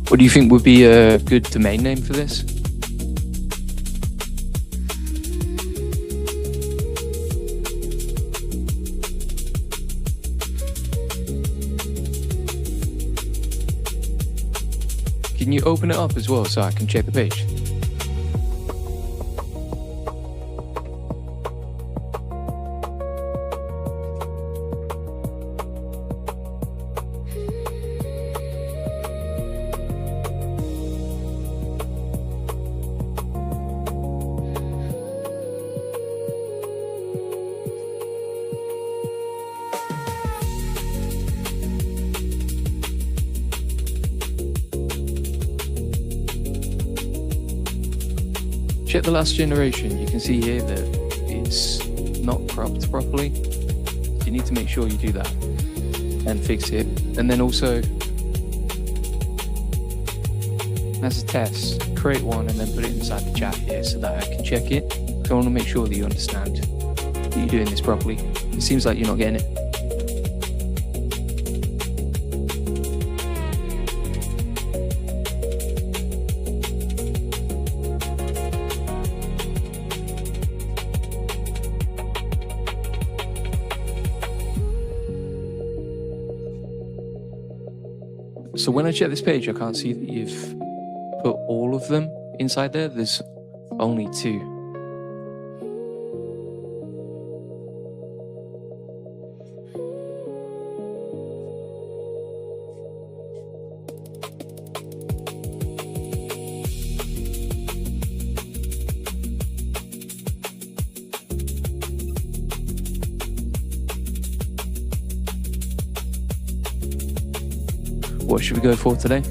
What do you think would be a good domain name for this? Can you open it up as well so I can check the page? Check the last generation. You can see here that it's not cropped properly. You need to make sure you do that and fix it. And then also, as a test, create one and then put it inside the chat here so that I can check it. I want to make sure that you understand that you're doing this properly. It seems like you're not getting it. So when I check this page, I can't see that you've put all of them inside there. There's only 2. What should we go for today?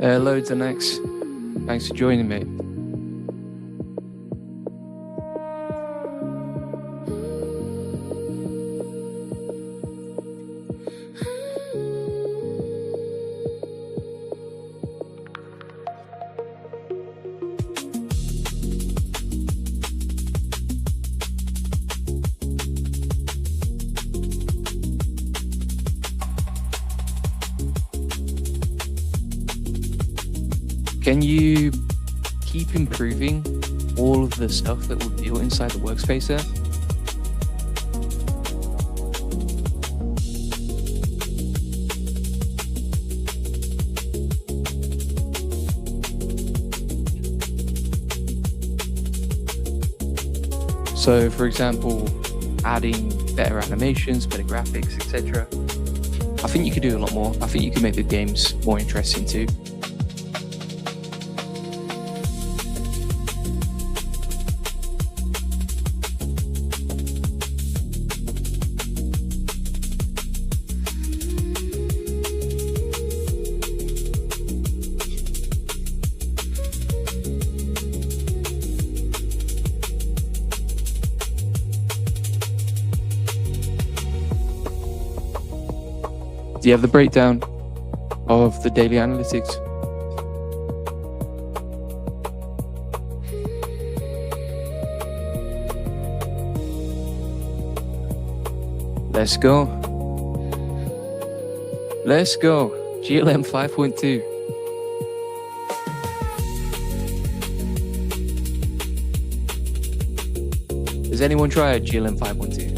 Loads of next. Thanks for joining me. Can you keep improving all of the stuff that we've built inside the workspace there. So, for example, adding better animations, better graphics, etc. I think you could do a lot more. I think you could make the games more interesting too. Do you have the breakdown of the daily analytics? Let's go. Let's go. GLM 5.2. Has anyone tried GLM 5.2?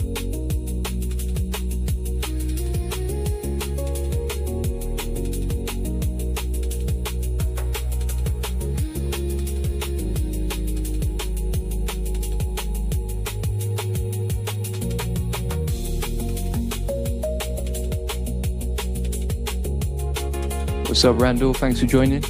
What's up, Randall? Thanks for joining.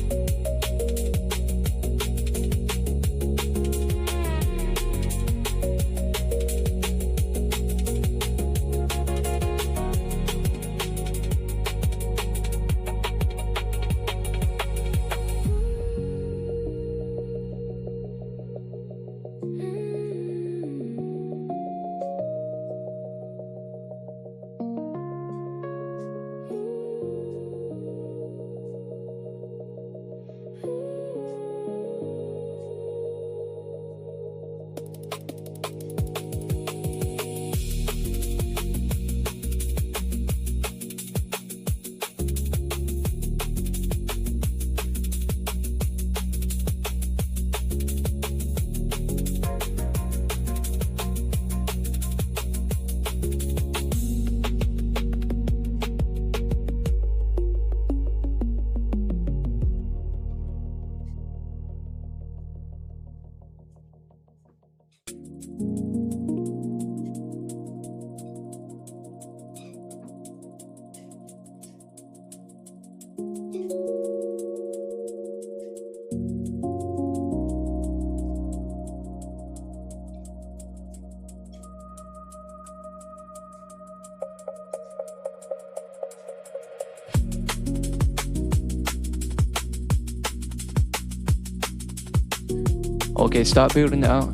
Okay, start building it out.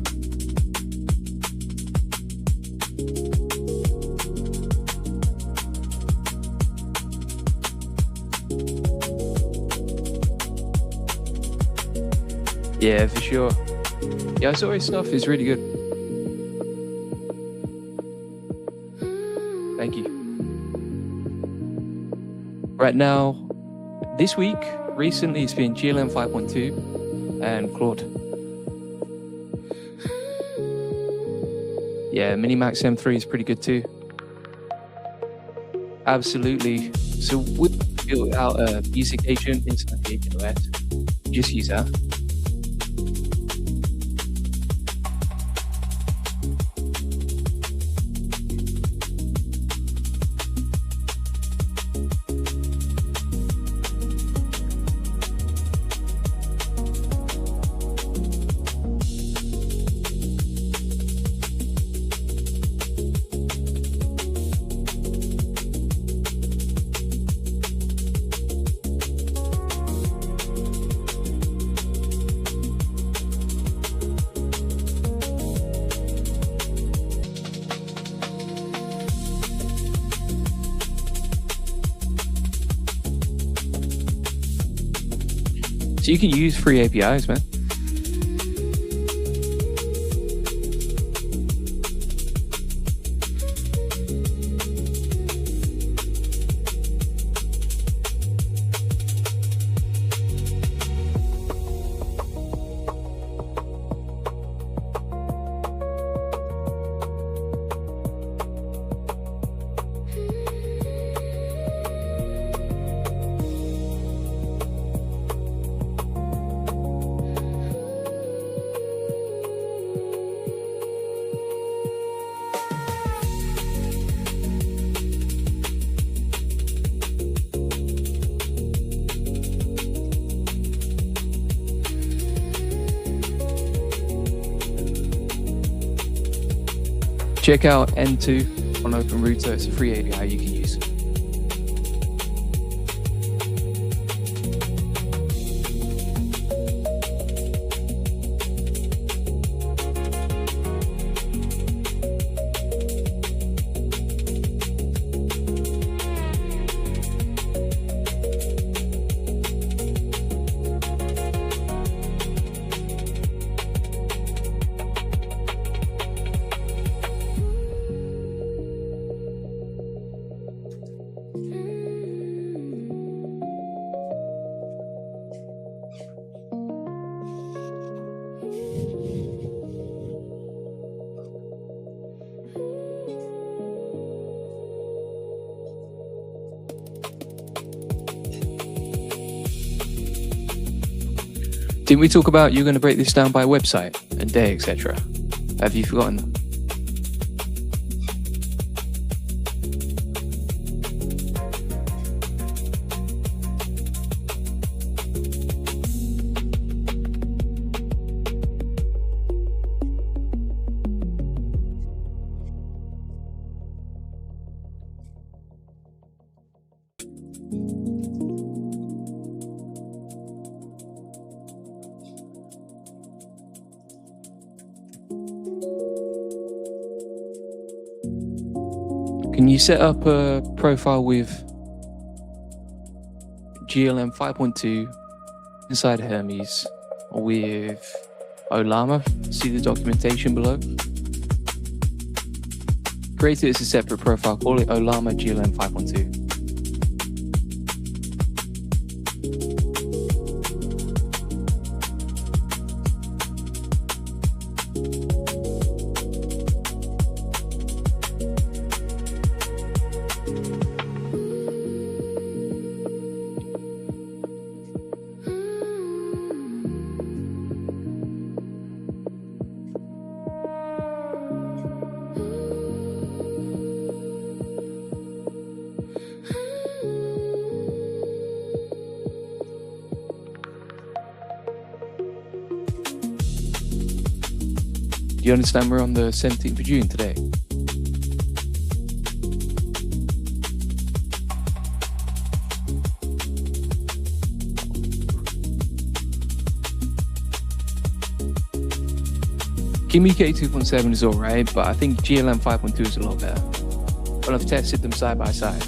Yeah, for sure. Yeah, Azori's stuff is really good. Thank you. Right now, this week, recently, it's been GLM 5.2 and Claude. Yeah, Minimax M3 is pretty good too. Absolutely. So we built out a music agent inside the agent OS. Just use that. So you can use free APIs, man. Check out N2 on OpenRouter. It's a free API you can use. Didn't we talk about you're going to break this down by website and day, etc.? Have you forgotten that? Can you set up a profile with GLM 5.2 inside Hermes or with Olama? See the documentation below. Create it as a separate profile, call it Olama GLM 5.2. Do you understand we're on the 17th of June today? Kimike 2.7 is alright, but I think GLM 5.2 is a lot better. Well, I've tested them side by side.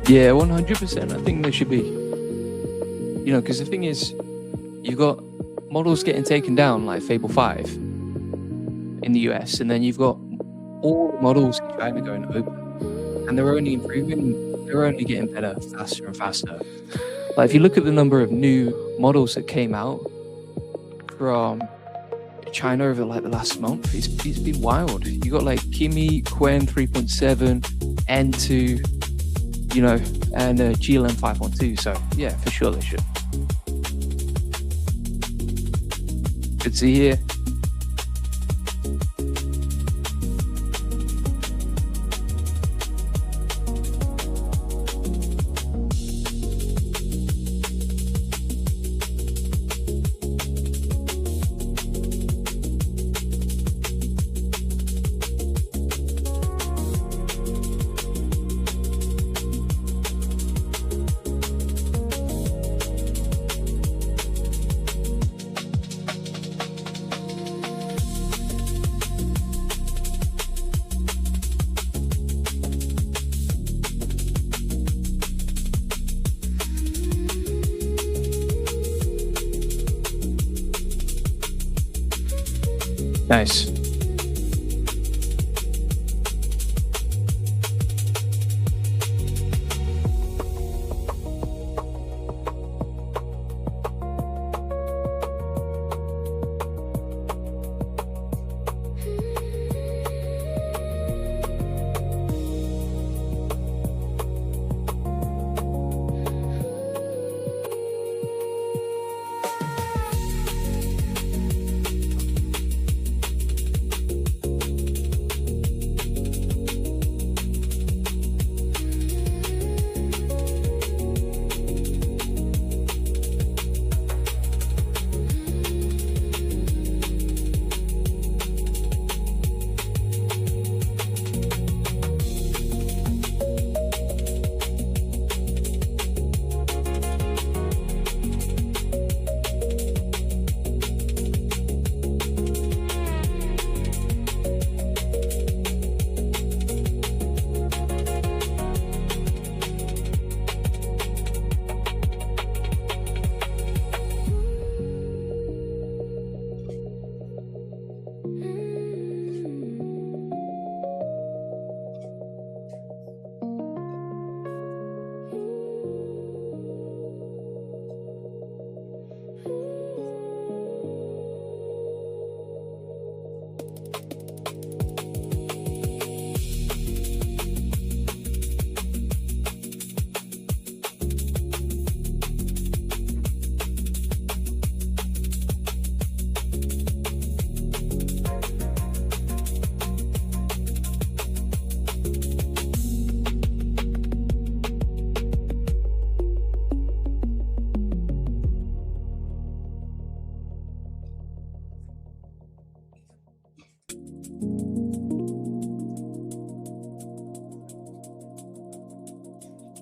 Yeah, 100%. I think there should be. Because the thing is, you've got models getting taken down like Fable 5 in the US, and then you've got all the models in China going open, and they're only improving, they're only getting better faster and faster. Like, if you look at the number of new models that came out from China over like the last month, it's been wild. You got like Kimi, Quen 3.7, N2, and GLM 5.2. So yeah, for sure they should. Good to see here. Nice.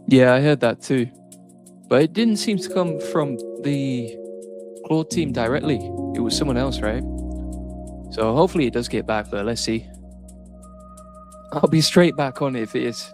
Yeah, I heard that too. But it didn't seem to come from the Claude team directly. It was someone else, right? So hopefully it does get back, but let's see. I'll be straight back on it if it is.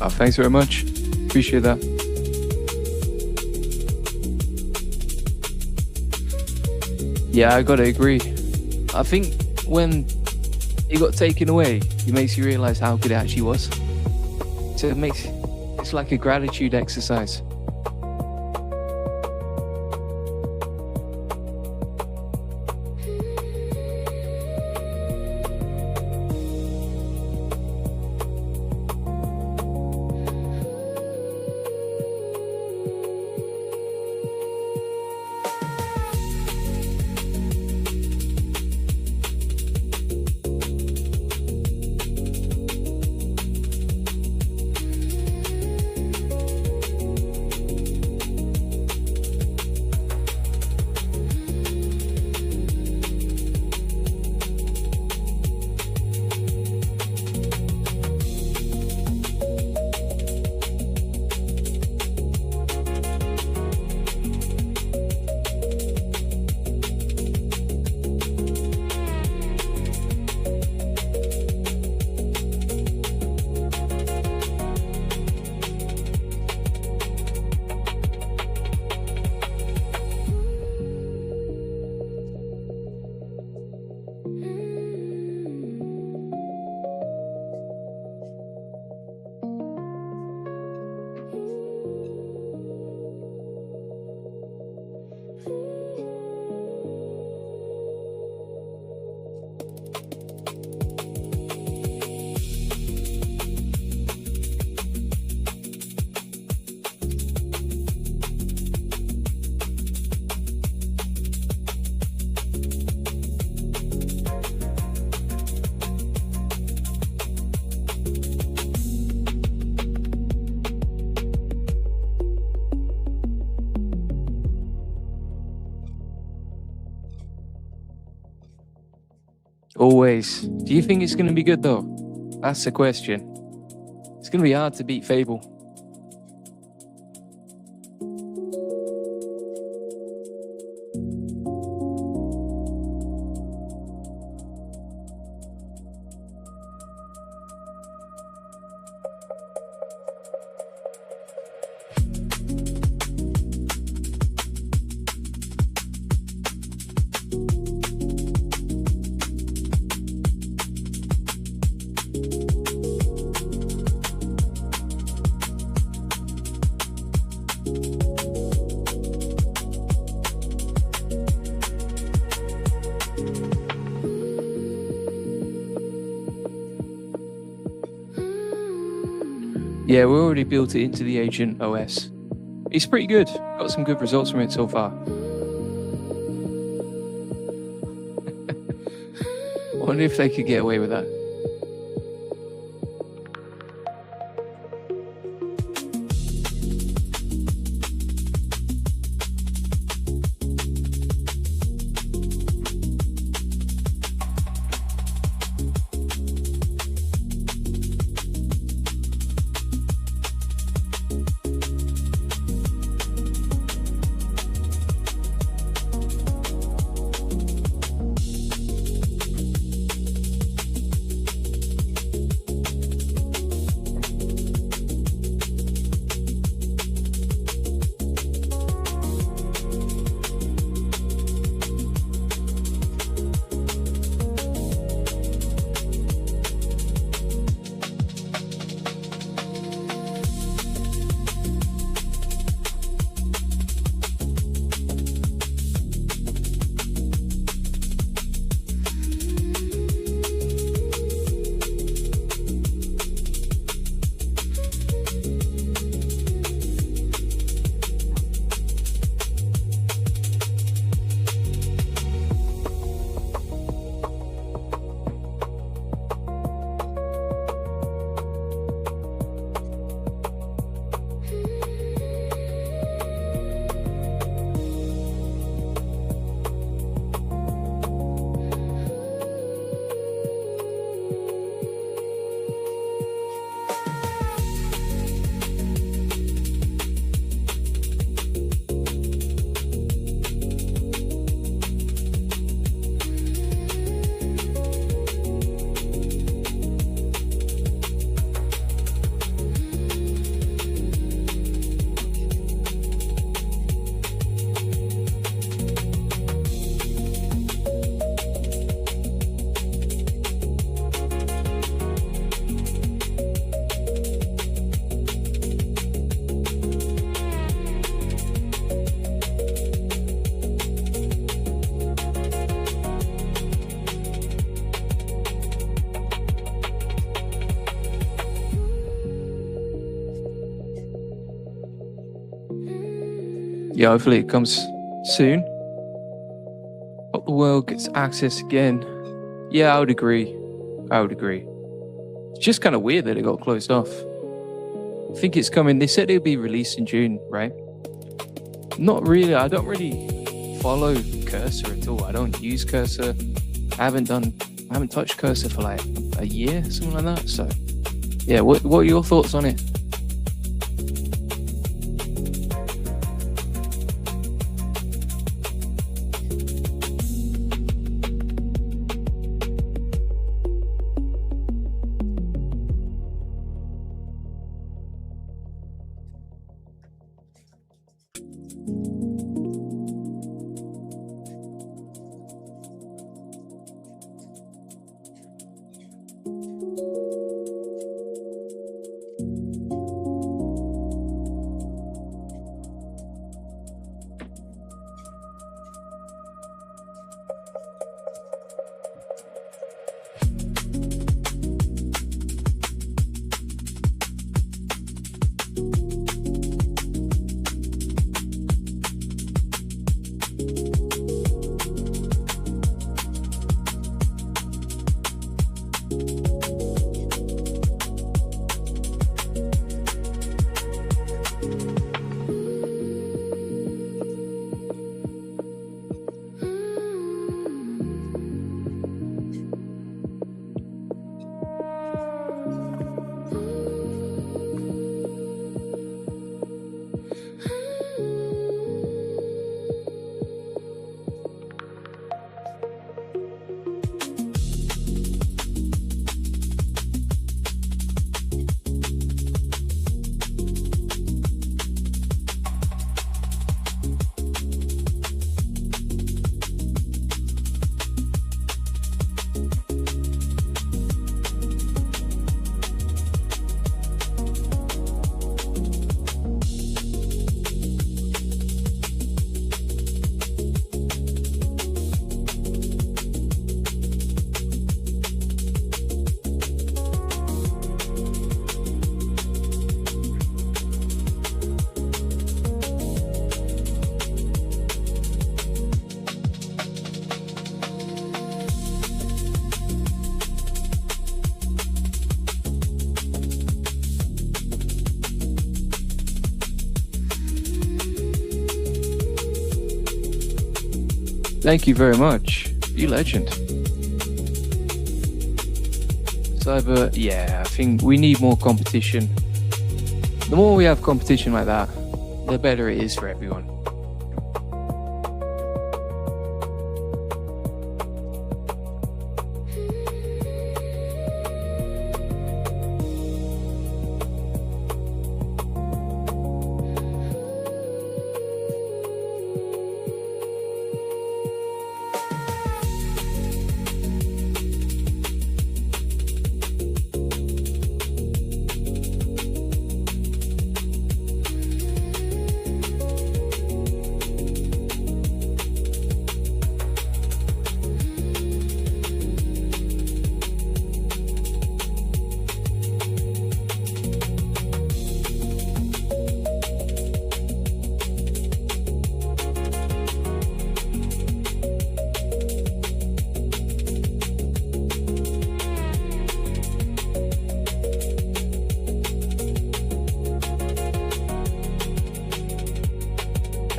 Thanks very much. Appreciate that. Yeah, I gotta agree. I think when it got taken away, it makes you realize how good it actually was. So it's like a gratitude exercise. Always. Do you think it's going to be good though? That's the question. It's going to be hard to beat Fable. Yeah, we already built it into the Agent OS. It's pretty good. Got some good results from it so far. I wonder if they could get away with that. Yeah, hopefully it comes soon. Hope the world gets access again. Yeah, I would agree. It's just kind of weird that it got closed off. I think it's coming. They said it would be released in June, right? Not really. I don't really follow Cursor at all. I don't use Cursor. I haven't touched Cursor for like a year, something like that. So, yeah, what are your thoughts on it? Thank you very much. You legend. Cyber, yeah, I think we need more competition. The more we have competition like that, the better it is for everyone.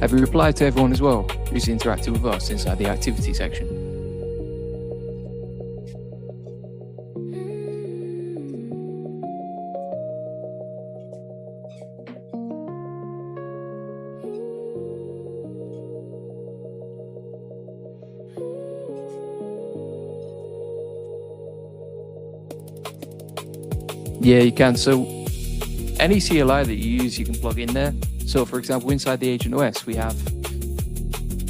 Have you replied to everyone as well who's interacted with us inside the activity section? Yeah, you can. So any CLI that you use, you can plug in there. So for example, inside the Agent OS, we have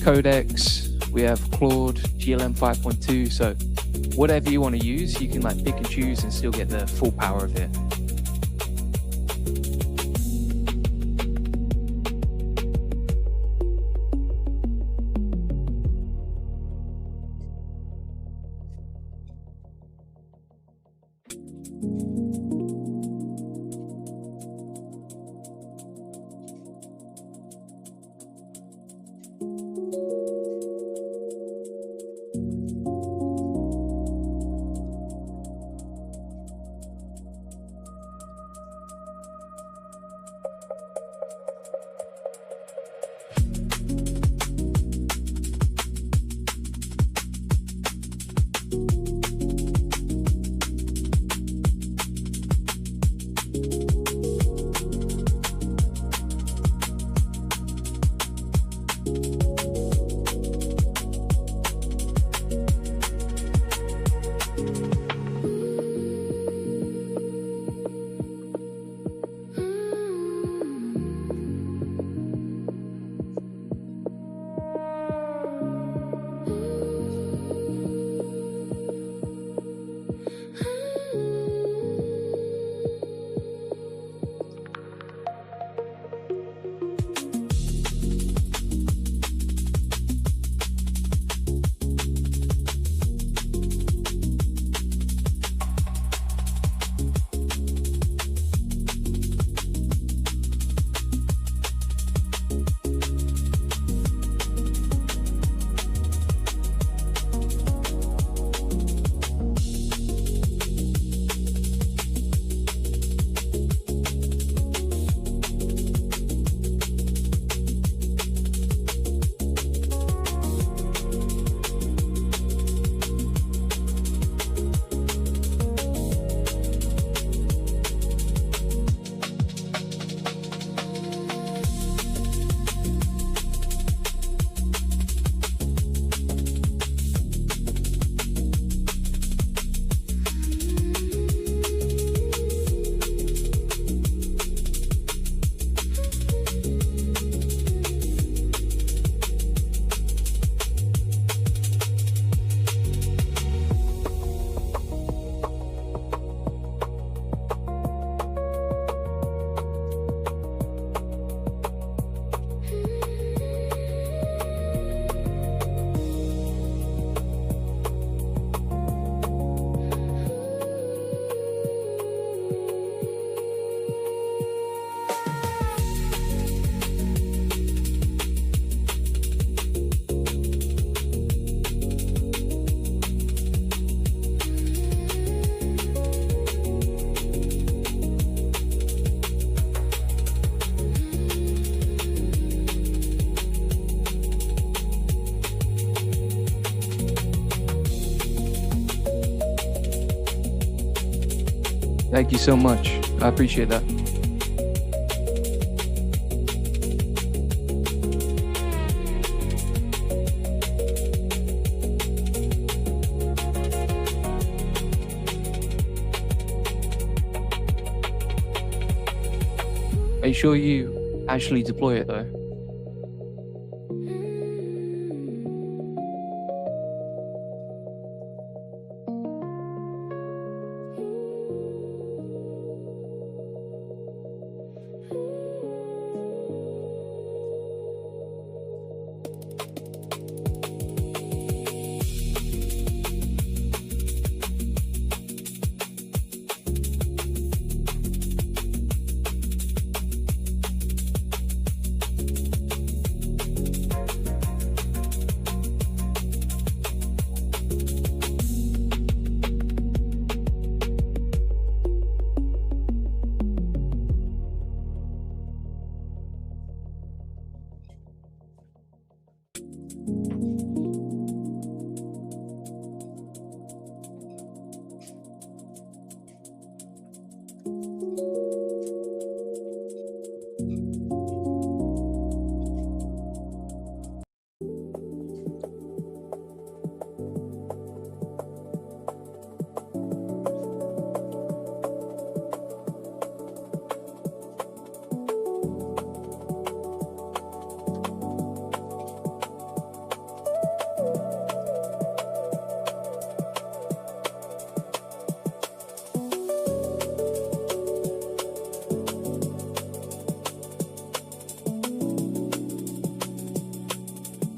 Codex, we have Claude, GLM 5.2. So whatever you want to use, you can like pick and choose and still get the full power of it. Thank you so much. I appreciate that. Make sure you actually deploy it though.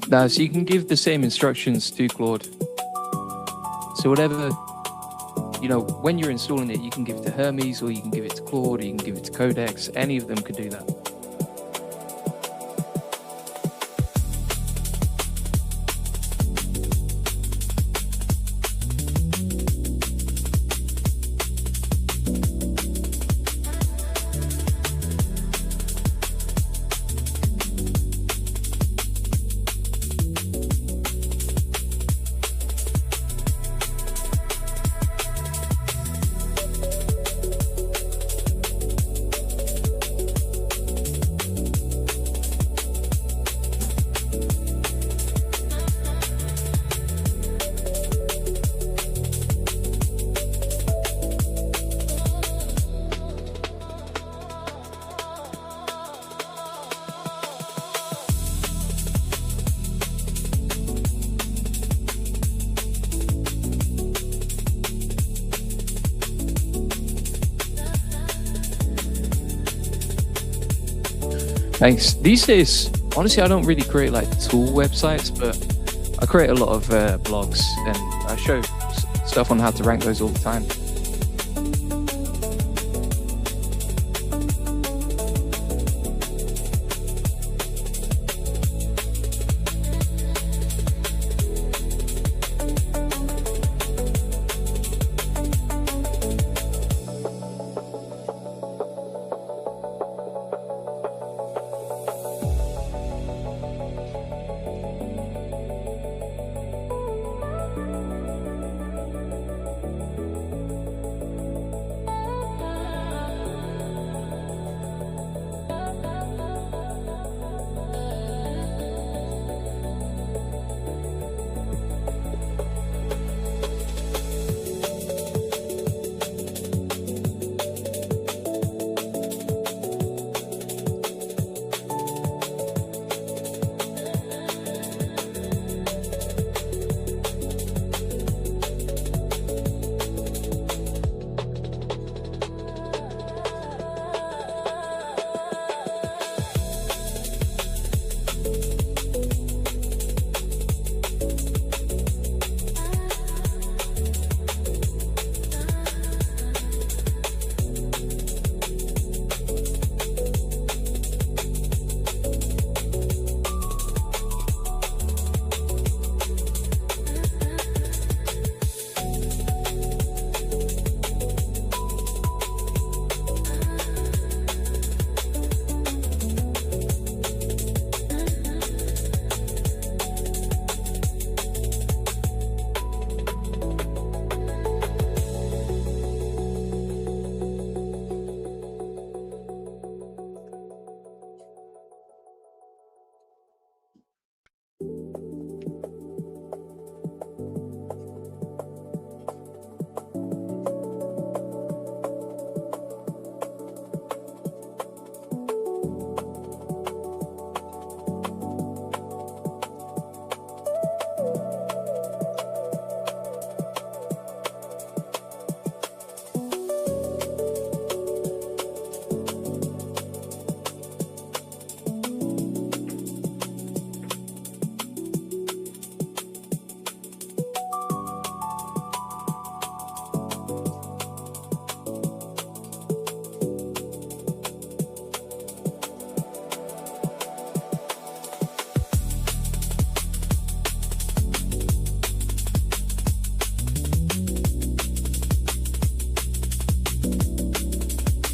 Now, so you can give the same instructions to Claude. So whatever, when you're installing it, you can give it to Hermes, or you can give it to Claude, or you can give it to Codex. Any of them could do that. Thanks. These days, honestly, I don't really create like tool websites, but I create a lot of blogs, and I show stuff on how to rank those all the time.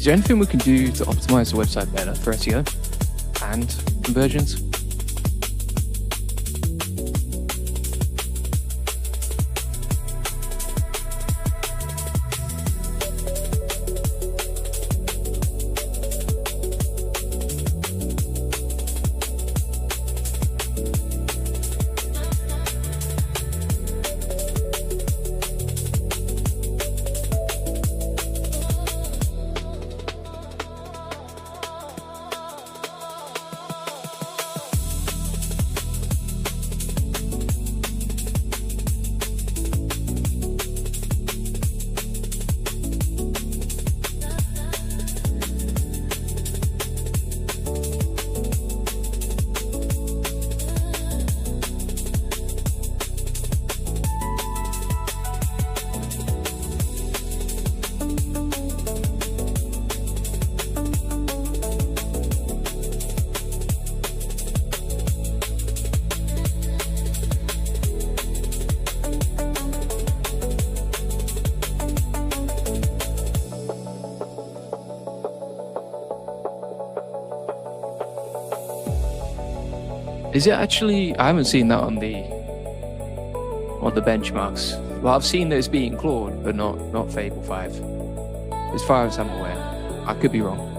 Is there anything we can do to optimize the website better for SEO and conversions? Is it actually? I haven't seen that on the benchmarks. Well, I've seen that it's beating Claude, but not Fable 5. As far as I'm aware, I could be wrong.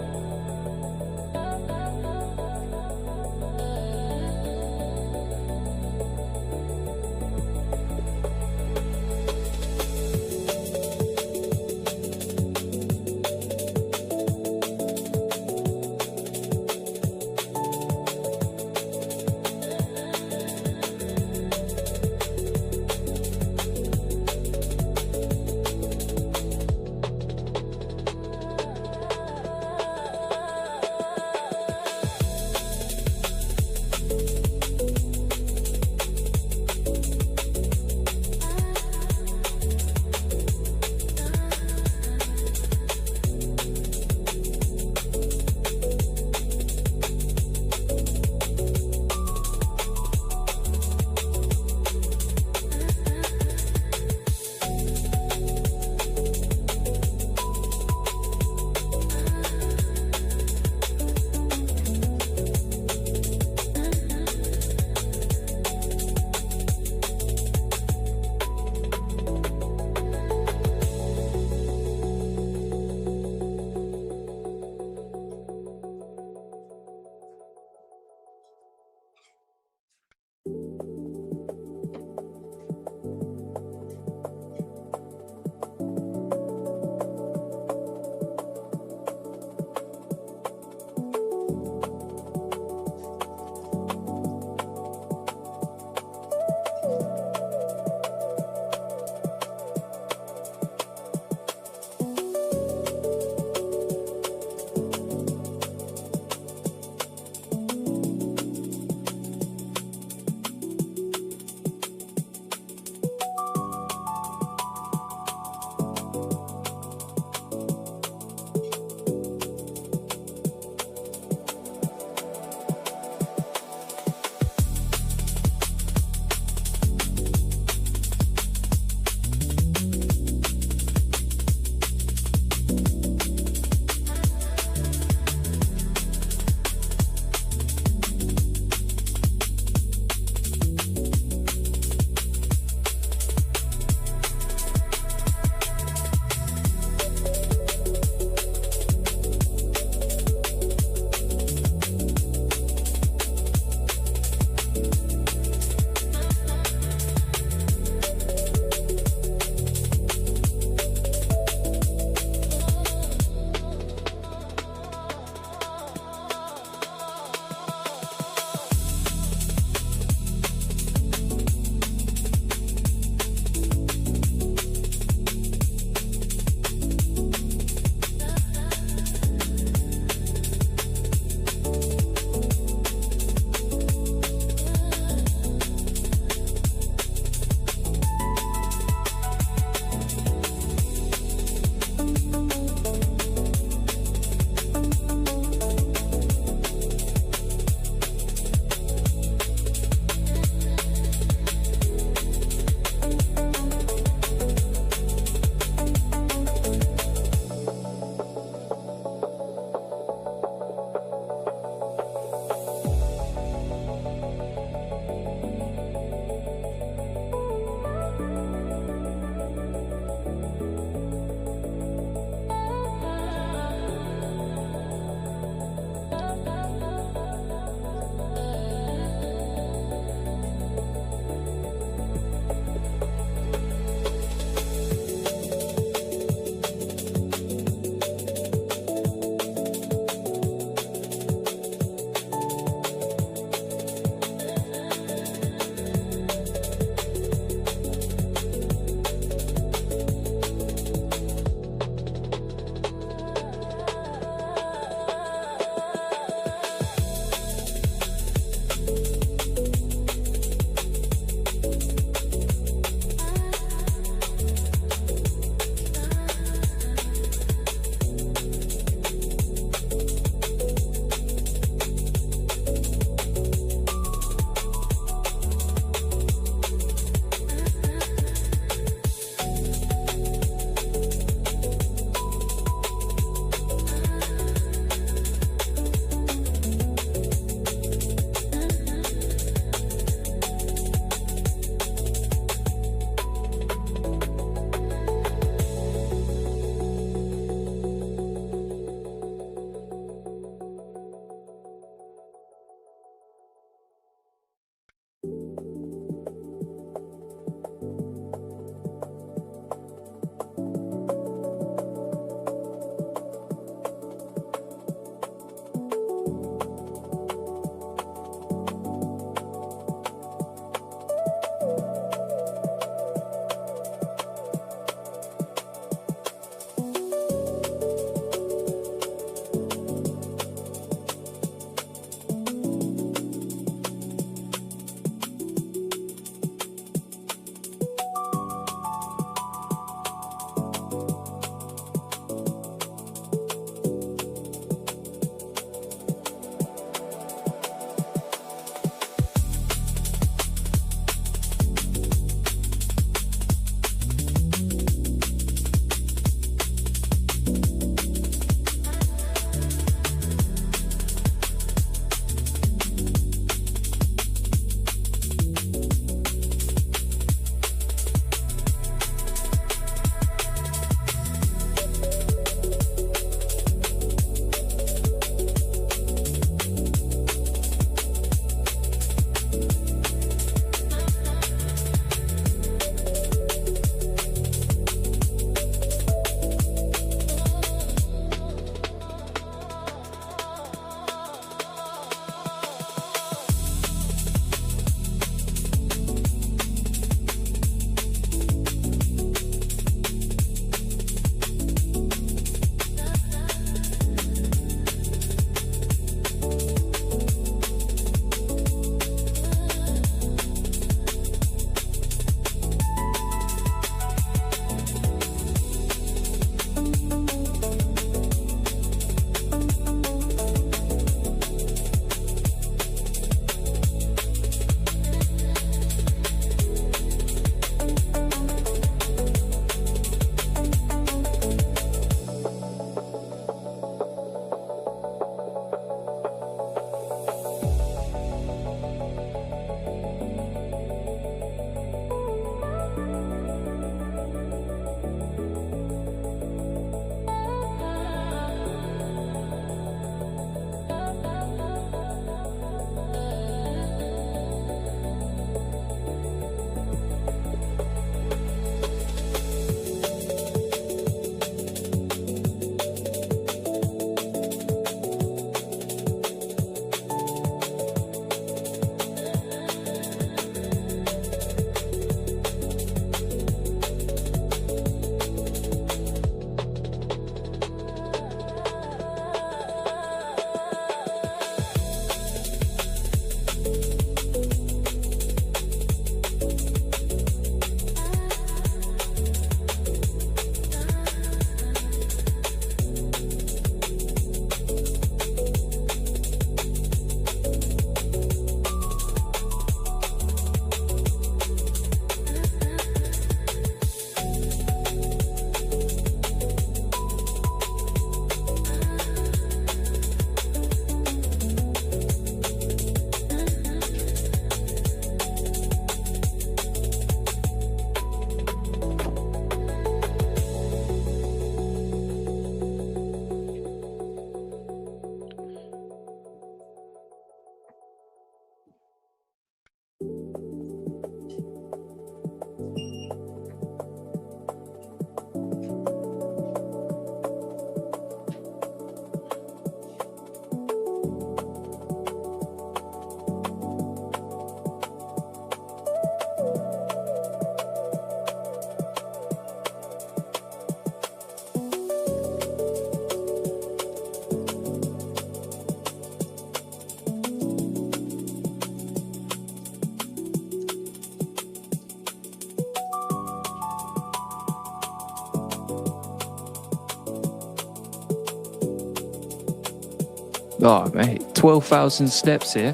Oh, mate, 12,000 steps here.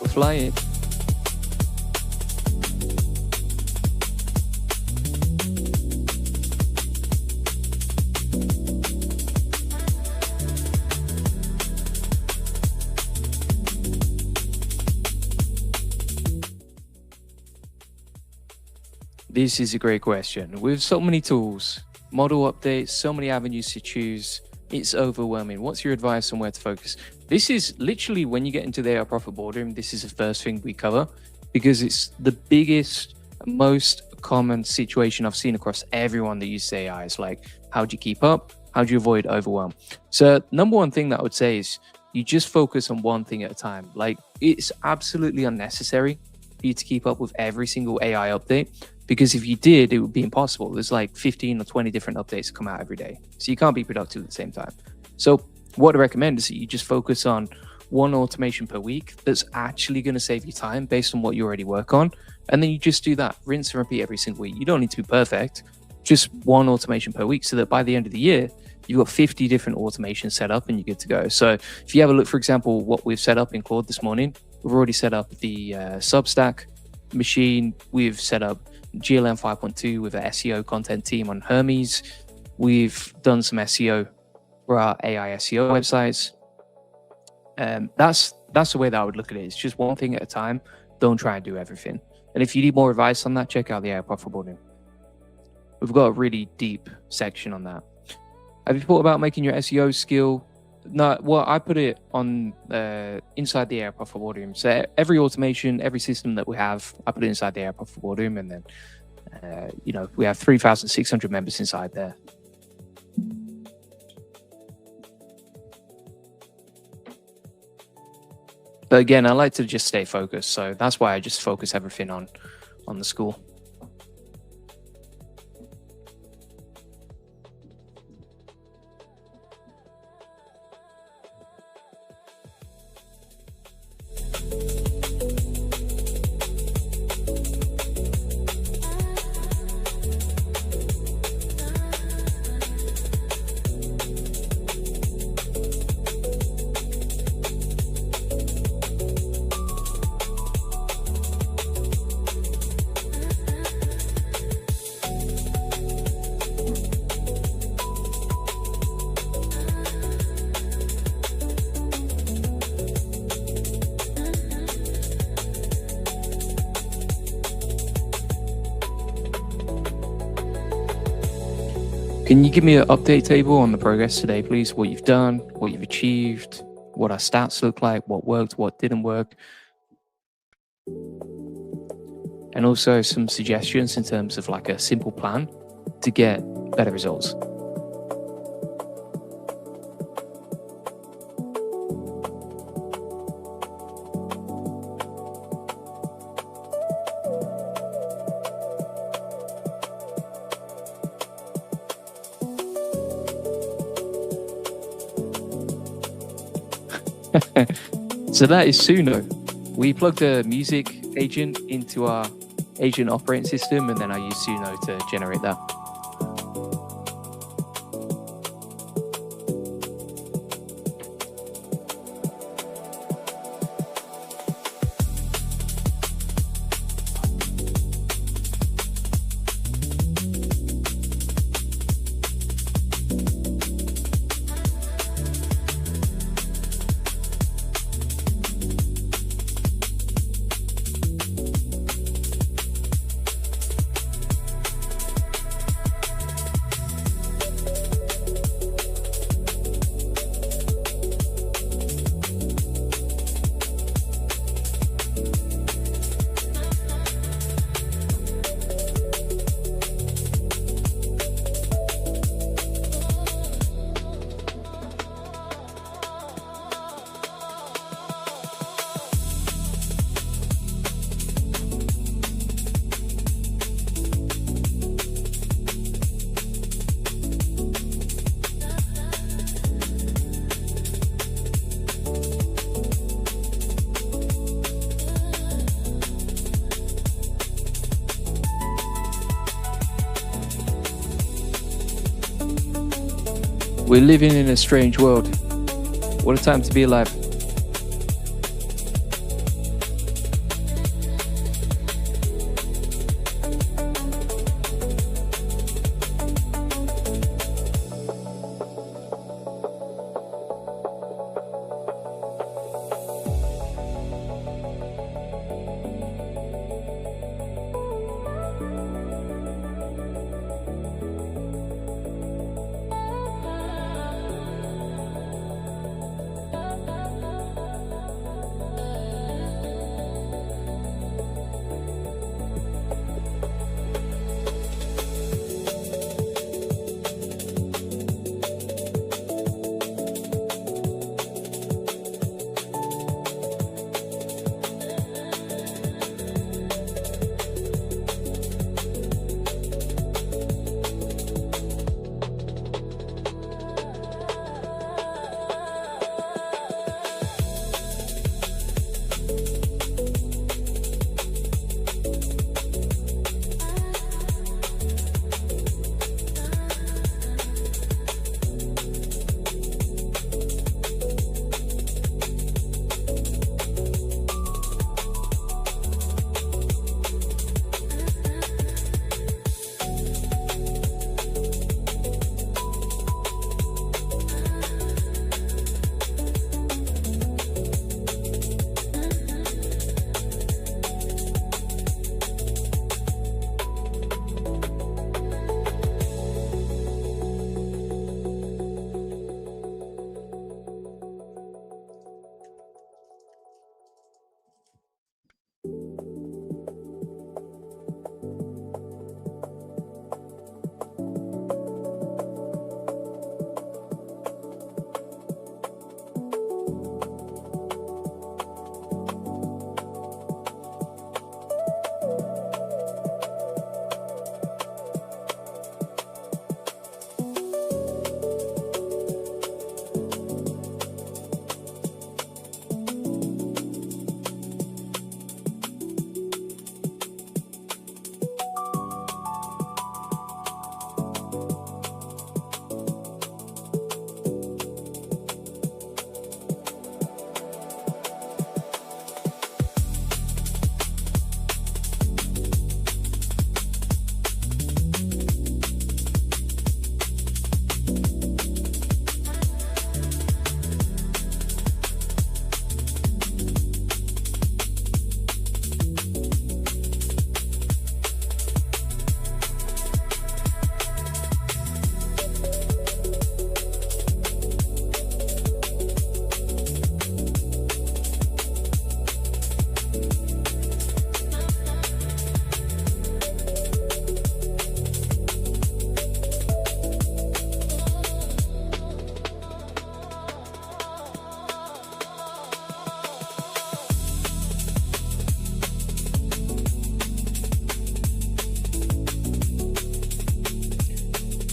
We're flying. This is a great question. With so many tools, model updates, so many avenues to choose, it's overwhelming. What's your advice on where to focus? This is literally when you get into the AI Profit Boardroom, this is the first thing we cover because it's the biggest, most common situation I've seen across everyone that uses AI. It's like, how do you keep up? How do you avoid overwhelm? So number one thing that I would say is you just focus on one thing at a time. Like, it's absolutely unnecessary for you to keep up with every single AI update. Because if you did, it would be impossible. There's like 15 or 20 different updates that come out every day. So you can't be productive at the same time. So what I recommend is that you just focus on one automation per week that's actually going to save you time based on what you already work on. And then you just do that, rinse and repeat every single week. You don't need to be perfect, just one automation per week so that by the end of the year, you've got 50 different automations set up and you're good to go. So if you have a look, for example, what we've set up in Claude this morning, we've already set up the Substack machine. We've set up GLM 5.2 with an SEO content team on Hermes. We've done some SEO for our AI SEO websites. That's the way that I would look at it. It's just one thing at a time. Don't try and do everything. And if you need more advice on that, check out the AI Profit Boardroom. We've got a really deep section on that. Have you thought about making your SEO skill? No, well, I put it on inside the AI Profit Boardroom. So every automation, every system that we have, I put it inside the AI Profit Boardroom, and then we have 3,600 members inside there. But again, I like to just stay focused, so that's why I just focus everything on the school. Can you give me an update table on the progress today, please? What you've done, what you've achieved, what our stats look like, what worked, what didn't work. And also some suggestions in terms of like a simple plan to get better results. So that is Suno. We plugged a music agent into our agent operating system, and then I use Suno to generate that. We're living in a strange world. What a time to be alive.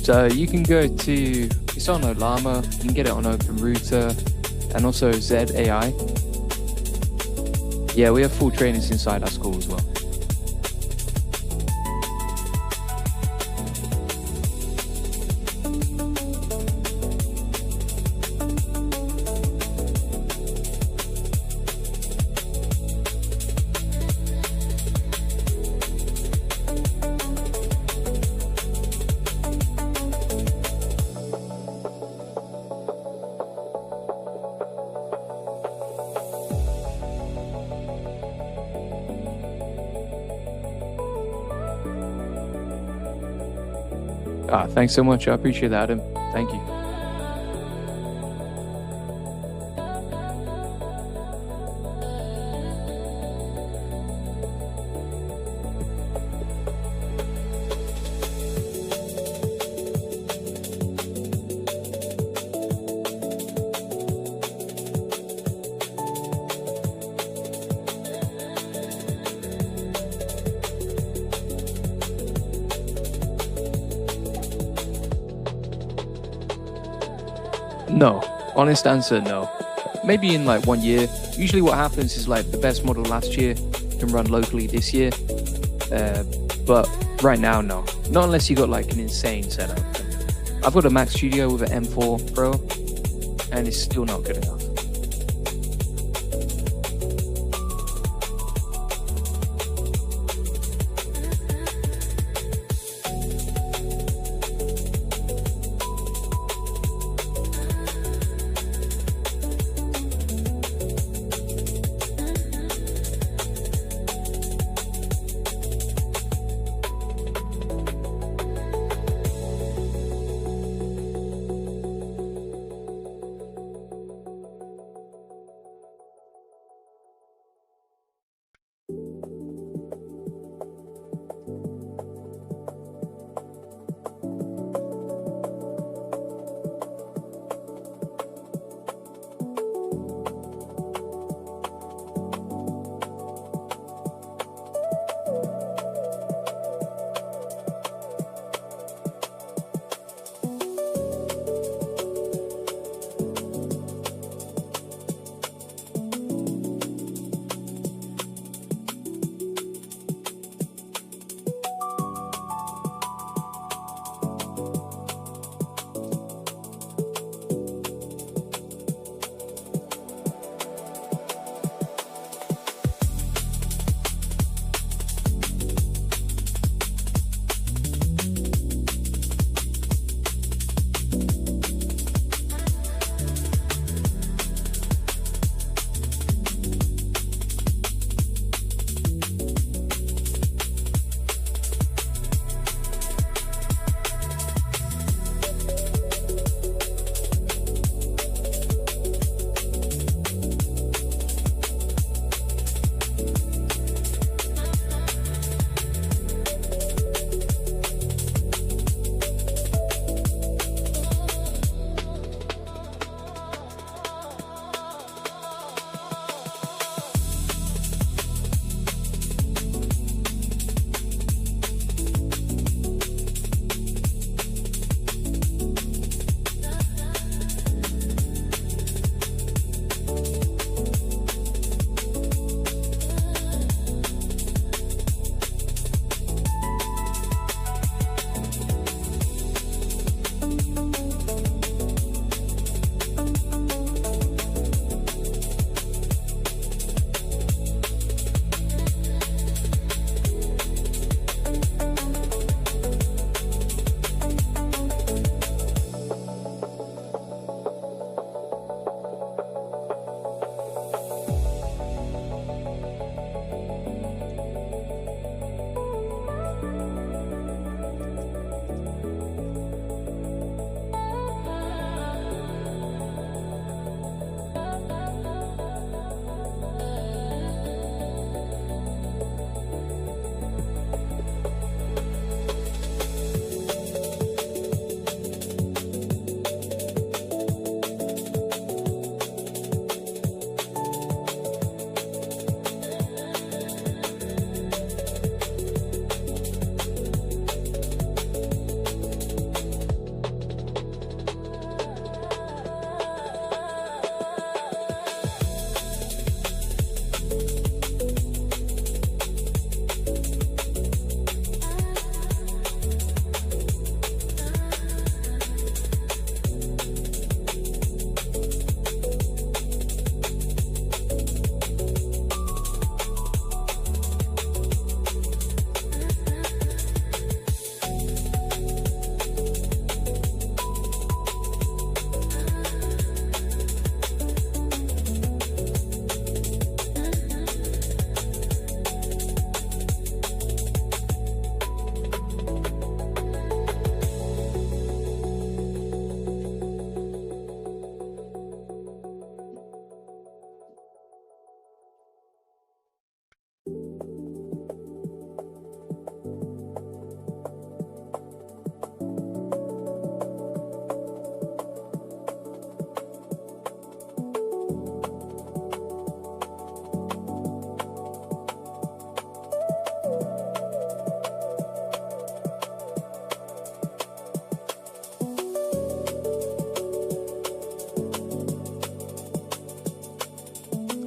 So you can go to, it's on Olama, you can get it on OpenRouter and also ZAI. Yeah, we have full trainers inside our school as well. Thanks so much. I appreciate that, Adam. Thank you. No, honest answer, no. Maybe in like 1 year. Usually what happens is like the best model last year can run locally this year. But right now, no. Not unless you got like an insane setup. I've got a Mac Studio with an M4 Pro. and it's still not good enough.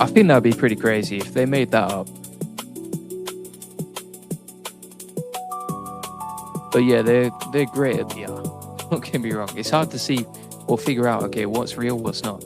I think that'd be pretty crazy if they made that up. But yeah, they're great at PR. Don't get me wrong. It's hard to see or figure out, okay, what's real, what's not.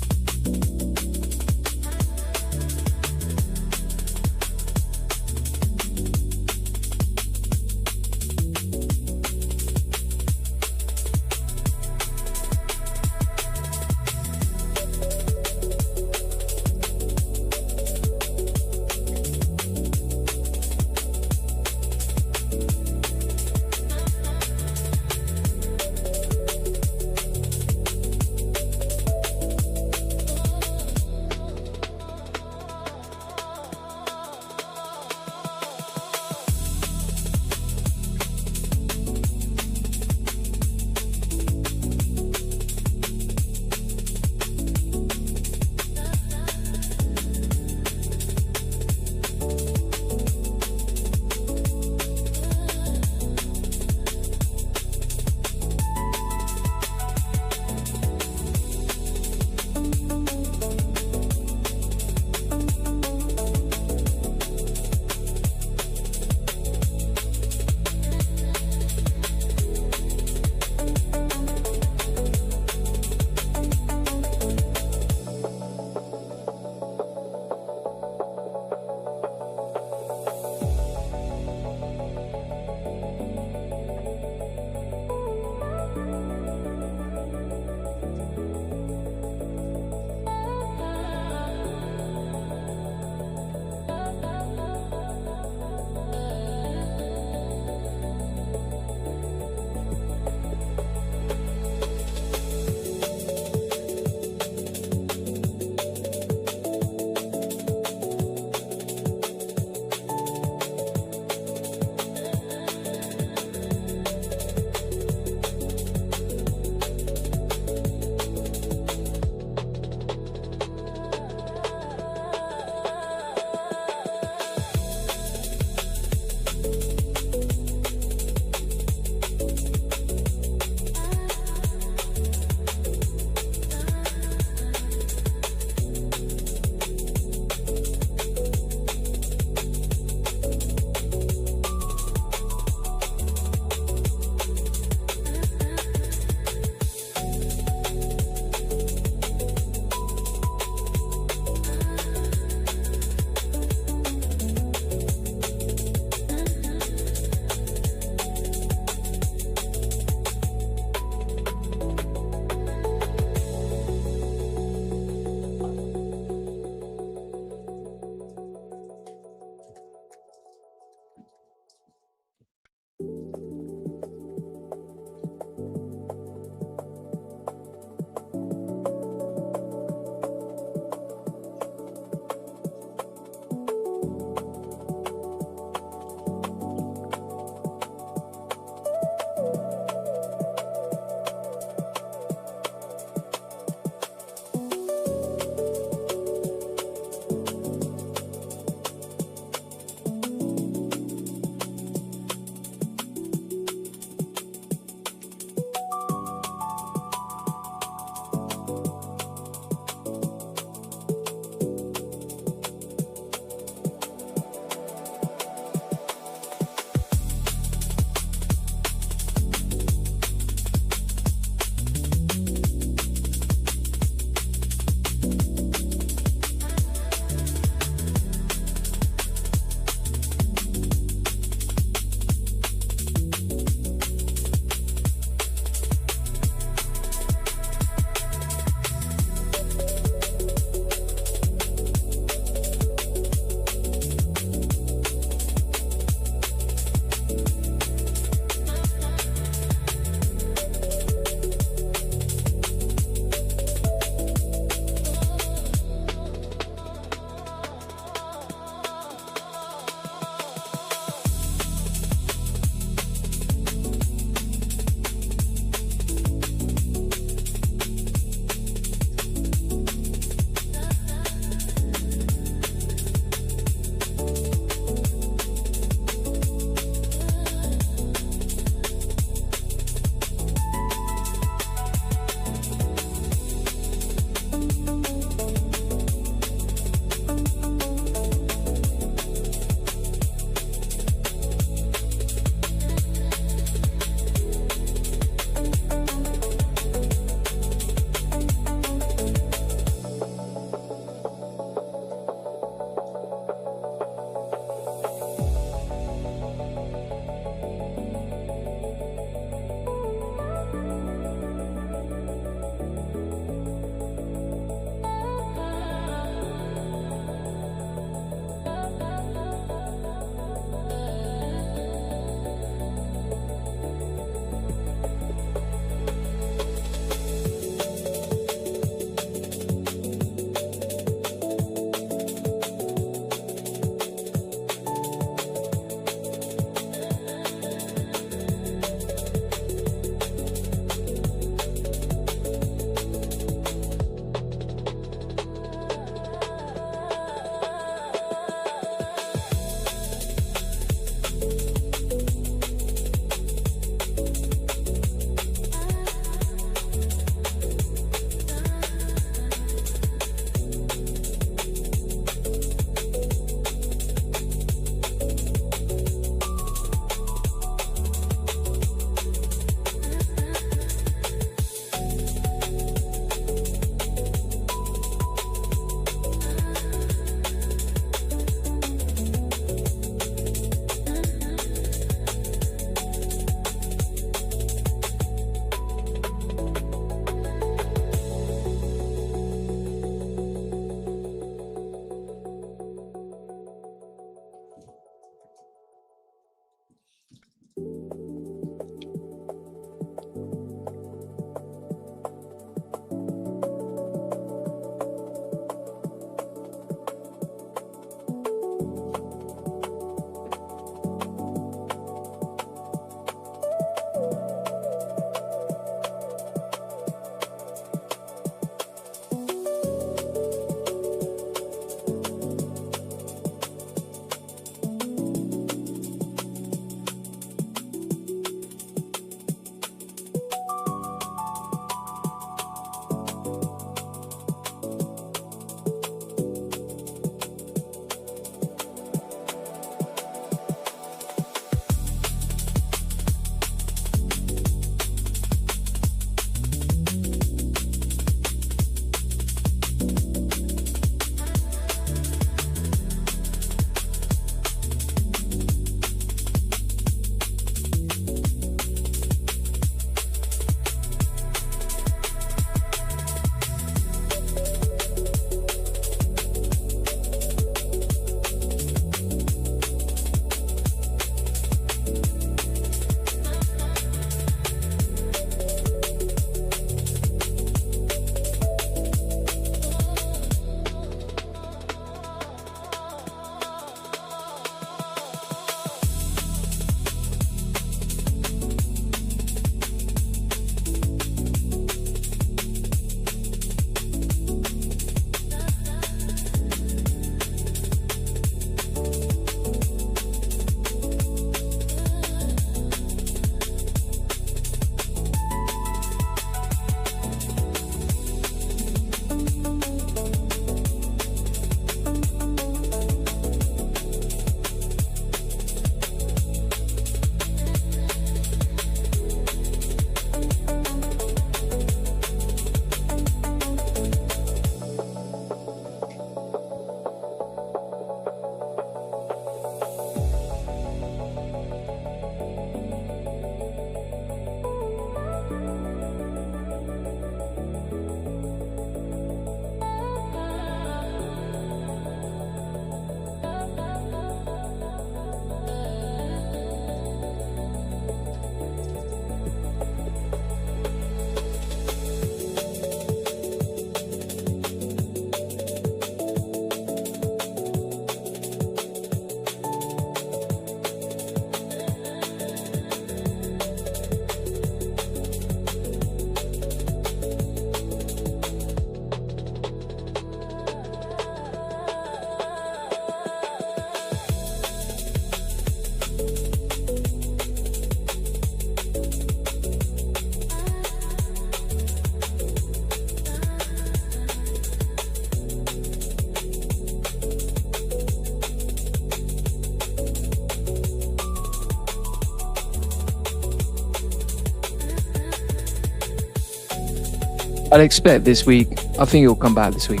I'd expect this week. I think it'll come back this week.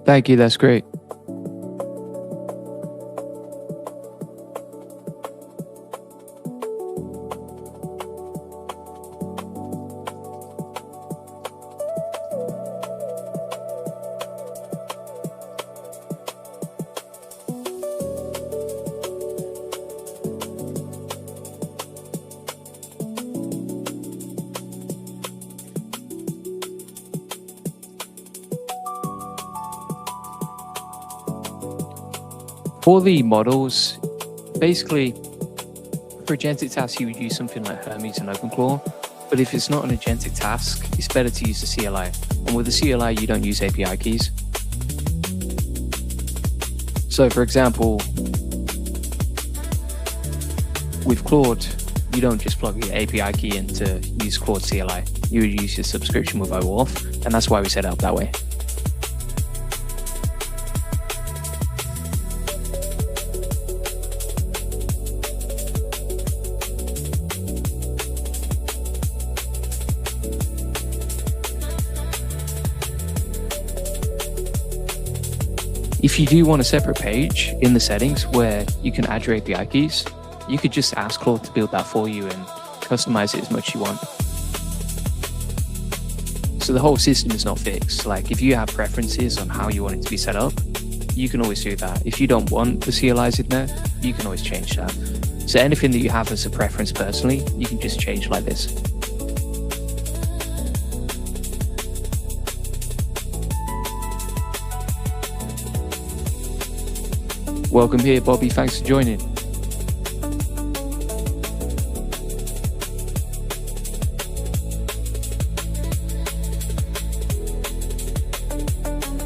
Thank you. That's great. For the models, basically, for agentic tasks, you would use something like Hermes and OpenClaw. But if it's not an agentic task, it's better to use the CLI. And with the CLI, you don't use API keys. So for example, with Claude, you don't just plug your API key in to use Claude CLI. You would use your subscription with OAuth, and that's why we set it up that way. If you do want a separate page in the settings where you can add your API keys, you could just ask Claude to build that for you and customize it as much as you want. So the whole system is not fixed. Like if you have preferences on how you want it to be set up, you can always do that. If you don't want the CLIs in there, you can always change that. So anything that you have as a preference personally, you can just change like this. Welcome here, Bobby. Thanks for joining.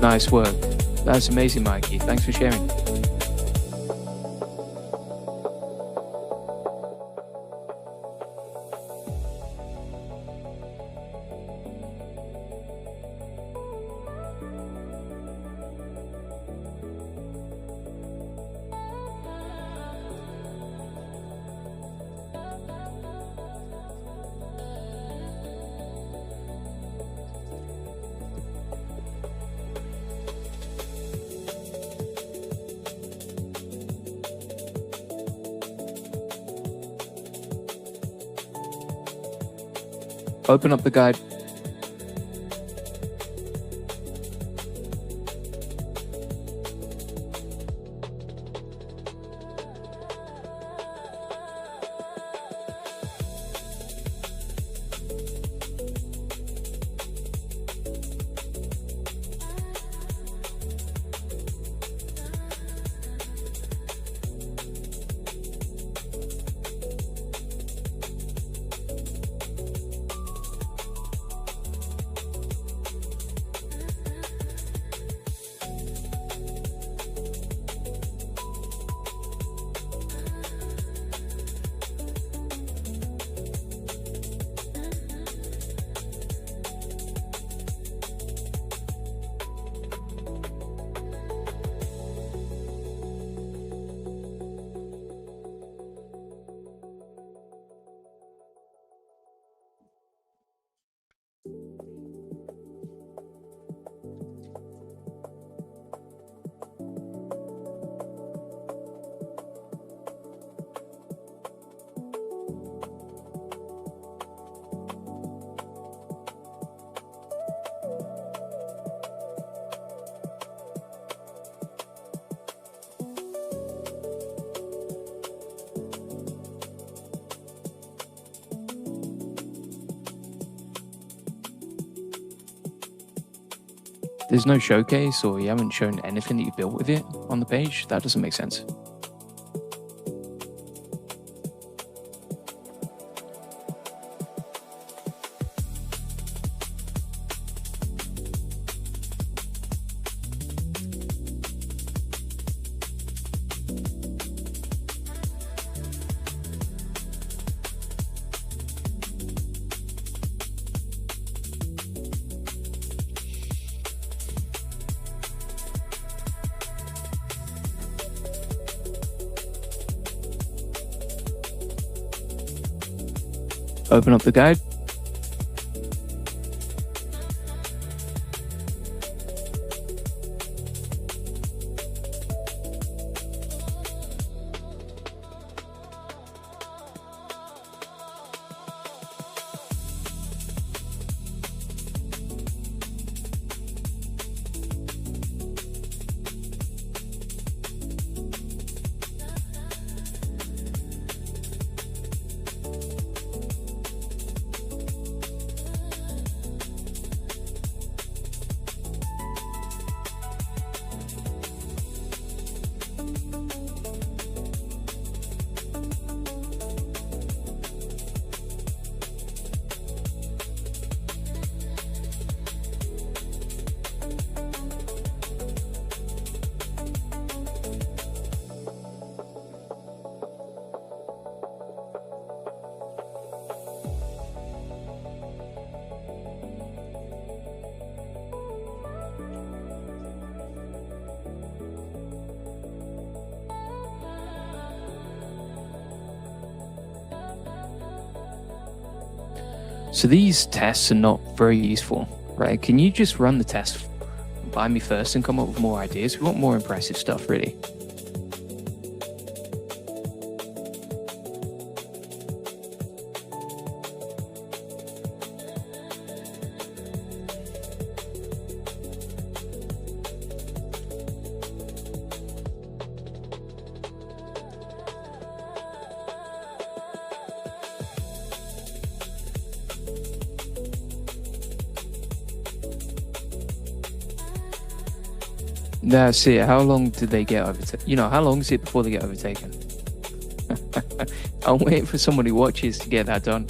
Nice work. That's amazing, Mikey. Thanks for sharing. Open up the guide. There's no showcase, or you haven't shown anything that you built with it on the page. That doesn't make sense. Open up the guide. So these tests are not very useful, right? Can you just run the test by me first and come up with more ideas? We want more impressive stuff, really. That's it. How long did they get overtaken? You know, how long is it before they get overtaken? I'm waiting for someone who watches to get that done.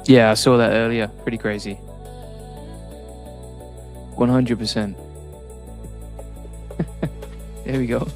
Yeah, I saw that earlier. Pretty crazy. 100%. There we go.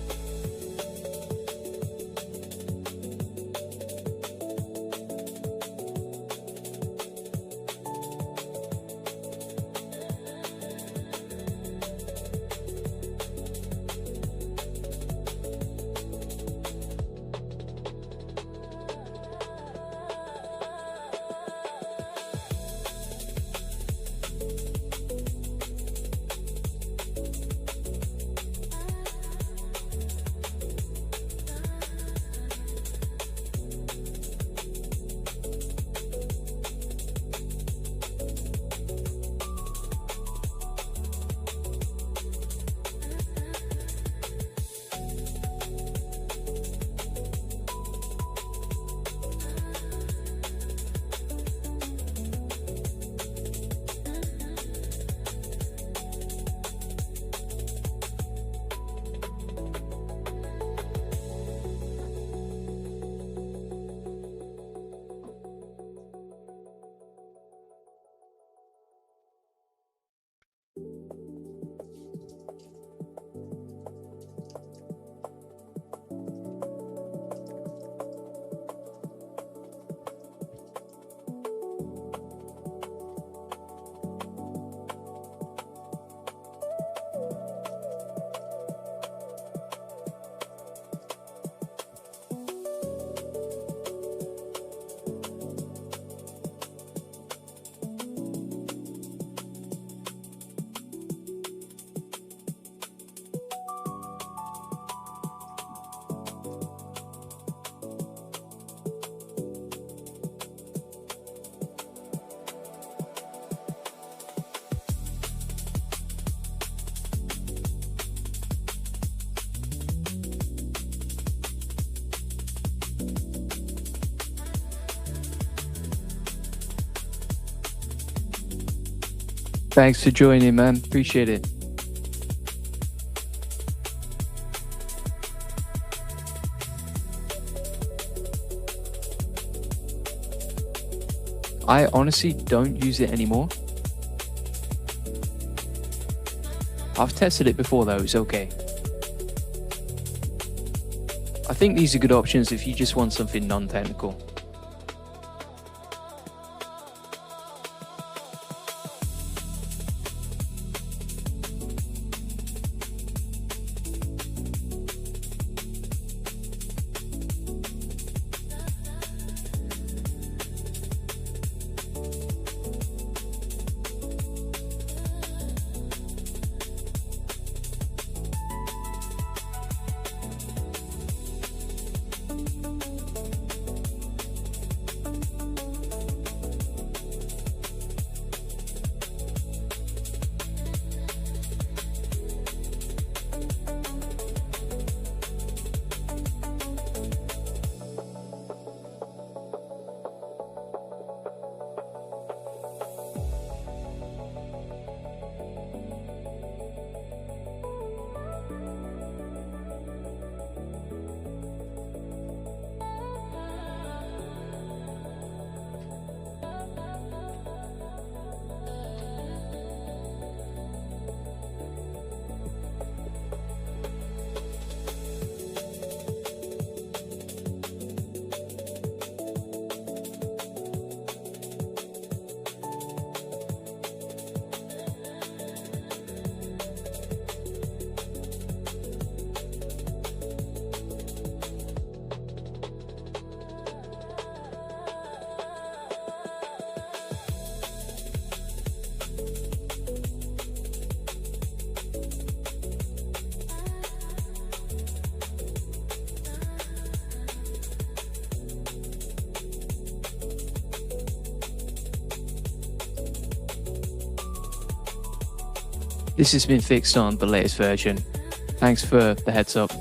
Thanks for joining, man. Appreciate it. I honestly don't use it anymore. I've tested it before though, it's okay. I think these are good options if you just want something non-technical. This has been fixed on the latest version. Thanks for the heads up.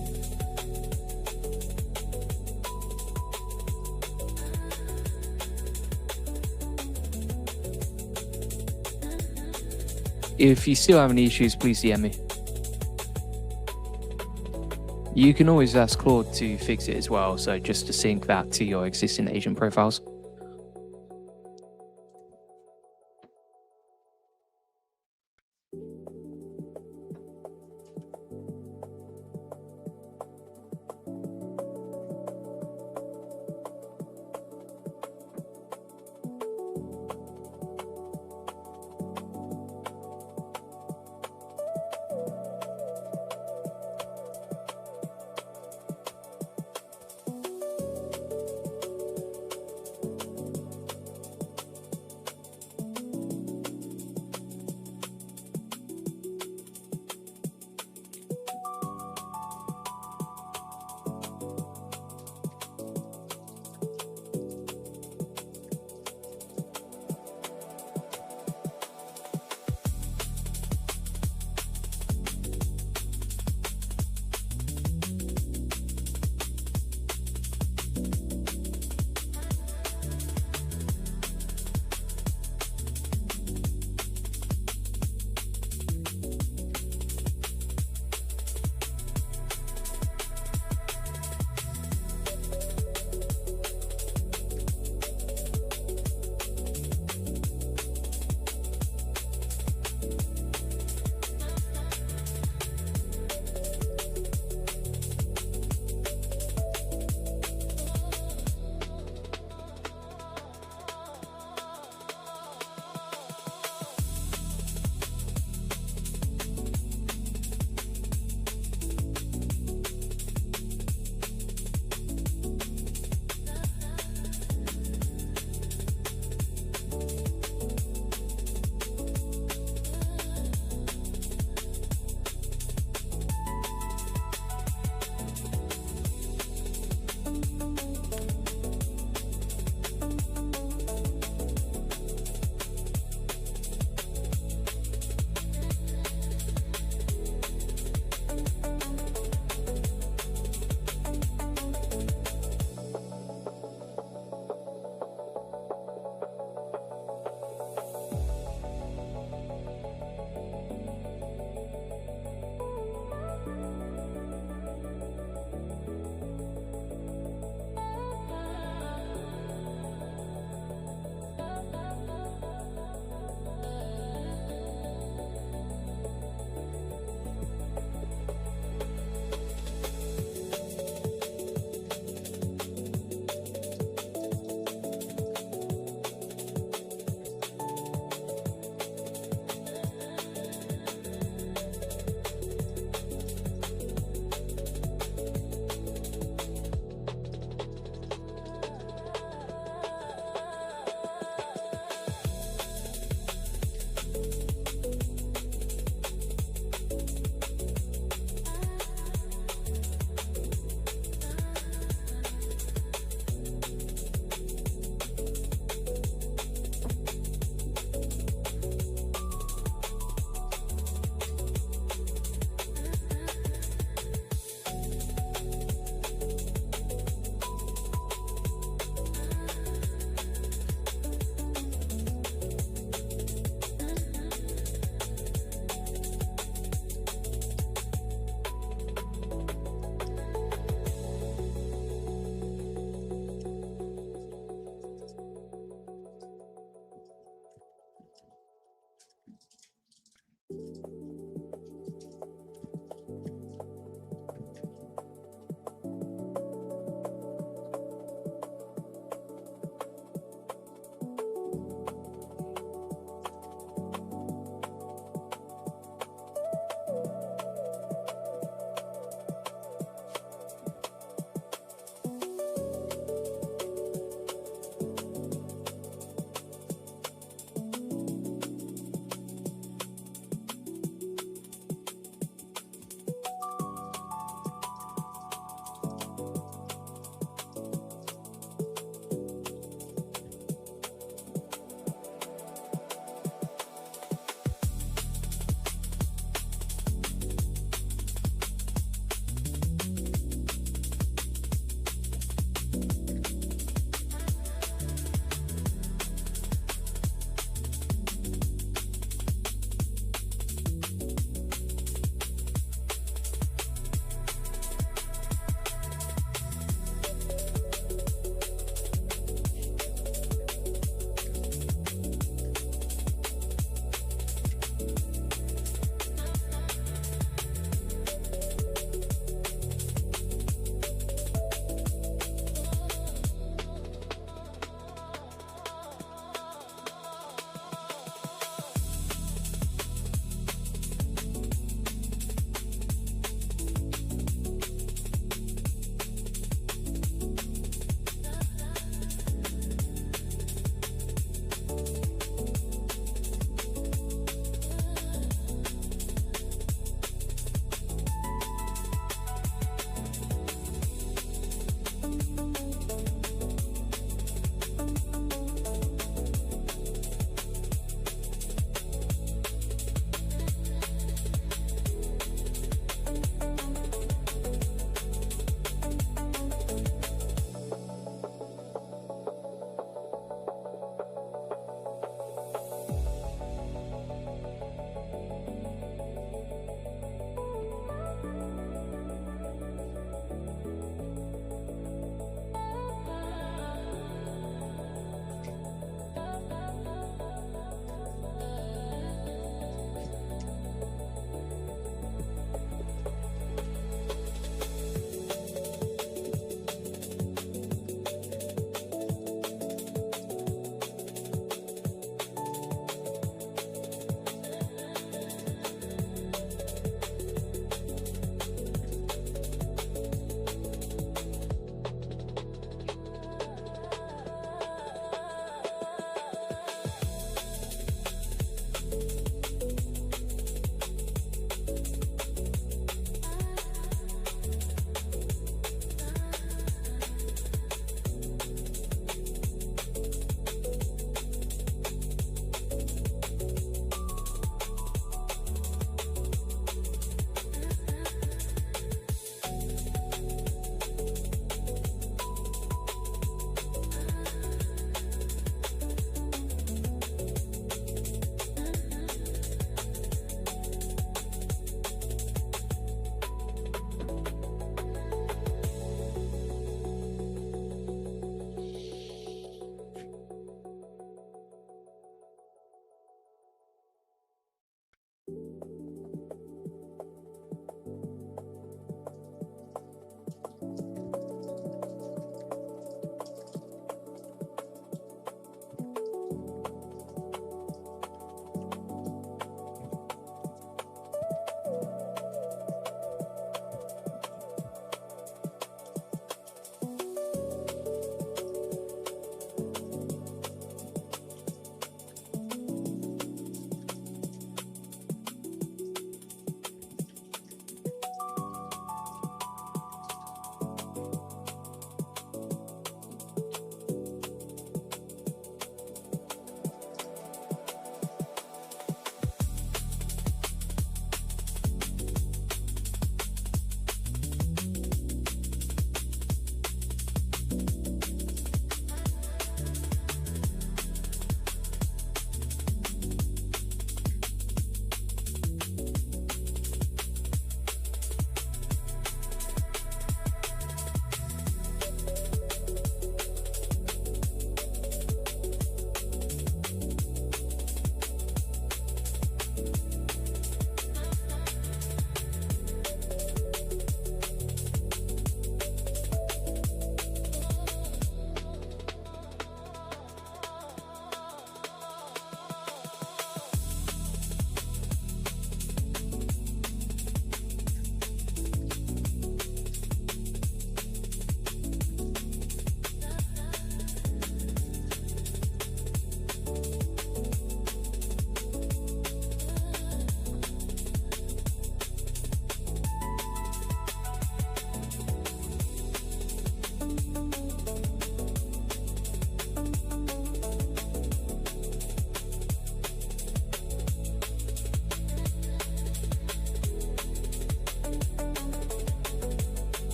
If you still have any issues, please DM me. You can always ask Claude to fix it as well, so just to sync that to your existing agent profiles.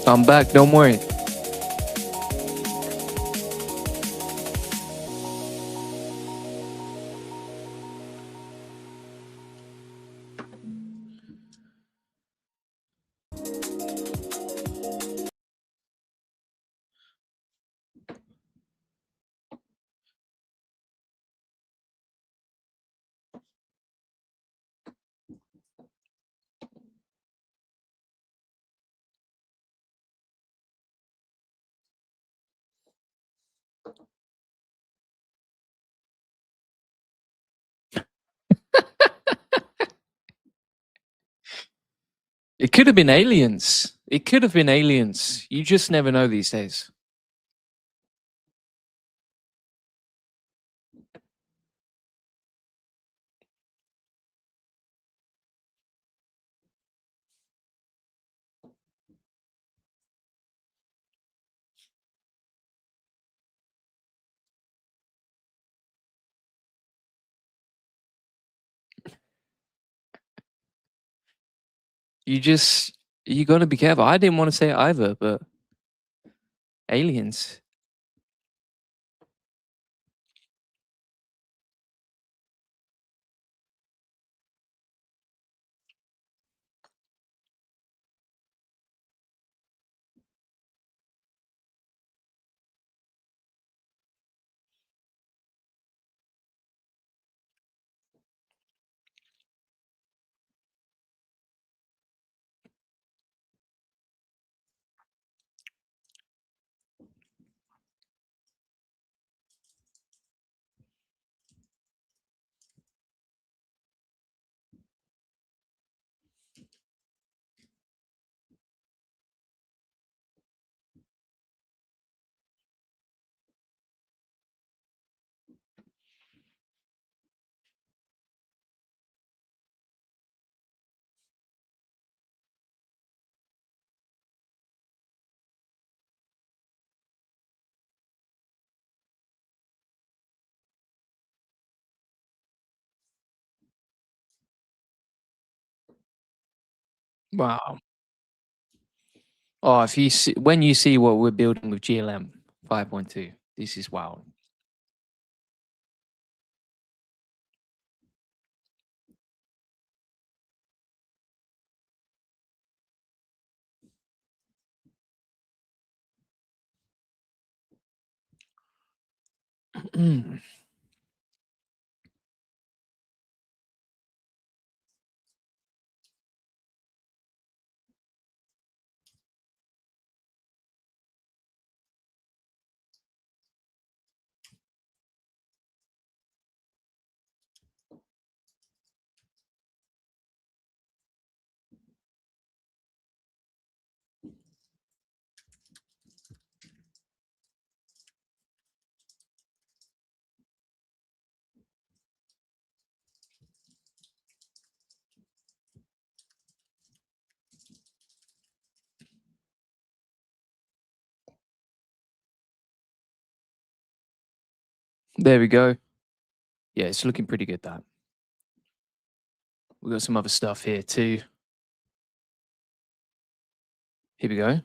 I'm back. Don't worry. It could have been aliens. It could have been aliens. You just never know these days. You got to be careful. I didn't want to say it either, but aliens. Wow. Oh, if you see, when you see what we're building with GLM 5.2, this is wild. There we go. Yeah, it's looking pretty good. That we got some other stuff here too. Here we go.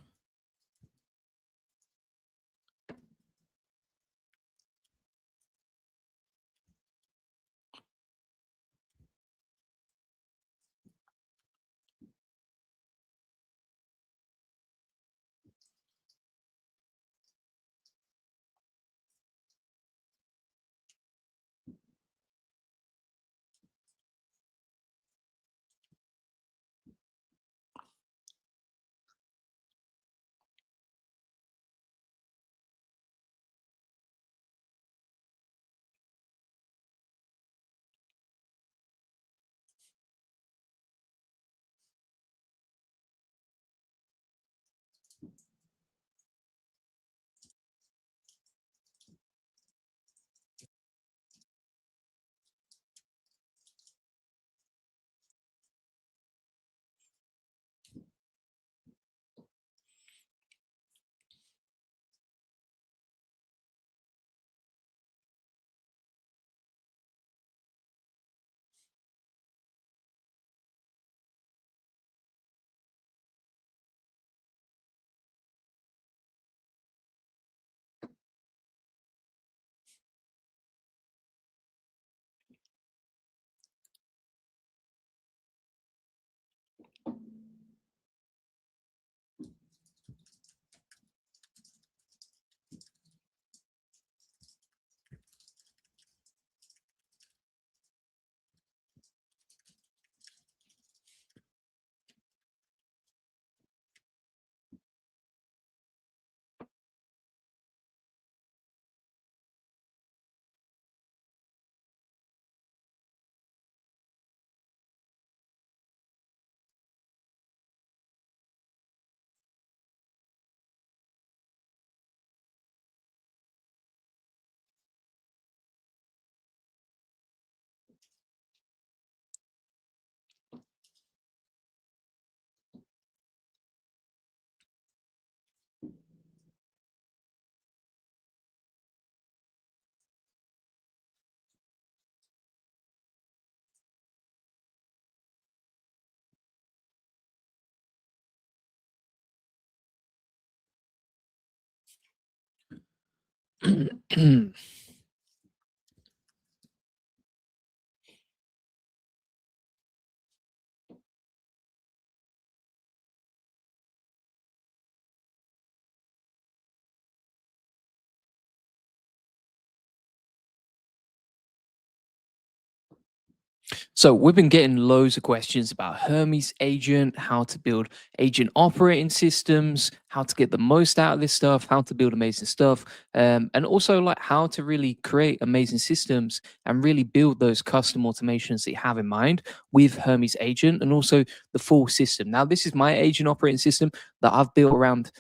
So we've been getting loads of questions about Hermes Agent, how to build agent operating systems, how to get the most out of this stuff, how to build amazing stuff, and also like how to really create amazing systems and really build those custom automations that you have in mind with Hermes Agent and also the full system. Now, this is my agent operating system that I've built around.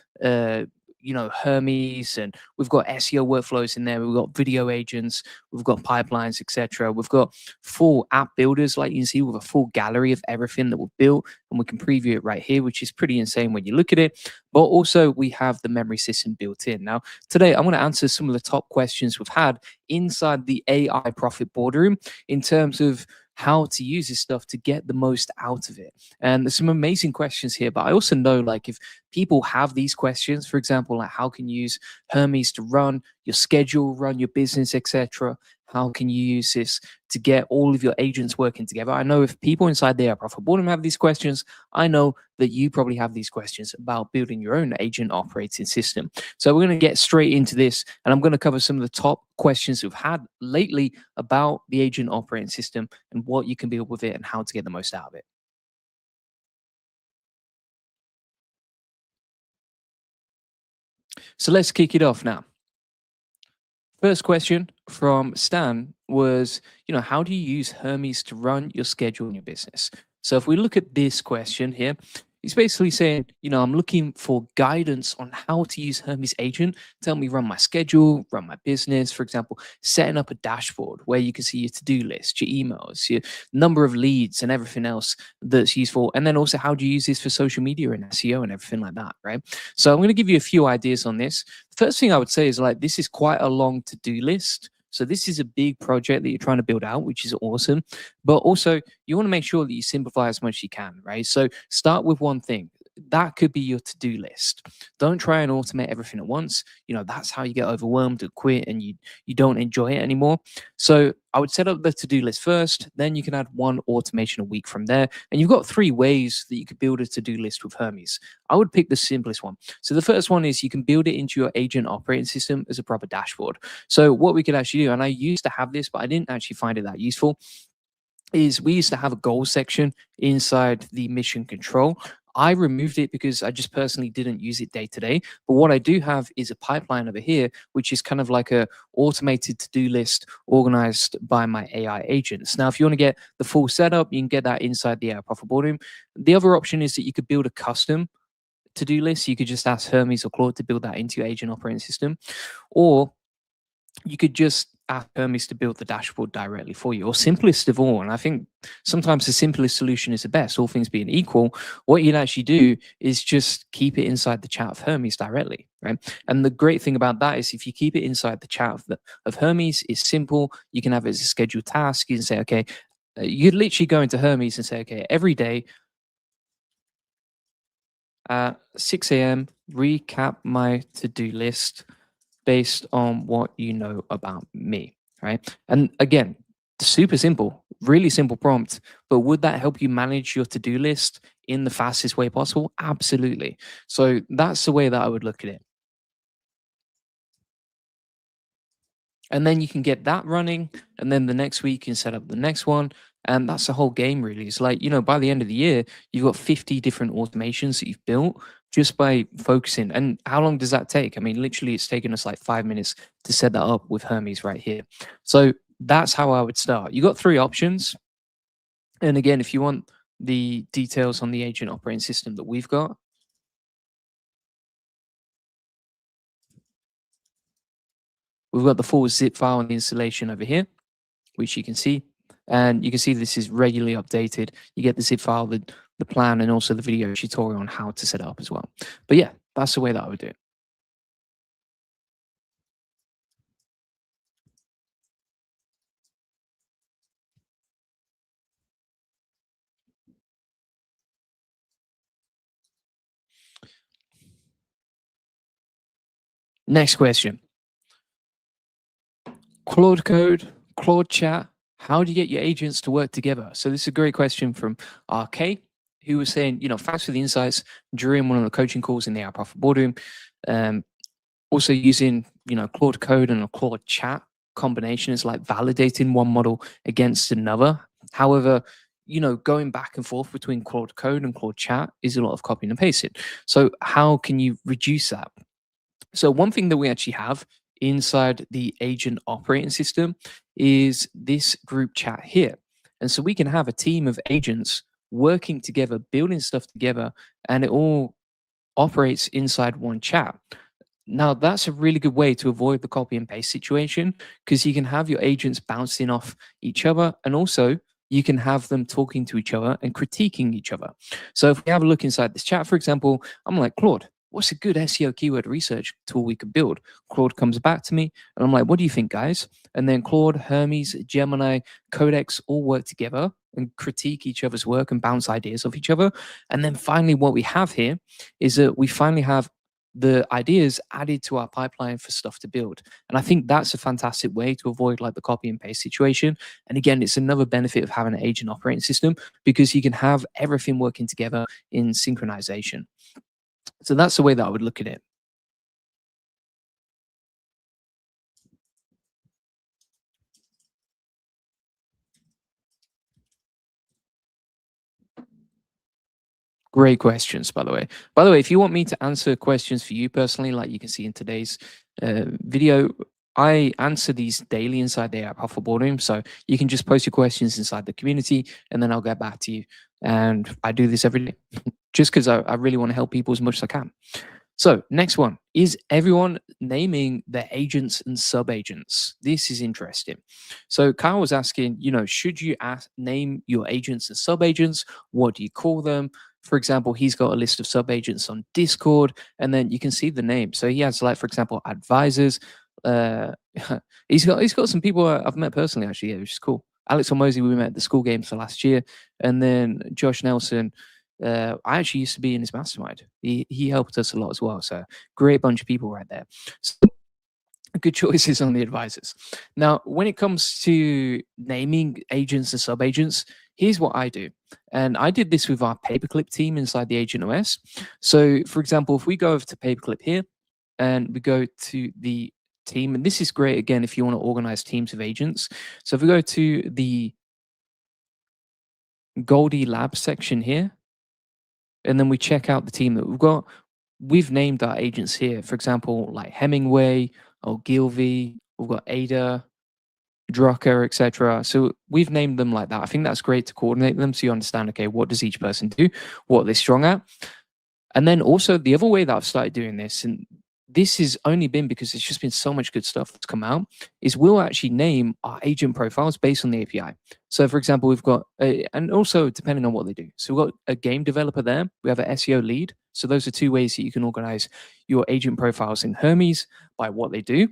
Hermes, and we've got SEO workflows in there. We've got video agents, we've got pipelines, etc. We've got full app builders, like you can see, with a full gallery of everything that we've built, and we can preview it right here, which is pretty insane when you look at it. But also, we have the memory system built in. Now, today I'm going to answer some of the top questions we've had inside the AI profit boardroom in terms of how to use this stuff to get the most out of it. And there's some amazing questions here, but I also know, like, if people have these questions, for example, like how can you use Hermes to run your schedule, run your business, etc., how can you use this to get all of your agents working together? I know if people inside the Profit Boardroom have these questions, I know that you probably have these questions about building your own agent operating system. So we're going to get straight into this, and I'm going to cover some of the top questions we've had lately about the agent operating system and what you can build with it and how to get the most out of it. So let's kick it off now. First question from Stan was, how do you use Hermes to run your schedule in your business? So if we look at this question here, he's basically saying, I'm looking for guidance on how to use Hermes Agent to help me run my schedule, run my business. For example, setting up a dashboard where you can see your to-do list, your emails, your number of leads and everything else that's useful. And then also, how do you use this for social media and SEO and everything like that, right? So I'm going to give you a few ideas on this. First thing I would say is, like, this is quite a long to-do list. So this is a big project that you're trying to build out, which is awesome. But also, you want to make sure that you simplify as much as you can, right? So start with one thing. That could be your to-do list. Don't try and automate everything at once. That's how you get overwhelmed and quit, and you don't enjoy it anymore. So I would set up the to-do list first, then you can add one automation a week from there. And you've got three ways that you could build a to-do list with Hermes. I would pick the simplest one. So the first one is you can build it into your agent operating system as a proper dashboard. So what we could actually do, and I used to have this, but I didn't actually find it that useful, is we used to have a goal section inside the mission control. I removed it because I just personally didn't use it day to day. But what I do have is a pipeline over here, which is kind of like a automated to-do list organized by my AI agents. Now, if you want to get the full setup, you can get that inside the AI Profit Boardroom. The other option is that you could build a custom to-do list. You could just ask Hermes or Claude to build that into your agent operating system, or you could just ask Hermes to build the dashboard directly for you, or simplest of all. And I think sometimes the simplest solution is the best, all things being equal. What you'd actually do is just keep it inside the chat of Hermes directly, right? And the great thing about that is if you keep it inside the chat of Hermes, it's simple. You can have it as a scheduled task. You can say, okay, you'd literally go into Hermes and say, okay, every day at 6 a.m., recap my to-do list based on what you know about me, right? And again, super simple, really simple prompt. But would that help you manage your to-do list in the fastest way possible? Absolutely. So that's the way that I would look at it. And then you can get that running, and then the next week you can set up the next one. And that's the whole game, really. It's like, by the end of the year, you've got 50 different automations that you've built just by focusing. And how long does that take? I mean, literally, it's taken us like 5 minutes to set that up with Hermes right here. So that's how I would start. You got three options. And again, if you want the details on the agent operating system that we've got the full zip file and the installation over here, which you can see. And you can see this is regularly updated. You get the zip file, the plan, and also the video tutorial on how to set it up as well. But yeah, that's the way that I would do it. Next question. Claude Code, Claude Chat. How do you get your agents to work together? So this is a great question from RK, who was saying, thanks for the insights during one of the coaching calls in the Our Profit Boardroom. Also using, Claude Code and a Claude Chat combination is like validating one model against another. However, going back and forth between Claude Code and Claude Chat is a lot of copying and pasting. So how can you reduce that? So one thing that we actually have inside the agent operating system is this group chat here. And so we can have a team of agents working together, building stuff together, and it all operates inside one chat. Now, that's a really good way to avoid the copy and paste situation because you can have your agents bouncing off each other, and also you can have them talking to each other and critiquing each other. So if we have a look inside this chat, for example, I'm like, Claude, what's a good SEO keyword research tool we could build? Claude comes back to me and I'm like, what do you think, guys? And then Claude, Hermes, Gemini, Codex all work together and critique each other's work and bounce ideas off each other. And then finally, what we have here is that we finally have the ideas added to our pipeline for stuff to build. And I think that's a fantastic way to avoid like the copy and paste situation. And again, it's another benefit of having an agent operating system because you can have everything working together in synchronization. So that's the way that I would look at it. Great questions, by the way. By the way, if you want me to answer questions for you personally, like you can see in today's video, I answer these daily inside the Alpha Boardroom. So you can just post your questions inside the community and then I'll get back to you. And I do this every day just because I really want to help people as much as I can. So next one, is everyone naming their agents and sub-agents? This is interesting. So Kyle was asking, should you name your agents and sub-agents? What do you call them? For example, he's got a list of sub-agents on Discord, and then you can see the name. So he has, like, for example, advisors. He's got some people I've met personally, actually, which is cool. Alex Hormozy, we met at the school games for last year, and then Josh Nelson. I actually used to be in his mastermind. He helped us a lot as well. So great bunch of people right there. So, good choices on the advisors. Now, when it comes to naming agents and sub-agents, here's what I do. And I did this with our paperclip team inside the Agent OS. So, for example, if we go over to paperclip here and we go to the team, and this is great, again, if you want to organize teams of agents. So if we go to the Goldie Lab section here, and then we check out the team that we've got, we've named our agents here. For example, like Hemingway or Gilvey, we've got Ada, Drucker, etc. So we've named them like that. I think that's great to coordinate them so you understand, okay, what does each person do, what are they strong at? And then also the other way that I've started doing this, and this has only been because it's just been so much good stuff that's come out, is we'll actually name our agent profiles based on the API. So for example, we've got, and also depending on what they do. So we've got a game developer there. We have an SEO lead. So those are two ways that you can organize your agent profiles in Hermes by what they do.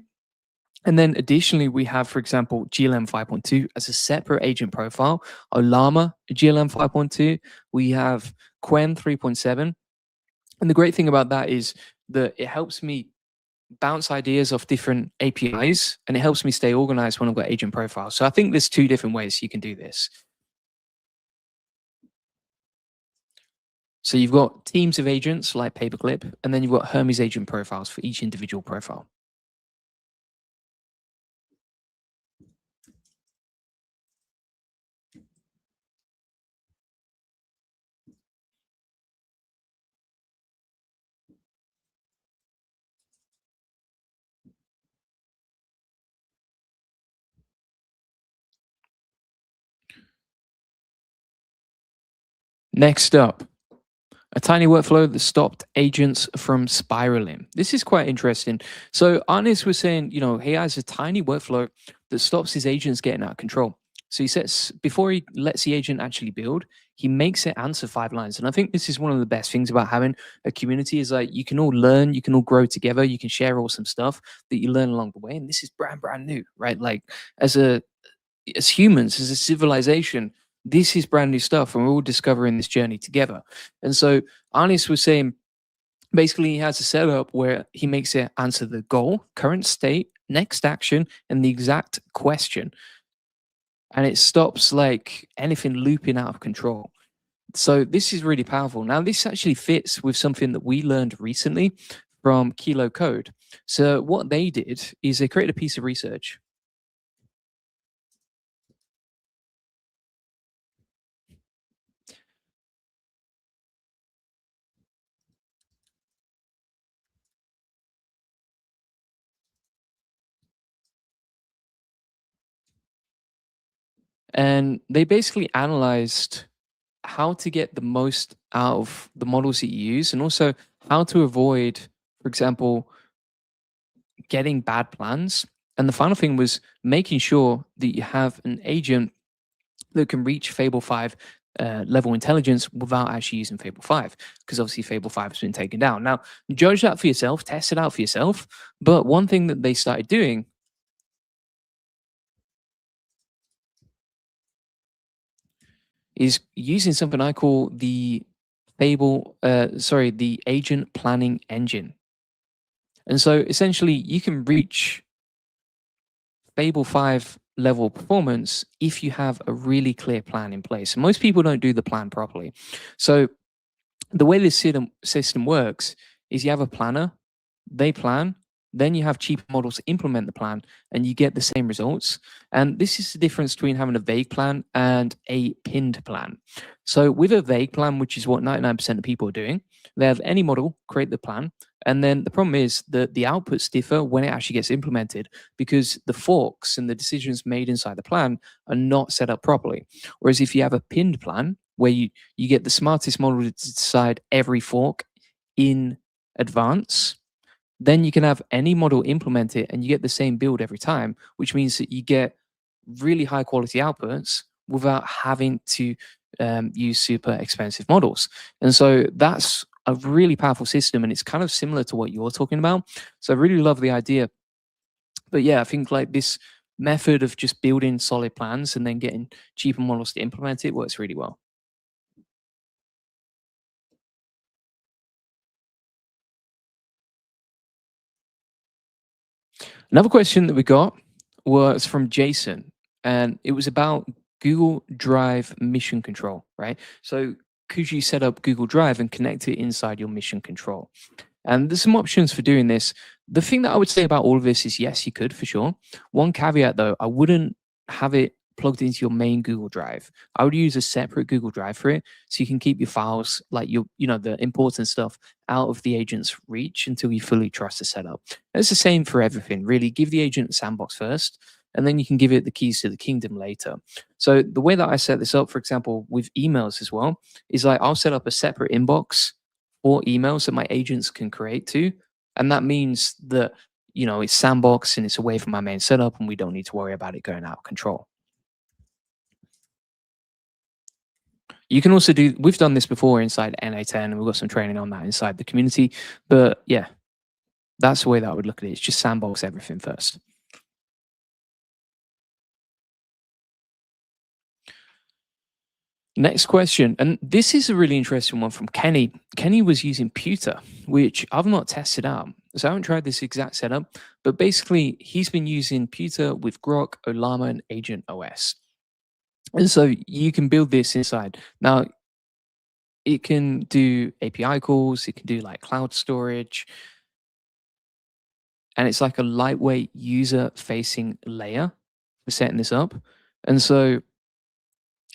And then additionally, we have, for example, GLM 5.2 as a separate agent profile, Olama GLM 5.2. We have Quen 3.7. And the great thing about that is that it helps me bounce ideas off different APIs, and it helps me stay organized when I've got agent profiles. So I think there's two different ways you can do this. So you've got teams of agents like Paperclip, and then you've got Hermes agent profiles for each individual profile. Next up, a tiny workflow that stopped agents from spiraling. This is quite interesting. So Arnis was saying, he has a tiny workflow that stops his agents getting out of control. So he sets, before he lets the agent actually build, he makes it answer 5 lines. And I think this is one of the best things about having a community is like you can all learn, you can all grow together, you can share awesome stuff that you learn along the way. And this is brand new, right? Like as humans, as a civilization, this is brand new stuff, and we're all discovering this journey together. And so Arnis was saying, basically, he has a setup where he makes it answer the goal, current state, next action, and the exact question. And it stops like anything looping out of control. So this is really powerful. Now, this actually fits with something that we learned recently from Kilo Code. So what they did is they created a piece of research, and they basically analyzed how to get the most out of the models that you use, and also how to avoid, for example, getting bad plans. And the final thing was making sure that you have an agent that can reach Fable 5 level intelligence without actually using Fable 5, because obviously Fable 5 has been taken down. Now, judge that for yourself, test it out for yourself. But one thing that they started doing is using something I call the the agent planning engine. And so essentially, you can reach Fable 5 level performance if you have a really clear plan in place. Most people don't do the plan properly. So the way this system works is you have a planner, they plan, then you have cheaper models to implement the plan, and you get the same results. And this is the difference between having a vague plan and a pinned plan. So with a vague plan, which is what 99% of people are doing, they have any model create the plan, and then the problem is that the outputs differ when it actually gets implemented, because the forks and the decisions made inside the plan are not set up properly. Whereas if you have a pinned plan where you get the smartest model to decide every fork in advance, then you can have any model implement it and you get the same build every time, which means that you get really high quality outputs without having to use super expensive models. And so that's a really powerful system, and it's kind of similar to what you're talking about. So I really love the idea. But yeah, I think like this method of just building solid plans and then getting cheaper models to implement it works really well. Another question that we got was from Jason, and it was about Google Drive mission control, right? So, could you set up Google Drive and connect it inside your mission control? And there's some options for doing this. The thing that I would say about all of this is yes, you could for sure. One caveat though, I wouldn't have it plugged into your main Google Drive. I would use a separate Google Drive for it, so you can keep your files, like the important stuff, out of the agent's reach until you fully trust the setup. It's the same for everything, really. Give the agent a sandbox first, and then you can give it the keys to the kingdom later. So the way that I set this up, for example, with emails as well, is like I'll set up a separate inbox or emails that my agents can create to. And that means that, it's sandbox and it's away from my main setup and we don't need to worry about it going out of control. You can also we've done this before inside NA10 and we've got some training on that inside the community. But yeah, that's the way that I would look at it. It's just sandbox everything first. Next question, and this is a really interesting one from Kenny. Kenny was using Pewter, which I've not tested out. So I haven't tried this exact setup, but basically he's been using Pewter with Grok, Olama, and Agent OS. And so you can build this inside. Now, it can do API calls, it can do like cloud storage, and it's like a lightweight user facing layer for setting this up. And so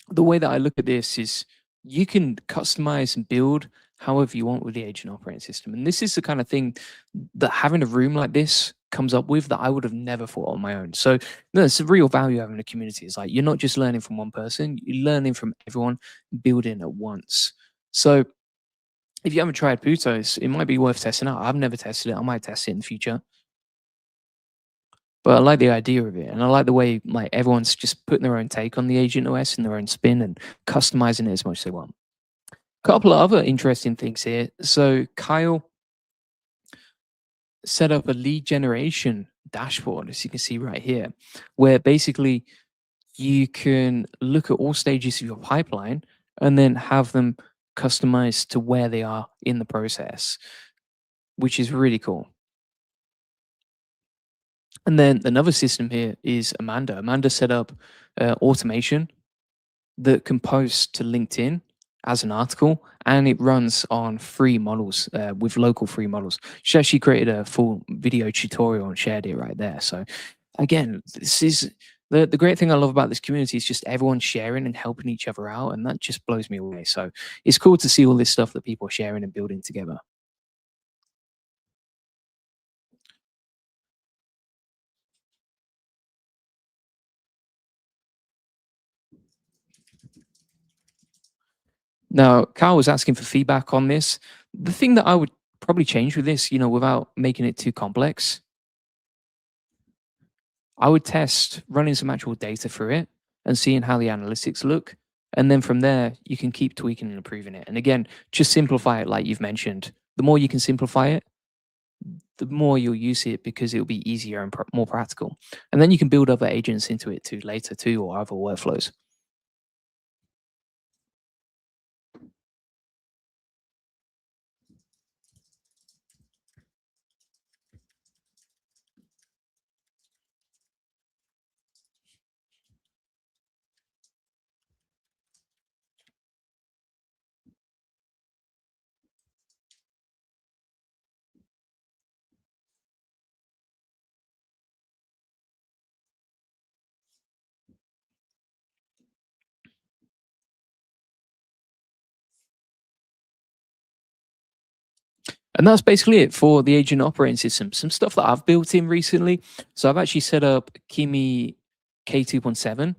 the way that I look at this is you can customize and build however you want with the agent operating system. And this is the kind of thing that having a room like this comes up with that I would have never thought on my own. So no, it's the real value of having a community. It's like you're not just learning from one person, you're learning from everyone building at once. So if you haven't tried Putos, it might be worth testing out. I've never tested it. I might test it in the future. But I like the idea of it, and I like the way like everyone's just putting their own take on the agent OS and their own spin and customizing it as much as they want. A couple of other interesting things here. So Kyle set up a lead generation dashboard, as you can see right here, where basically you can look at all stages of your pipeline and then have them customized to where they are in the process, which is really cool. And then another system here is Amanda. Amanda set up automation that can post to LinkedIn as an article, and it runs on free models with local free models. She actually created a full video tutorial and shared it right there. So again, this is the great thing I love about this community is just everyone sharing and helping each other out, and that just blows me away. So it's cool to see all this stuff that people are sharing and building together. Now, Carl was asking for feedback on this. The thing that I would probably change with this, without making it too complex, I would test running some actual data through it and seeing how the analytics look. And then from there, you can keep tweaking and improving it. And again, just simplify it like you've mentioned. The more you can simplify it, the more you'll use it because it'll be easier and more practical. And then you can build other agents into it too later too, or other workflows. And that's basically it for the agent operating system. Some stuff that I've built in recently. So I've actually set up Kimi K2.7,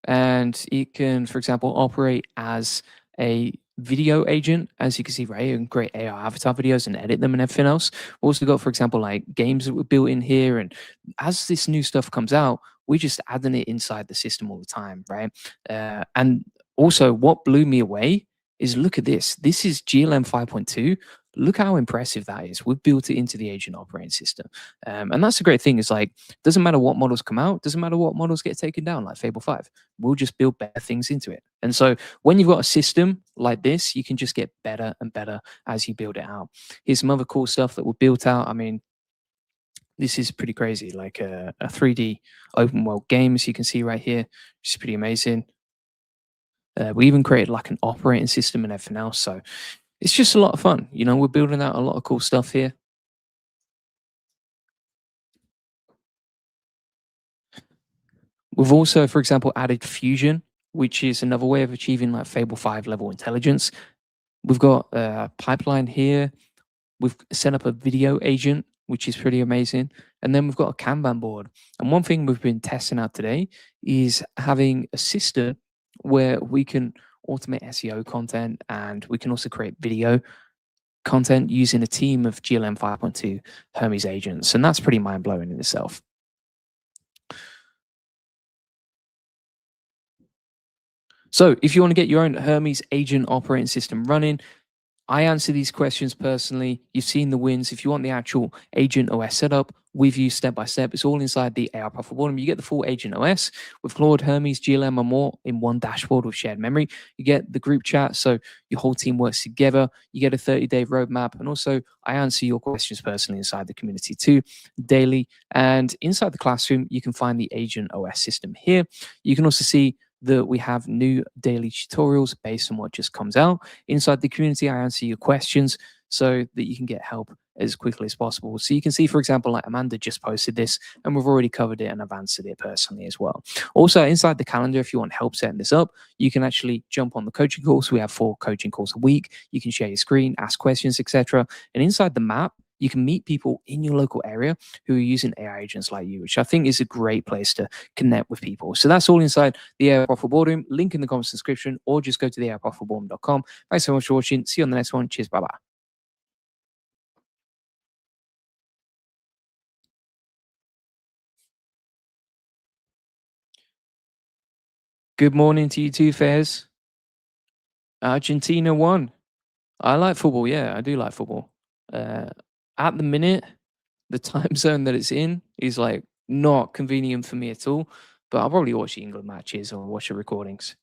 and it can, for example, operate as a video agent, as you can see right here, and create AI avatar videos and edit them and everything else. We've also got, for example, like games that were built in here. And as this new stuff comes out, we're just adding it inside the system all the time, right? And also, what blew me away is look at this. This is GLM 5.2. Look how impressive that is. We've built it into the agent operating system. And that's the great thing is like, doesn't matter what models come out, doesn't matter what models get taken down, like Fable 5. We'll just build better things into it. And so when you've got a system like this, you can just get better and better as you build it out. Here's some other cool stuff that we built out. I mean, this is pretty crazy, like a 3D open world game, as you can see right here, which is pretty amazing. We even created like an operating system and everything else. So it's just a lot of fun. We're building out a lot of cool stuff here. We've also, for example, added fusion, which is another way of achieving like Fable 5 level intelligence. We've got a pipeline here. We've set up a video agent, which is pretty amazing. And then we've got a Kanban board. And one thing we've been testing out today is having a system where we can automate SEO content, and we can also create video content using a team of GLM 5.2 Hermes agents. And that's pretty mind blowing in itself. So if you want to get your own Hermes agent operating system running, I answer these questions personally. You've seen the wins. If you want the actual Agent OS setup with you step by step, it's all inside the AI Profit Bottom. You get the full Agent OS with Claude, Hermes, GLM, and more in one dashboard with shared memory. You get the group chat, so your whole team works together. You get a 30-day roadmap, and also I answer your questions personally inside the community too, daily. And inside the classroom, you can find the Agent OS system here. You can also see that we have new daily tutorials based on what just comes out. Inside the community, I answer your questions so that you can get help as quickly as possible. So you can see, for example, like Amanda just posted this and we've already covered it and I've answered it personally as well. Also, inside the calendar, if you want help setting this up, you can actually jump on the coaching course. We have 4 coaching calls a week. You can share your screen, ask questions, etc. And inside the map, you can meet people in your local area who are using AI agents like you, which I think is a great place to connect with people. So that's all inside the AI Profit Boardroom. Link in the comments description, or just go to the AIProfitBoardroom.com. Thanks so much for watching. See you on the next one. Cheers. Bye bye. Good morning to you too, Fairs. Argentina won. I like football. Yeah, I do like football. Uh, at the minute, the time zone that it's in is like not convenient for me at all. But I'll probably watch the England matches or watch the recordings.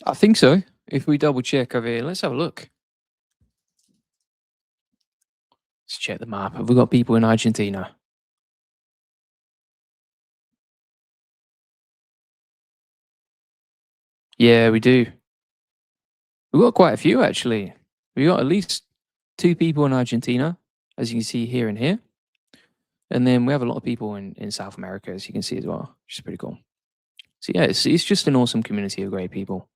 I think so. If we double check over here, let's have a look. Let's check the map. Have we got people in Argentina? Yeah, we do. We've got quite a few actually. We got at least 2 people in Argentina, as you can see here and here. And then we have a lot of people in South America, as you can see as well, which is pretty cool. So yeah, it's just an awesome community of great people.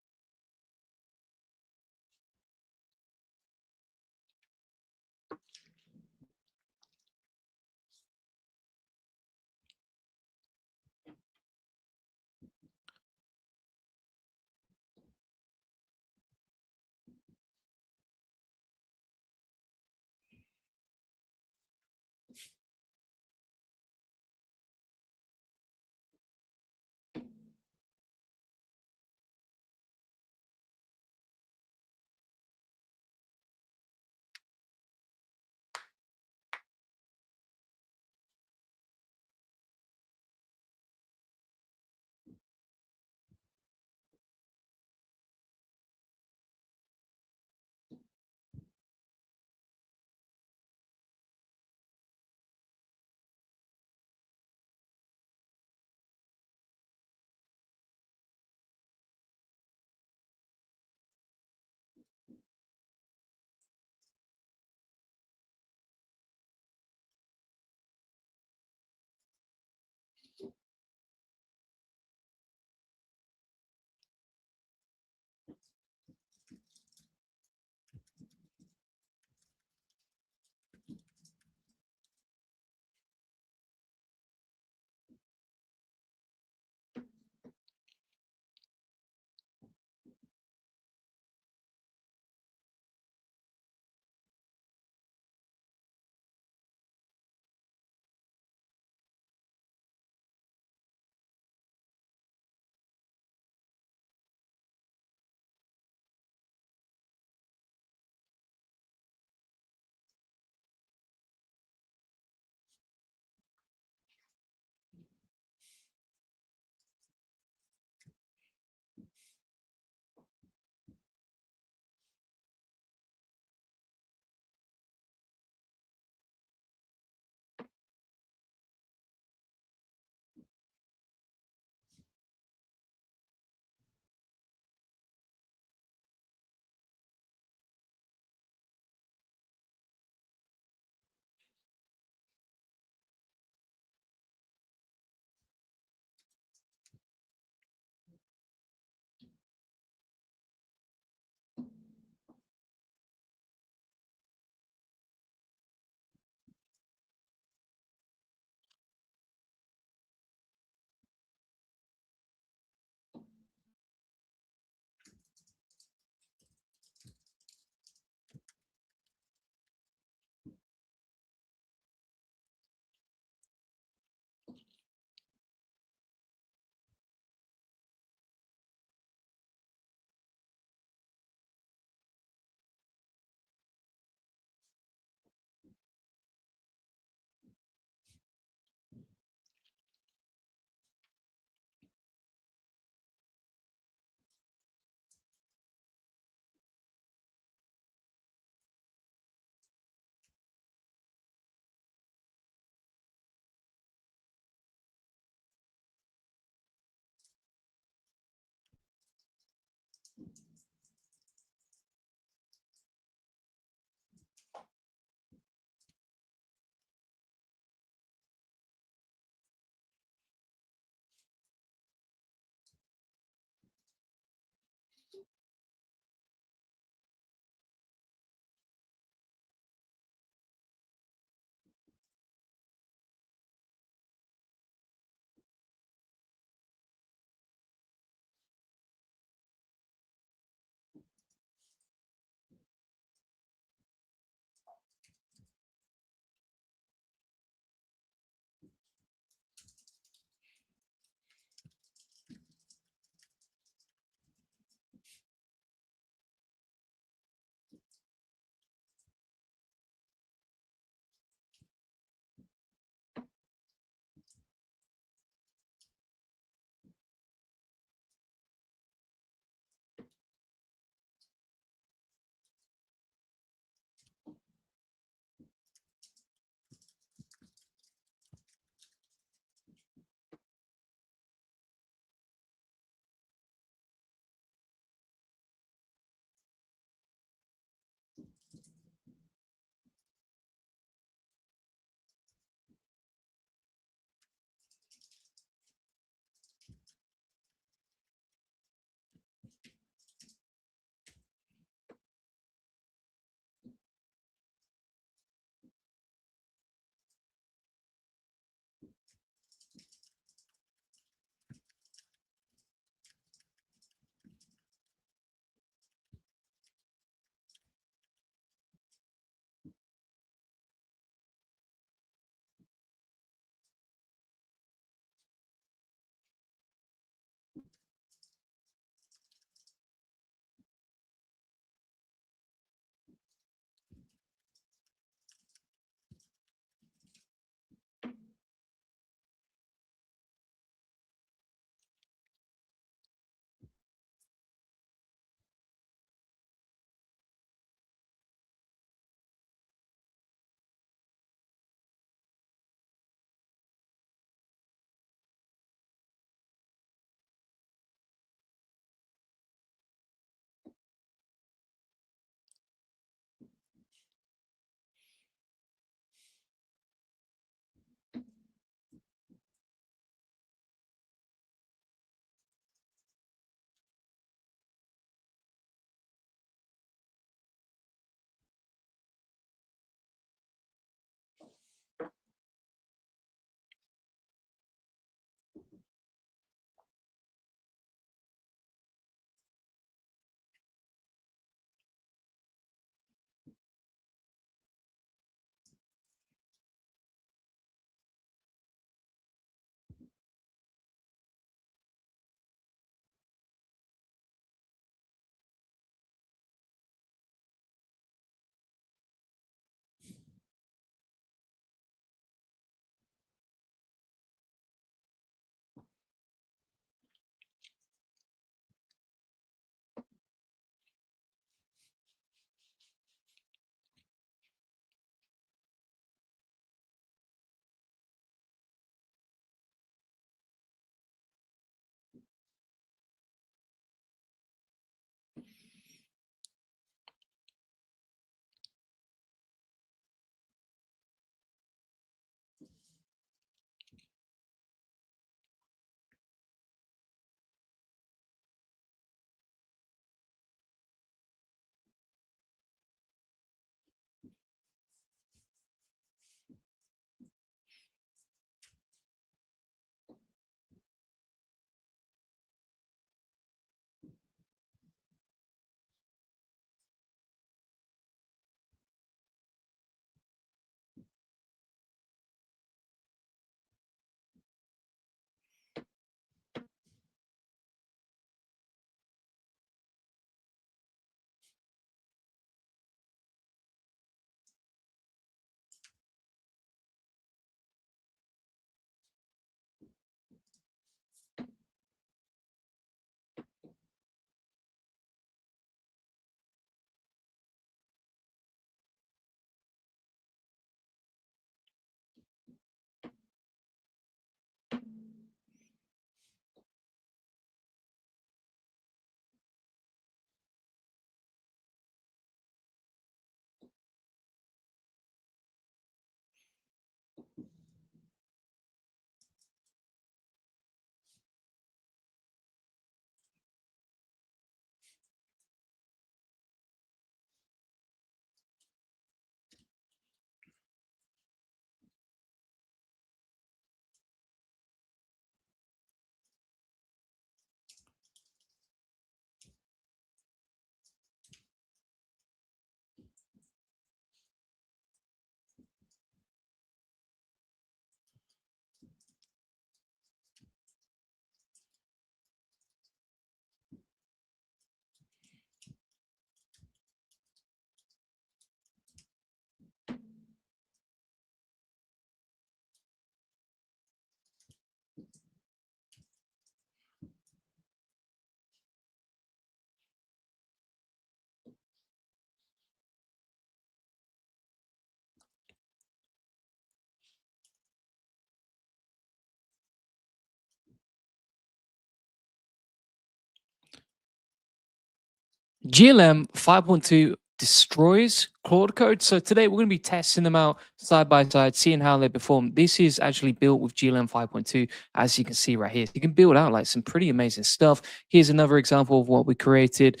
GLM 5.2 destroys Claude code. So today we're going to be testing them out side by side, seeing how they perform. This is actually built with GLM 5.2, as you can see right here. So you can build out like some pretty amazing stuff. Here's another example of what we created.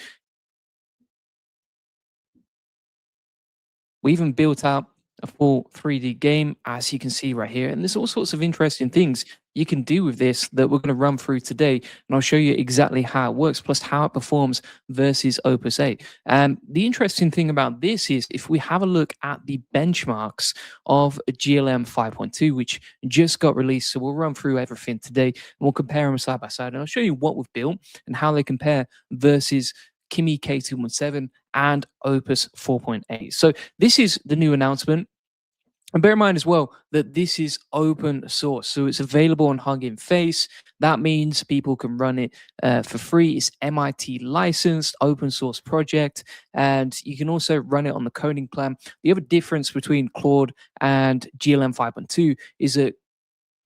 We even built out a full 3D game, as you can see right here. And there's all sorts of interesting things you can do with this that we're going to run through today. And I'll show you exactly how it works, plus how it performs versus Opus 8. And the interesting thing about this is if we have a look at the benchmarks of GLM 5.2, which just got released. So we'll run through everything today and we'll compare them side by side. And I'll show you what we've built and how they compare versus Kimi K2.7 and Opus 4.8. So this is the new announcement. And bear in mind as well that this is open source. So it's available on Hugging Face. That means people can run it for free. It's MIT licensed, open source project. And you can also run it on the coding plan. The other difference between Claude and GLM 5.2 is that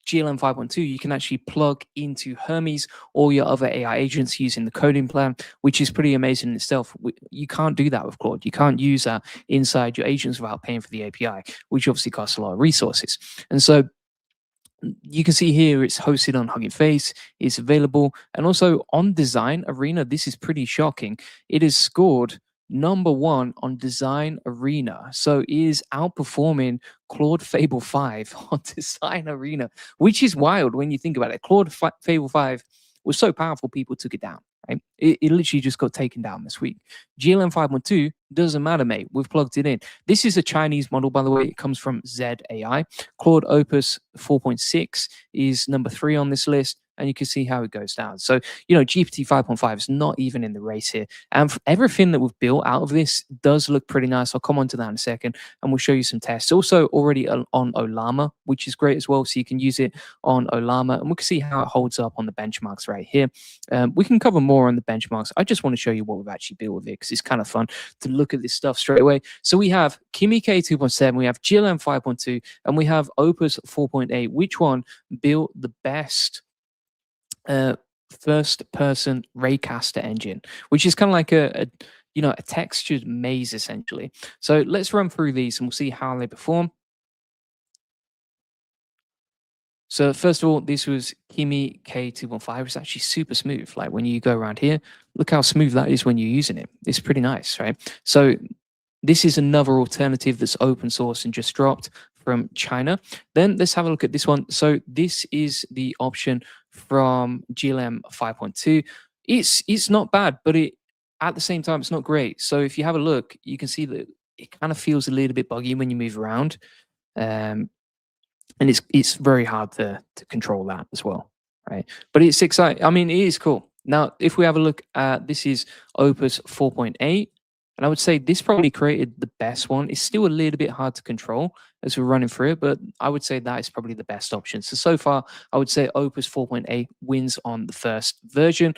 GLM 5.2, you can actually plug into Hermes or your other AI agents using the coding plan, which is pretty amazing in itself. You can't do that with Claude. You can't use that inside your agents without paying for the API, which obviously costs a lot of resources. And so you can see here it's hosted on Hugging Face, it's available, and also on Design Arena. This is pretty shocking. It is scored #1 on Design Arena, so it is outperforming Claude Fable 5 on Design Arena, which is wild when you think about it. Fable 5 was so powerful, people took it down. Right? It literally just got taken down this week. GLM 5.2 doesn't matter, mate. We've plugged it in. This is a Chinese model, by the way. It comes from ZAI. Claude Opus 4.6 is #3 on this list, and you can see how it goes down. So, GPT 5.5 is not even in the race here. And everything that we've built out of this does look pretty nice. I'll come on to that in a second, and we'll show you some tests. Also, already on Olama, which is great as well. So you can use it on Olama, and we can see how it holds up on the benchmarks right here. We can cover more on the benchmarks. I just want to show you what we've actually built with it because it's kind of fun to look at this stuff straight away. So we have Kimi K2.7, we have GLM 5.2, and we have Opus 4.8. Which one built the best first-person raycaster engine, which is kind of like a textured maze essentially. So let's run through these and we'll see how they perform. So first of all, this was Kimi K2.5. It's actually super smooth. Like when you go around here, look how smooth that is when you're using it. It's pretty nice, right? So this is another alternative that's open source and just dropped from China. Then let's have a look at this one. So this is the option from GLM 5.2. It's not bad, but at the same time, it's not great. So if you have a look, you can see that it kind of feels a little bit buggy when you move around. And it's very hard to control that as well, right? But it's exciting. I mean, it is cool. Now, if we have a look at this is Opus 4.8, and I would say this probably created the best one. It's still a little bit hard to control as we're running through it, but I would say that is probably the best option. So far, I would say Opus 4.8 wins on the first version.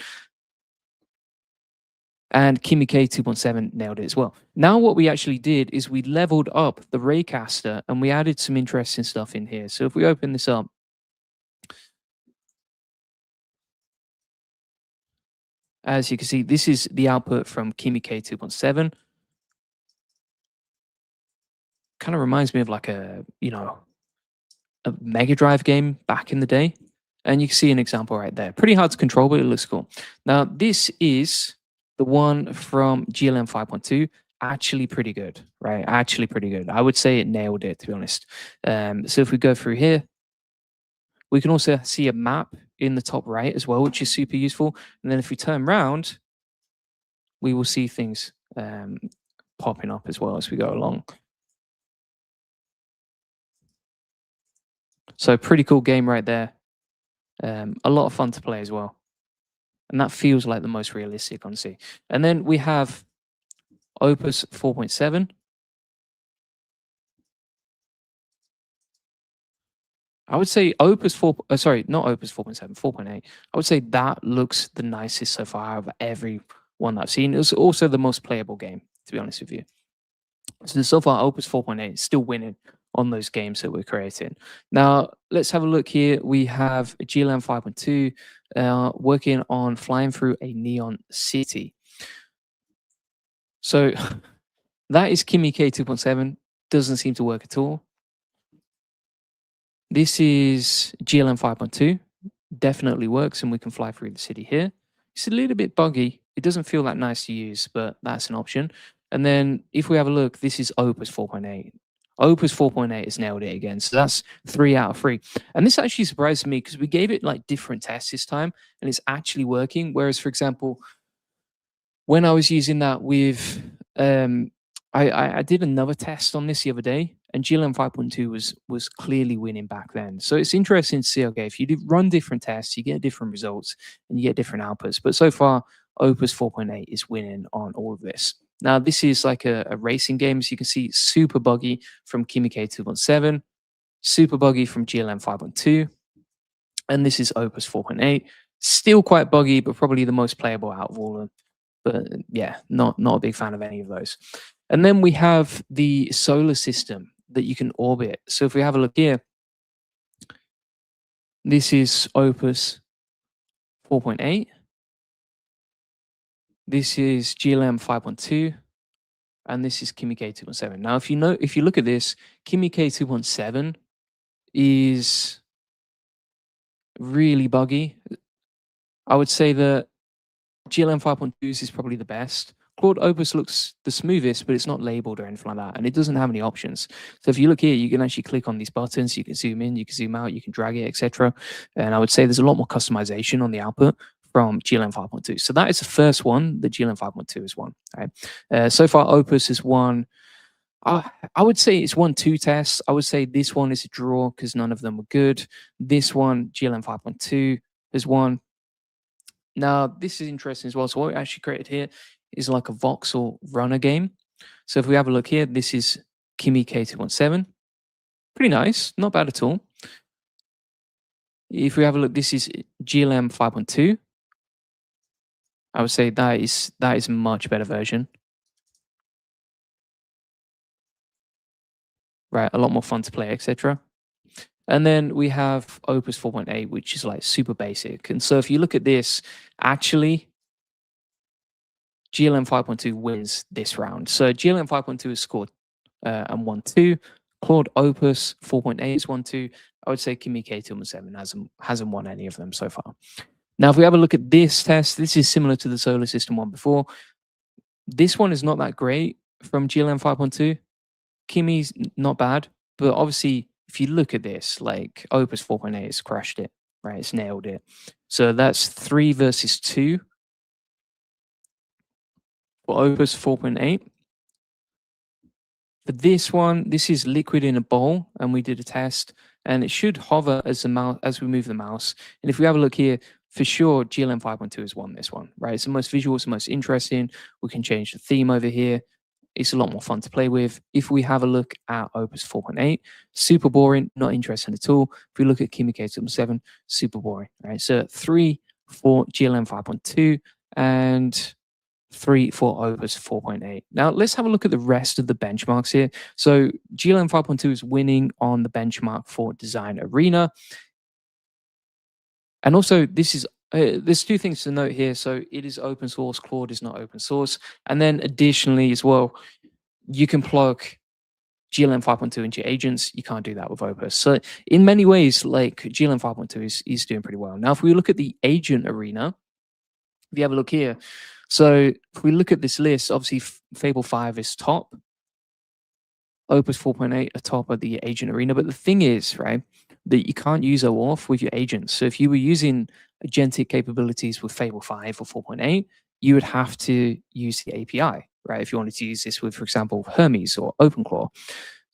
And Kimi K 2.7 nailed it as well. Now what we actually did is we leveled up the Raycaster and we added some interesting stuff in here. So if we open this up, as you can see, this is the output from Kimi K 2.7. Kind of reminds me of like a Mega Drive game back in the day. And you can see an example right there. Pretty hard to control, but it looks cool. Now this is the one from GLM 5.2. Actually pretty good, right? Actually pretty good. I would say it nailed it, to be honest. So if we go through here, we can also see a map in the top right as well, which is super useful. And then if we turn around, we will see things popping up as well as we go along. So pretty cool game right there. A lot of fun to play as well. And that feels like the most realistic, honestly. And then we have Opus 4.7. I would say Opus 4, sorry, not Opus 4.7, 4.8. I would say that looks the nicest so far of every one that I've seen. It was also the most playable game, to be honest with you. So far, Opus 4.8 is still winning on those games that we're creating. Now, let's have a look here. We have GLM 5.2 working on flying through a neon city. So that is Kimi K 2.7. Doesn't seem to work at all. This is GLM 5.2. Definitely works, and we can fly through the city here. It's a little bit buggy. It doesn't feel that nice to use, but that's an option. And then if we have a look, this is Opus 4.8. Opus 4.8 has nailed it again. So that's 3 out of 3. And this actually surprised me because we gave it like different tests this time and it's actually working. Whereas, for example, when I was using that with I did another test on this the other day, and GLM 5.2 was clearly winning back then. So it's interesting to see. Okay, if you run different tests, you get different results and you get different outputs. But so far, Opus 4.8 is winning on all of this. Now this is like a racing game, as you can see, super buggy from Kimi K 2.7, super buggy from GLM 5.2, and this is Opus 4.8. Still quite buggy, but probably the most playable out of all of them. But yeah, not a big fan of any of those. And then we have the solar system that you can orbit. So if we have a look here, this is Opus 4.8. This is GLM 5.2. And this is Kimi K 2.7. Now, if you look at this, Kimi K 2.7 is really buggy. I would say that GLM 5.2 is probably the best. Claude Opus looks the smoothest, but it's not labeled or anything like that. And it doesn't have any options. So if you look here, you can actually click on these buttons. You can zoom in, you can zoom out, you can drag it, etc. And I would say there's a lot more customization on the output from GLM 5.2. So that is the first one that GLM 5.2 has won. Right? So far, Opus has won. I would say it's won 2 tests. I would say this one is a draw because none of them were good. This one, GLM 5.2, has won. Now, this is interesting as well. So what we actually created here is like a voxel runner game. So if we have a look here, this is Kimi K 2.7. Pretty nice, not bad at all. If we have a look, this is GLM 5.2. I would say that is a much better version. Right, a lot more fun to play, etc. And then we have Opus 4.8, which is like super basic. And so if you look at this, actually, GLM 5.2 wins this round. So GLM 5.2 has scored and won 2. Claude Opus 4.8 has won 2. I would say Kimi K 2.7 hasn't won any of them so far. Now, if we have a look at this test, this is similar to the solar system one before. This one is not that great from GLM 5.2. Kimi's not bad, but obviously, if you look at this, like Opus 4.8 has crushed it, right? It's nailed it. So that's 3 versus 2 for Opus 4.8. For this one, this is liquid in a bowl, and we did a test, and it should hover as we move the mouse. And if we have a look here, for sure, GLM 5.2 has won this one, right? It's the most visual, it's the most interesting. We can change the theme over here. It's a lot more fun to play with. If we have a look at Opus 4.8, super boring, not interesting at all. If we look at Kimi K 2.7, super boring, right? So 3 for GLM 5.2 and 3 for Opus 4.8. Now, let's have a look at the rest of the benchmarks here. So GLM 5.2 is winning on the benchmark for Design Arena. And also, this is there's 2 things to note here. So it is open source. Claude is not open source. And then additionally as well, you can plug GLM 5.2 into your agents. You can't do that with Opus. So in many ways, like GLM 5.2 is doing pretty well. Now, if we look at the agent arena, if you have a look here, so if we look at this list, obviously Fable 5 is top, Opus 4.8 are top of the agent arena. But the thing is, right, that you can't use OAuth with your agents. So if you were using agentic capabilities with Fable 5 or 4.8, you would have to use the API, right? If you wanted to use this with, for example, Hermes or OpenClaw.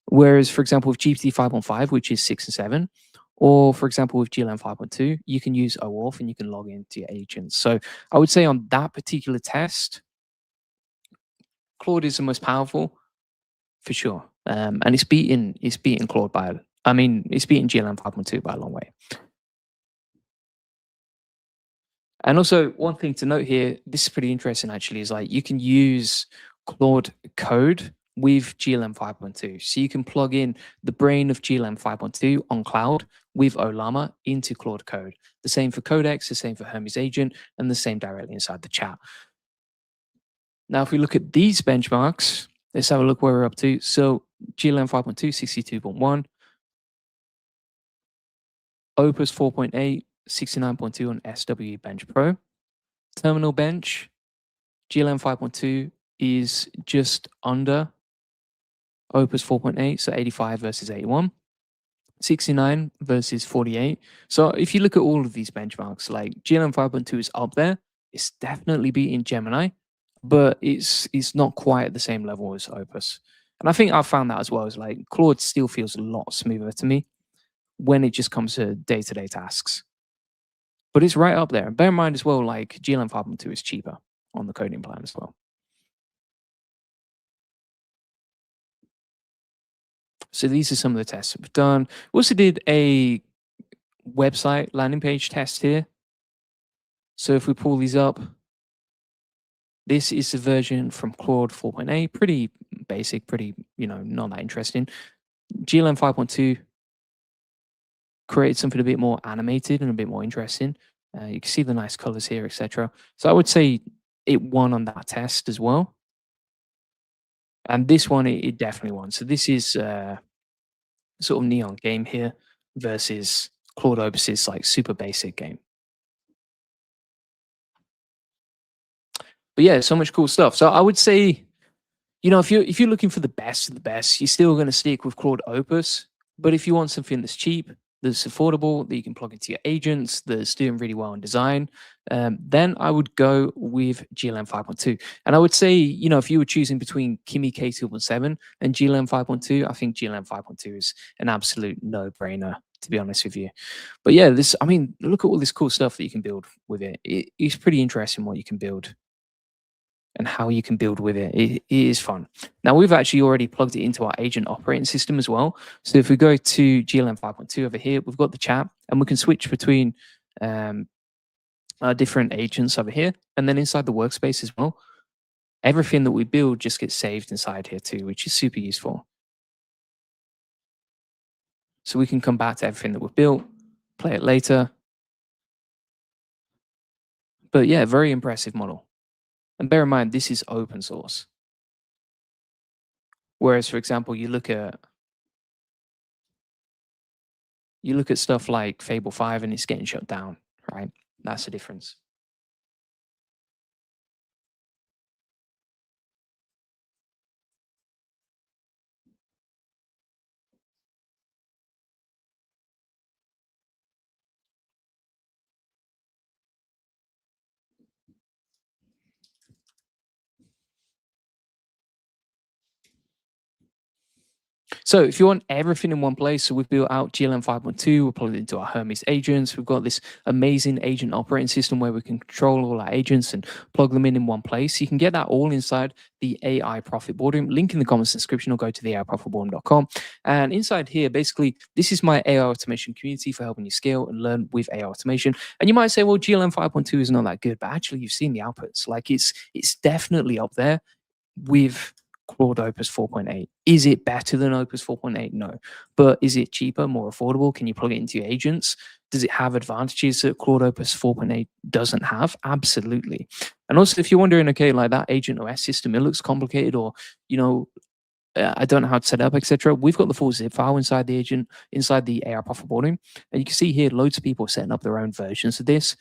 Whereas, for example, with GPT 5.5, which is 6 and 7, or for example, with GLM 5.2, you can use OAuth and you can log into your agents. So I would say on that particular test, Claude is the most powerful for sure. And it's beating Claude it's beating GLM 5.2 by a long way. And also, one thing to note here, this is pretty interesting actually, is like you can use Claude code with GLM 5.2. So you can plug in the brain of GLM 5.2 on cloud with Olama into Claude code. The same for Codex, the same for Hermes Agent, and the same directly inside the chat. Now, if we look at these benchmarks, let's have a look where we're up to. So GLM 5.2, 62.1, Opus 4.8, 69.2 on SWE Bench Pro. Terminal bench, GLM 5.2 is just under Opus 4.8, so 85 versus 81. 69 versus 48. So if you look at all of these benchmarks, like GLM 5.2 is up there. It's definitely beating Gemini, but it's not quite at the same level as Opus. And I think I've found that as well. Is like Claude still feels a lot smoother to me when it just comes to day-to-day tasks. But it's right up there. Bear in mind as well, like GLM 5.2 is cheaper on the coding plan as well. So these are some of the tests we've done. We also did a website landing page test here. So if we pull these up, this is the version from Claude 4.8, pretty basic, pretty, not that interesting. GLM 5.2 created something a bit more animated and a bit more interesting. You can see the nice colors here, etc. So I would say it won on that test as well. And this one, it definitely won. So this is sort of neon game here versus Claude Opus's like super basic game. But yeah, so much cool stuff. So I would say, if you're looking for the best of the best, you're still going to stick with Claude Opus. But if you want something that's cheap, that's affordable, that you can plug into your agents, that's doing really well in design, then I would go with GLM 5.2. And I would say, if you were choosing between Kimi K2.7 and GLM 5.2, I think GLM 5.2 is an absolute no-brainer, to be honest with you. But yeah, look at all this cool stuff that you can build with it. It's pretty interesting what you can build and how you can build with it. It is fun. Now, we've actually already plugged it into our agent operating system as well. So if we go to GLM 5.2 over here, we've got the chat, and we can switch between our different agents over here. And then inside the workspace as well, everything that we build just gets saved inside here too, which is super useful. So we can come back to everything that we've built, play it later. But yeah, very impressive model. And bear in mind, this is open source. Whereas, for example, you look at stuff like Fable 5 and it's getting shut down, right? That's the difference. So if you want everything in one place, so we've built out GLM 5.2, we've plugged it into our Hermes agents. We've got this amazing agent operating system where we can control all our agents and plug them in one place. You can get that all inside the AI Profit Boardroom. Link in the comments description, or go to the AIprofitboardroom.com. And inside here, basically, this is my AI automation community for helping you scale and learn with AI automation. And you might say, well, GLM 5.2 is not that good, but actually you've seen the outputs. Like it's definitely up there with Claude Opus 4.8. Is it better than Opus 4.8? No. But is it cheaper, more affordable? Can you plug it into your agents? Does it have advantages that Claude Opus 4.8 doesn't have? Absolutely. And also, if you're wondering, okay, like that agent OS system, it looks complicated, or, I don't know how to set up, etc. We've got the full zip file inside the agent, inside the AI Profit Boardroom. And you can see here, loads of people are setting up their own versions of this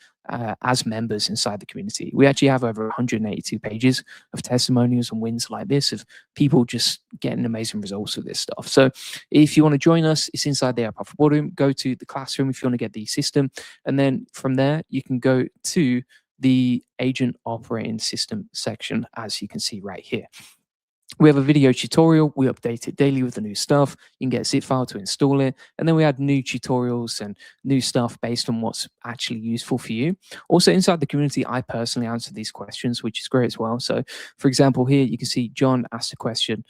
as members inside the community. We actually have over 182 pages of testimonials and wins like this, of people just getting amazing results with this stuff. So if you want to join us, it's inside the AI Profit Boardroom. Go to the classroom if you want to get the system. And then from there, you can go to the agent operating system section, as you can see right here. We have a video tutorial. We update it daily with the new stuff. You can get a zip file to install it. And then we add new tutorials and new stuff based on what's actually useful for you. Also, inside the community, I personally answer these questions, which is great as well. So, for example, here you can see John asked a question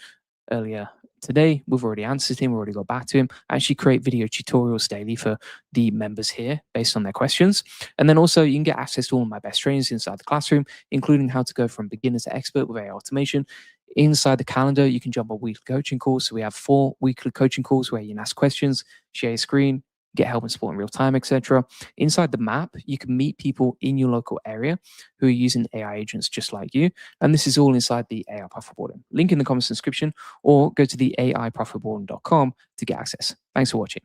earlier today. We've already answered him. We've already got back to him. I actually create video tutorials daily for the members here based on their questions. And then also you can get access to all of my best trainings inside the classroom, including how to go from beginner to expert with AI automation. Inside the calendar, you can jump on weekly coaching calls. So we have 4 weekly coaching calls where you can ask questions, share your screen, get help and support in real time, etc. Inside the map, you can meet people in your local area who are using AI agents just like you. And this is all inside the AI Profit Boarding. Link in the comments description, or go to the aiprofitboarding.com to get access. Thanks for watching.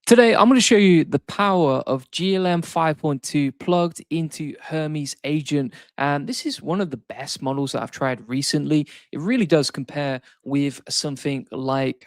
Today, I'm going to show you the power of GLM 5.2 plugged into Hermes Agent. And this is one of the best models that I've tried recently. It really does compare with something like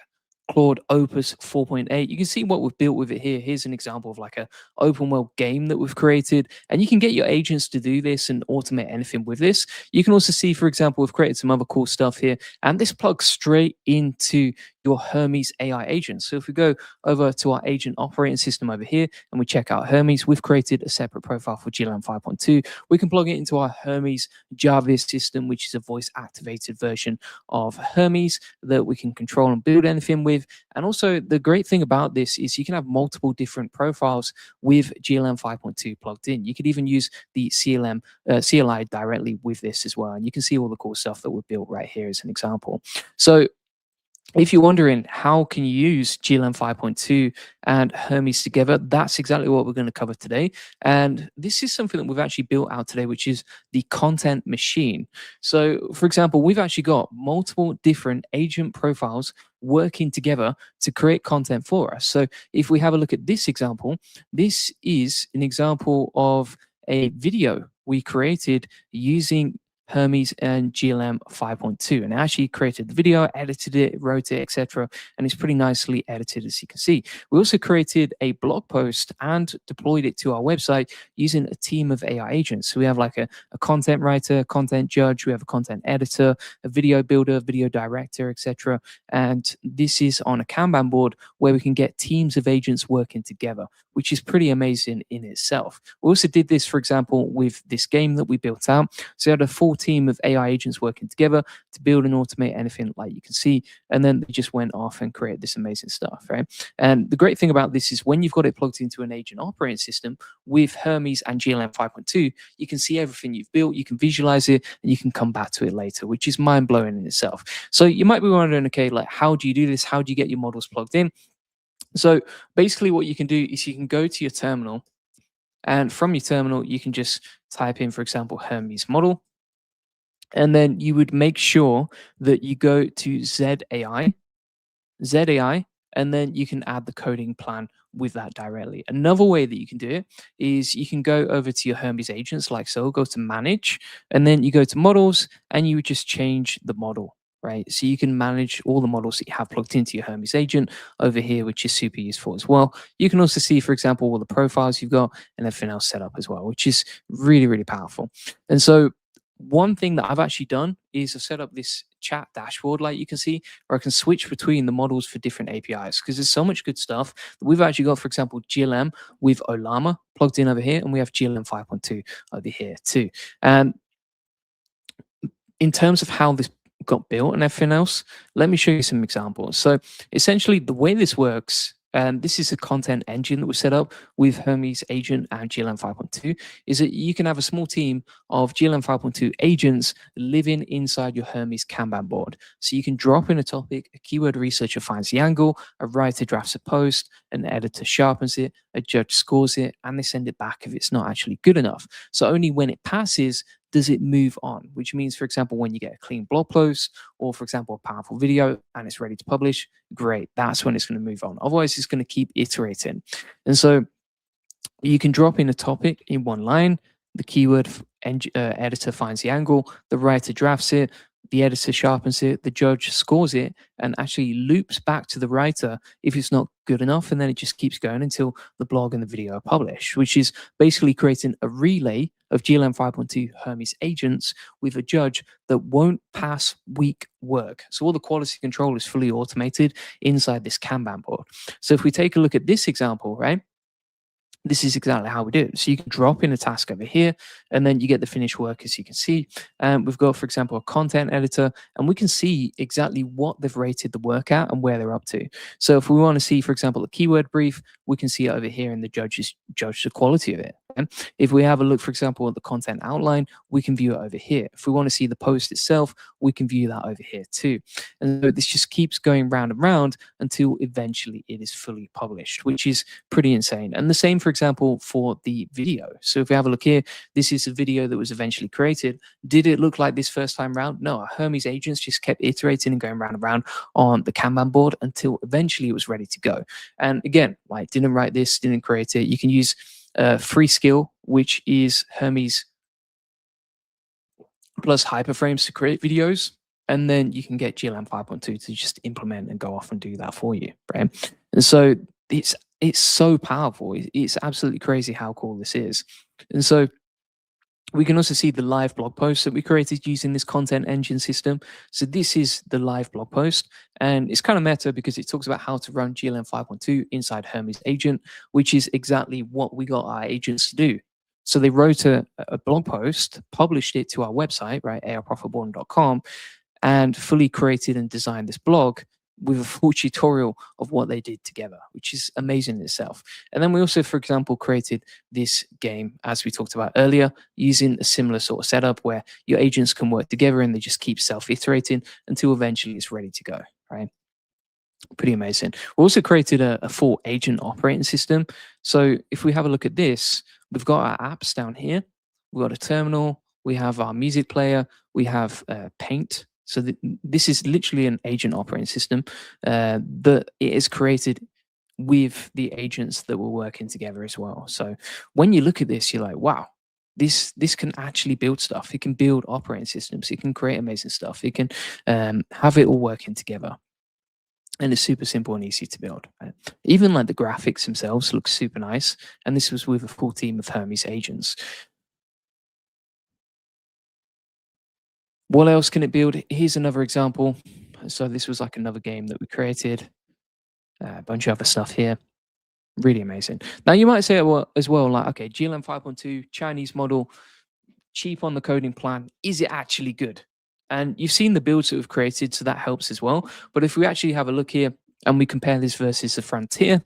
Claude Opus 4.8. You can see what we've built with it here. Here's an example of like a open world game that we've created. And you can get your agents to do this and automate anything with this. You can also see, for example, we've created some other cool stuff here. And this plugs straight into your Hermes AI agent. So if we go over to our agent operating system over here and we check out Hermes, we've created a separate profile for GLM 5.2. We can plug it into our Hermes Java system, which is a voice activated version of Hermes that we can control and build anything with. And also the great thing about this is you can have multiple different profiles with GLM 5.2 plugged in. You could even use the CLI directly with this as well. And you can see all the cool stuff that we've built right here as an example. So if you're wondering how can you use GLM 5.2 and Hermes together, that's exactly what we're going to cover today. And this is something that we've actually built out today, which is the content machine. So, for example, we've actually got multiple different agent profiles working together to create content for us. So, if we have a look at this example, this is an example of a video we created using Hermes and GLM 5.2. And I actually created the video, edited it, wrote it, etc. And it's pretty nicely edited, as you can see. We also created a blog post and deployed it to our website using a team of AI agents. So we have like a content writer, content judge, we have a content editor, a video builder, video director, etc. And this is on a Kanban board where we can get teams of agents working together, which is pretty amazing in itself. We also did this, for example, with this game that we built out. So we had a full team of AI agents working together to build and automate anything like you can see. And then they just went off and created this amazing stuff, right? And the great thing about this is when you've got it plugged into an agent operating system with Hermes and GLM 5.2, you can see everything you've built, you can visualize it, and you can come back to it later, which is mind blowing in itself. So you might be wondering, okay, like how do you do this? How do you get your models plugged in? So basically what you can do is you can go to your terminal, and from your terminal, you can just type in, for example, Hermes model. And then you would make sure that you go to ZAI, and then you can add the coding plan with that directly. Another way that you can do it is you can go over to your Hermes agents like so, go to manage, and then you go to models, and you would just change the model, right? So you can manage all the models that you have plugged into your Hermes agent over here, which is super useful as well. You can also see, for example, all the profiles you've got and everything else set up as well, which is really, really powerful. And so one thing that I've actually done is I've set up this chat dashboard, like you can see, where I can switch between the models for different APIs because there's so much good stuff that we've actually got. For example, GLM with Olama plugged in over here, and we have GLM 5.2 over here too. And in terms of how this got built and everything else, let me show you some examples. So essentially, the way this works, and this is a content engine that was set up with Hermes agent and GLM 5.2, is that you can have a small team of GLM 5.2 agents living inside your Hermes Kanban board. So you can drop in a topic, a keyword researcher finds the angle, a writer drafts a post, an editor sharpens it, a judge scores it, and they send it back if it's not actually good enough. So only when it passes does it move on, which means, for example, when you get a clean blog post or, for example, a powerful video and it's ready to publish, great, that's when it's going to move on. Otherwise, it's going to keep iterating. And so you can drop in a topic in one line, the keyword editor finds the angle, the writer drafts it, the editor sharpens it, the judge scores it, and actually loops back to the writer if it's not good enough. And then it just keeps going until the blog and the video are published, which is basically creating a relay of GLM 5.2 Hermes agents with a judge that won't pass weak work. So all the quality control is fully automated inside this Kanban board. So if we take a look at this example, right? This is exactly how we do it. So you can drop in a task over here, and then you get the finished work, as you can see. We've got, for example, a content editor, and we can see exactly what they've rated the work at and where they're up to. So if we want to see, for example, a keyword brief, we can see it over here, and the judges judge the quality of it. And if we have a look, for example, at the content outline, we can view it over here. If we want to see the post itself, we can view that over here too. And so this just keeps going round and round until eventually it is fully published, which is pretty insane. And the same, for example, for the video. So if we have a look here, this is a video that was eventually created. Did it look like this first time round? No, our Hermes agents just kept iterating and going round and round on the Kanban board until eventually it was ready to go. And again, like didn't write this, didn't create it. You can use free skill, which is Hermes plus hyperframes to create videos. And then you can get GLM 5.2 to just implement and go off and do that for you, right? And so it's so powerful. It's absolutely crazy how cool this is. And so we can also see the live blog post that we created using this content engine system. So this is the live blog post, and it's kind of meta because it talks about how to run GLM 5.2 inside Hermes agent, which is exactly what we got our agents to do. So they wrote a blog post, published it to our website, right, arprofitborn.com, and fully created and designed this blog with a full tutorial of what they did together, which is amazing in itself. And then we also, for example, created this game, as we talked about earlier, using a similar sort of setup where your agents can work together and they just keep self-iterating until eventually it's ready to go, right? Pretty amazing. We also created a full agent operating system. So if we have a look at this, we've got our apps down here. We've got a terminal. We have our music player. We have Paint. So this is literally an agent operating system that it is created with the agents that were working together as well. So when you look at this, you're like, wow, This can actually build stuff. It can build operating systems. It can create amazing stuff. It can have it all working together. And it's super simple and easy to build. Right? Even like the graphics themselves look super nice. And this was with a full team of Hermes agents. What else can it build? Here's another example. So this was like another game that we created. A bunch of other stuff here. Really amazing. Now you might say well as well, like, okay, GLM 5.2, Chinese model, cheap on the coding plan. Is it actually good? And you've seen the builds that we've created, so that helps as well. But if we actually have a look here and we compare this versus the Frontier,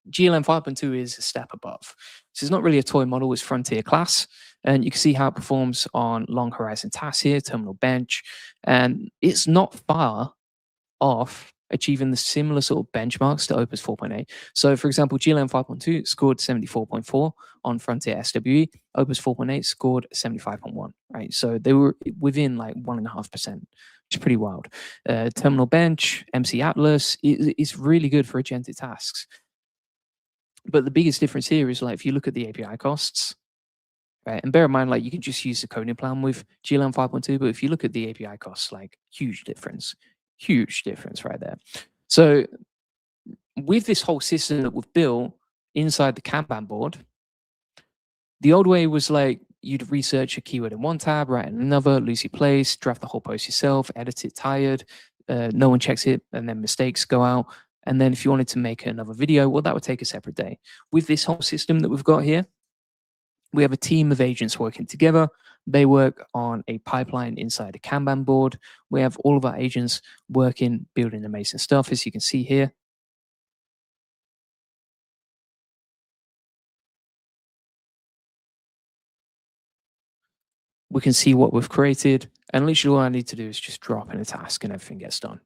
GLM 5.2 is a step above. So it's not really a toy model, it's Frontier class. And you can see how it performs on long horizon tasks here, terminal bench. And it's not far off achieving the similar sort of benchmarks to Opus 4.8. So, for example, GLM 5.2 scored 74.4 on Frontier SWE. Opus 4.8 scored 75.1. Right, so they were within like 1.5%, which is pretty wild. Terminal bench, MC Atlas is really good for agentic tasks. But the biggest difference here is like if you look at the API costs, right? And bear in mind, like you can just use the coding plan with GLM 5.2, but if you look at the API costs, like huge difference right there. So with this whole system that we've built inside the Kanban board, the old way was like you'd research a keyword in one tab, write in another, lose your place, draft the whole post yourself, edit it tired, no one checks it, and then mistakes go out. And then if you wanted to make another video, well, that would take a separate day. With this whole system that we've got here, we have a team of agents working together. They work on a pipeline inside a Kanban board. We have all of our agents working, building amazing stuff, as you can see here. We can see what we've created, and literally all I need to do is just drop in a task and everything gets done.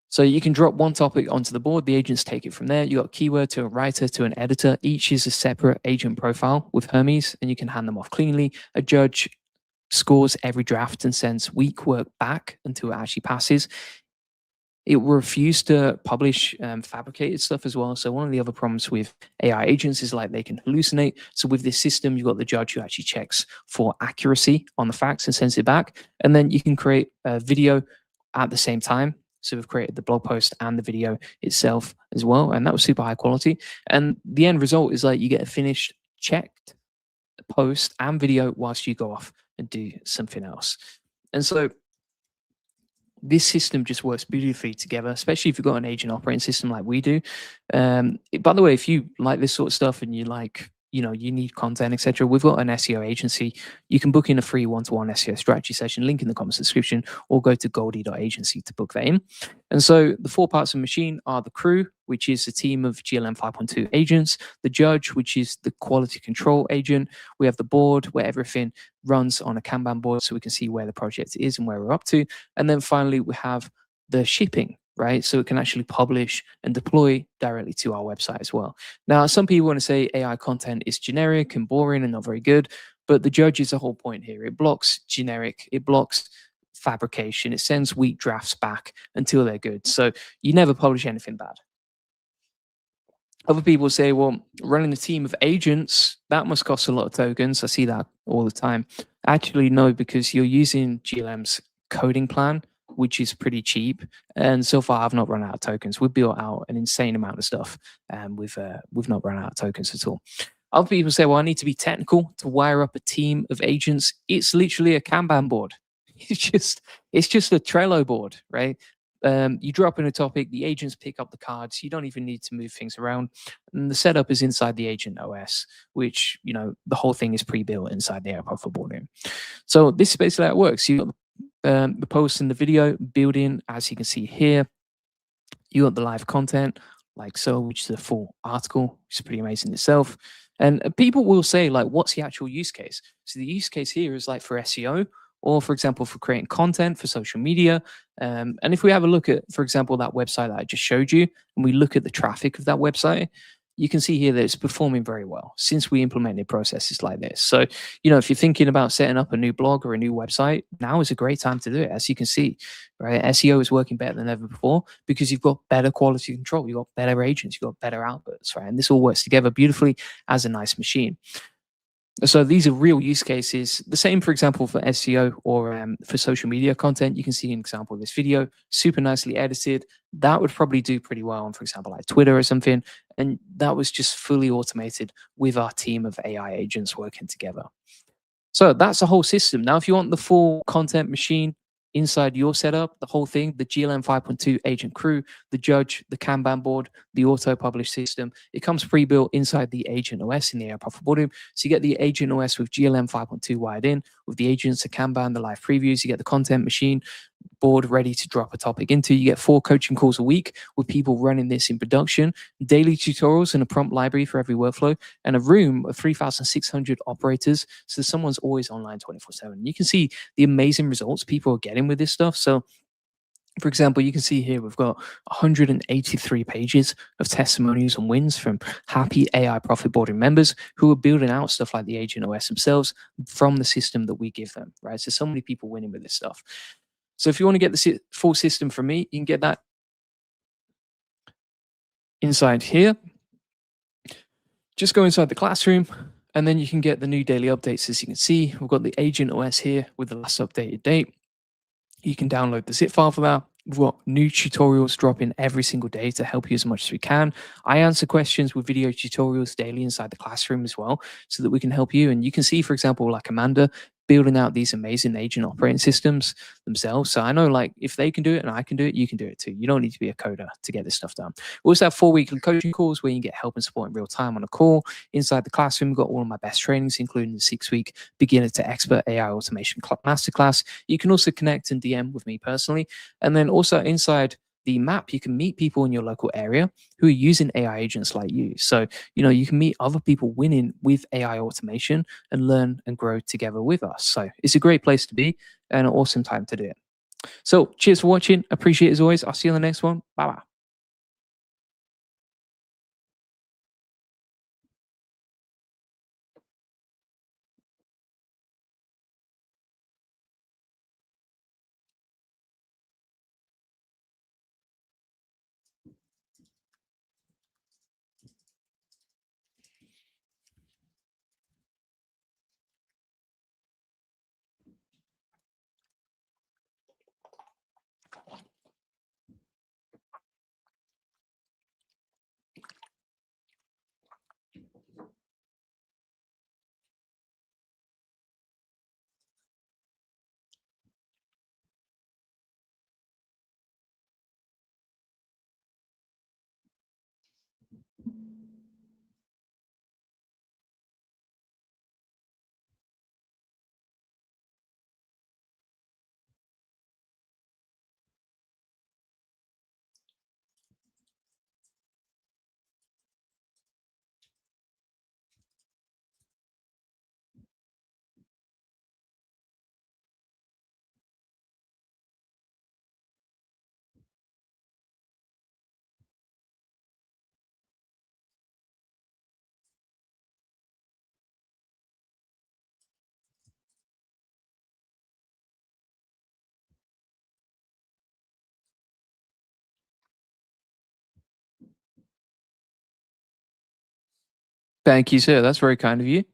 So you can drop one topic onto the board, the agents take it from there. You got keyword to a writer to an editor. Each is a separate agent profile with Hermes, and you can hand them off cleanly. A judge scores every draft and sends weak work back until it actually passes. It will refuse to publish fabricated stuff as well. So one of the other problems with AI agents is like they can hallucinate. So with this system, you've got the judge who actually checks for accuracy on the facts and sends it back. And then you can create a video at the same time. So we've created the blog post and the video itself as well. And that was super high quality. And the end result is like you get a finished, checked post and video whilst you go off and do something else. And so this system just works beautifully together, especially if you've got an agent operating system like we do. By the way, if you like this sort of stuff and you like, you need content, etc., we've got an SEO agency. You can book in a free one-to-one SEO strategy session, link in the comments description, or go to goldie.agency to book that in. And so the 4 parts of the machine are the crew, which is a team of GLM 5.2 agents, the judge, which is the quality control agent. We have the board where everything runs on a Kanban board so we can see where the project is and where we're up to. And then finally, we have the shipping, right? So it can actually publish and deploy directly to our website as well. Now, some people want to say AI content is generic and boring and not very good, but the judge is the whole point here. It blocks generic, it blocks fabrication, it sends weak drafts back until they're good. So you never publish anything bad. Other people say, well, running a team of agents, that must cost a lot of tokens. I see that all the time. Actually, no, because you're using GLM's coding plan, which is pretty cheap. And so far, I've not run out of tokens. We've built out an insane amount of stuff, and we've not run out of tokens at all. Other people say, well, I need to be technical to wire up a team of agents. It's literally a Kanban board. It's just a Trello board, right? You drop in a topic, the agents pick up the cards. You don't even need to move things around. And the setup is inside the agent OS, which, the whole thing is pre-built inside the AirPod for boarding. So this is basically how it works. You got the post and the video building, as you can see here. You got the live content, like so, which is a full article, which is pretty amazing itself. And people will say, like, what's the actual use case? So the use case here is like for SEO, or for example, for creating content for social media. And if we have a look at, for example, that website that I just showed you, and we look at the traffic of that website, you can see here that it's performing very well since we implemented processes like this. So, if you're thinking about setting up a new blog or a new website, now is a great time to do it. As you can see, right, SEO is working better than ever before because you've got better quality control, you've got better agents, you've got better outputs, right? And this all works together beautifully as a nice machine. So these are real use cases. The same, for example, for SEO or for social media content. You can see an example of this video, super nicely edited. That would probably do pretty well on, for example, like Twitter or something. And that was just fully automated with our team of AI agents working together. So that's the whole system. Now, if you want the full content machine inside your setup, the whole thing, the GLM 5.2 agent crew, the judge, the Kanban board, the auto publish system, it comes pre-built inside the agent OS in the AI Profit Boardroom. So you get the agent OS with GLM 5.2 wired in, with the agents, the Kanban, the live previews, you get the content machine, board ready to drop a topic into. You get 4 coaching calls a week with people running this in production, daily tutorials and a prompt library for every workflow, and a room of 3,600 operators. So someone's always online 24/7. You can see the amazing results people are getting with this stuff. So for example, you can see here we've got 183 pages of testimonials and wins from happy AI profit boarding members who are building out stuff like the Agent OS themselves from the system that we give them, right? So many people winning with this stuff. So if you want to get the full system from me, you can get that inside here. Just go inside the classroom, and then you can get the new daily updates. As you can see, we've got the Agent OS here with the last updated date. You can download the zip file for that. We've got new tutorials dropping every single day to help you as much as we can. I answer questions with video tutorials daily inside the classroom as well, so that we can help you. And you can see, for example, like Amanda building out these amazing agent operating systems themselves. So I know, like, if they can do it and I can do it, you can do it too. You don't need to be a coder to get this stuff done. We also have 4 weekly coaching calls where you can get help and support in real time on a call. Inside the classroom, we've got all of my best trainings, including the 6-week beginner to expert AI automation masterclass. You can also connect and DM with me personally. And then also inside the map, you can meet people in your local area who are using AI agents like you. So, you can meet other people winning with AI automation and learn and grow together with us. So it's a great place to be and an awesome time to do it. So cheers for watching. Appreciate it as always. I'll see you on the next one. Bye bye. Thank you, sir. That's very kind of you.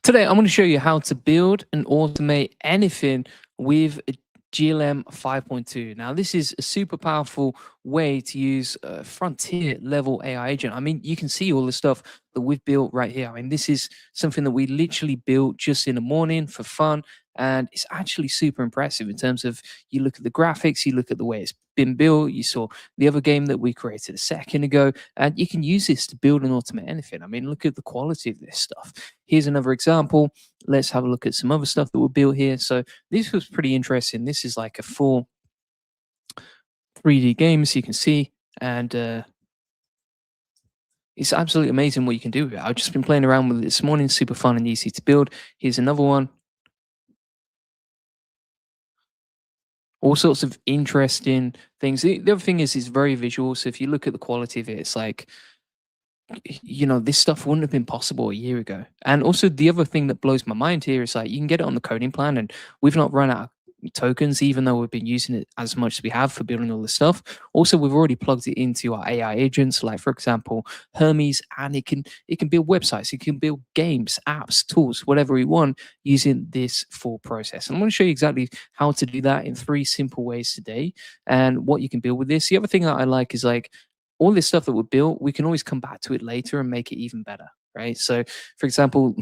Today, I'm going to show you how to build and automate anything with a GLM 5.2. Now, this is a super powerful way to use a frontier level AI agent. I mean, you can see all the stuff that we've built right here. I mean, this is something that we literally built just in the morning for fun. And it's actually super impressive in terms of you look at the graphics, you look at the way it's been built. You saw the other game that we created a second ago, and you can use this to build and automate anything. I mean, look at the quality of this stuff. Here's another example. Let's have a look at some other stuff that we built here. So this was pretty interesting. This is like a full 3D game, as you can see, and it's absolutely amazing what you can do with it. I've just been playing around with it this morning. Super fun and easy to build. Here's another one. All sorts of interesting things. The other thing is it's very visual. So if you look at the quality of it, it's like, you know, this stuff wouldn't have been possible a year ago. And also the other thing that blows my mind here is like you can get it on the coding plan, and we've not run out of tokens, even though we've been using it as much as we have for building all this stuff. Also, we've already plugged it into our AI agents, like for example, Hermes, and it can build websites, it can build games, apps, tools, whatever we want using this full process. And I'm going to show you exactly how to do that in 3 simple ways today and what you can build with this. The other thing that I like is like all this stuff that we built, we can always come back to it later and make it even better, right? So, for example,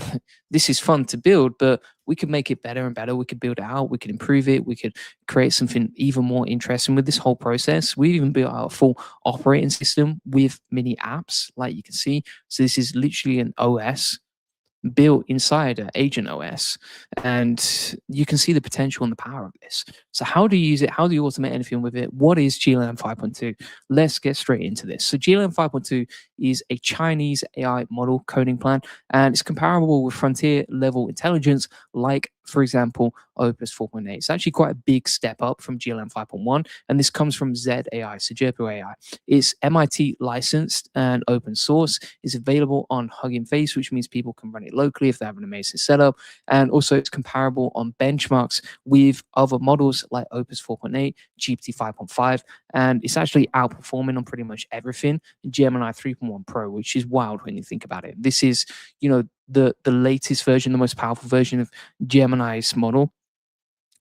this is fun to build, but we could make it better and better. We could build it out, we could improve it, we could create something even more interesting with this whole process. We even built out a full operating system with mini apps, like you can see. So, this is literally an OS built inside Agent OS, and you can see the potential and the power of this. So how do you use it? How do you automate anything with it? What is GLM 5.2? Let's get straight into this. So GLM 5.2 is a Chinese AI model coding plan, and it's comparable with frontier level intelligence, like, for example, Opus 4.8. It's actually quite a big step up from GLM 5.1, and this comes from Z AI, so Jerpo AI. It's MIT licensed and open source. It's available on Hugging Face, which means people can run it locally if they have an amazing setup. And also it's comparable on benchmarks with other models like Opus 4.8, GPT 5.5, and it's actually outperforming on pretty much everything Gemini 3.1 Pro, which is wild when you think about it. This is, you know, the latest version, the most powerful version of Gemini's model,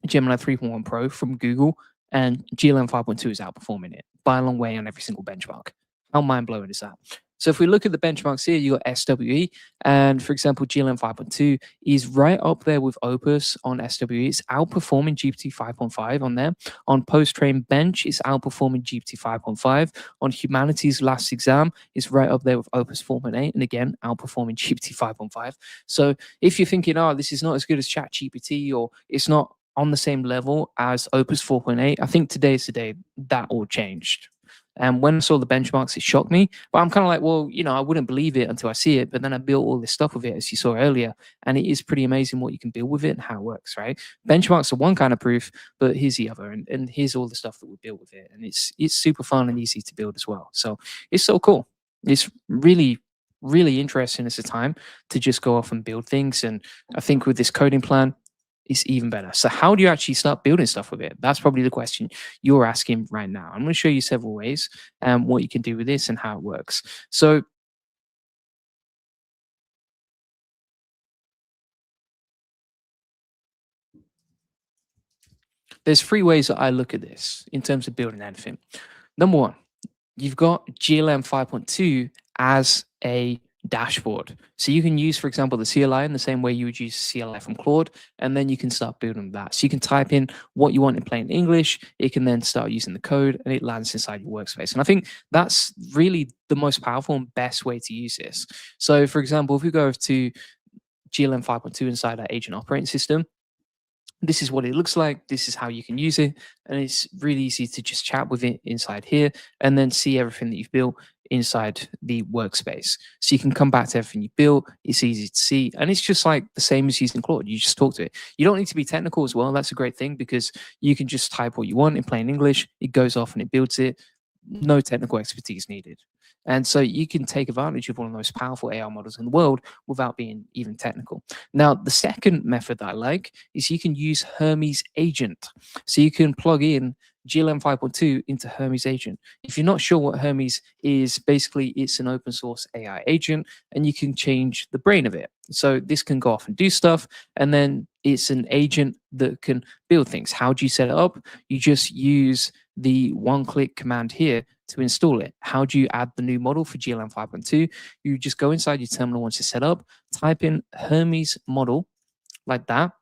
Gemini 3.1 Pro from Google, and GLM 5.2 is outperforming it by a long way on every single benchmark. How mind blowing is that? So if we look at the benchmarks here, you got SWE, and for example, GLM 5.2 is right up there with Opus on SWE. It's outperforming GPT 5.5 on there. On post-train bench, it's outperforming GPT 5.5. On humanities last exam, it's right up there with Opus 4.8, and again, outperforming GPT 5.5. So if you're thinking, oh, this is not as good as ChatGPT, or it's not on the same level as Opus 4.8, I think today's the day that all changed. And when I saw the benchmarks, it shocked me. But I'm kind of like, well, you know, I wouldn't believe it until I see it. But then I built all this stuff with it, as you saw earlier. And it is pretty amazing what you can build with it and how it works, right? Benchmarks are one kind of proof, but here's the other. And here's all the stuff that we built with it. And it's super fun and easy to build as well. So it's so cool. It's really, really interesting as a time to just go off and build things. And I think with this coding plan, it's even better. So how do you actually start building stuff with it? That's probably the question you're asking right now. I'm going to show you several ways and what you can do with this and how it works. So there's 3 ways that I look at this in terms of building anything. Number 1, you've got GLM 5.2 as a dashboard. So you can use, for example, the CLI in the same way you would use CLI from Claude, and then you can start building that. So you can type in what you want in plain English, it can then start using the code, and it lands inside your workspace. And I think that's really the most powerful and best way to use this. So for example, if we go to GLM 5.2 inside our agent operating system, this is what it looks like. This is how you can use it. And it's really easy to just chat with it inside here and then see everything that you've built inside the workspace. So you can come back to everything you built. It's easy to see. And it's just like the same as using Claude. You just talk to it. You don't need to be technical as well. That's a great thing because you can just type what you want in plain English. It goes off and it builds it. No technical expertise needed. And so you can take advantage of one of the most powerful AI models in the world without being even technical. Now, the second method that I like is you can use Hermes Agent. So you can plug in GLM 5.2 into Hermes Agent. If you're not sure what Hermes is, basically it's an open source AI agent and you can change the brain of it. So this can go off and do stuff, and then it's an agent that can build things. How do you set it up? You just use the one-click command here to install it. How do you add the new model for GLM 5.2? You just go inside your terminal once it's set up, type in Hermes model like that,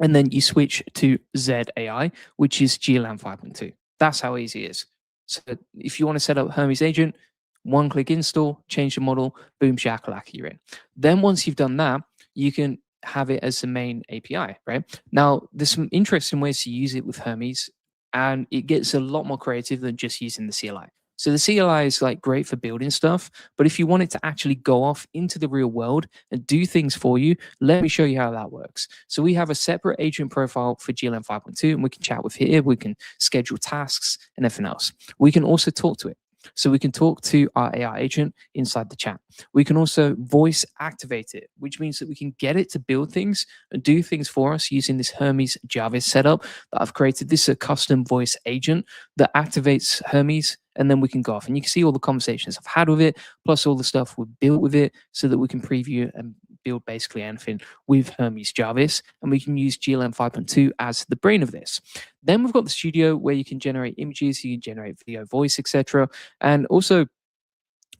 and then you switch to ZAI, which is GLM 5.2. That's how easy it is. So if you want to set up Hermes agent, one click install, change the model, boom, shakalaka, you're in. Then once you've done that, you can have it as the main API, right? Now, there's some interesting ways to use it with Hermes, and it gets a lot more creative than just using the CLI. So the CLI is like great for building stuff, but if you want it to actually go off into the real world and do things for you, let me show you how that works. So we have a separate agent profile for GLM 5.2, and we can chat with here. We can schedule tasks and everything else. We can also talk to it. So we can talk to our AI agent inside the chat. We can also voice activate it, which means that we can get it to build things and do things for us using this Hermes Jarvis setup that I've created. This is a custom voice agent that activates Hermes, and then we can go off. And you can see all the conversations I've had with it, plus all the stuff we've built with it so that we can preview and build basically anything with Hermes Jarvis, and we can use GLM 5.2 as the brain of this. Then we've got the studio where you can generate images, you can generate video, voice, etc. And also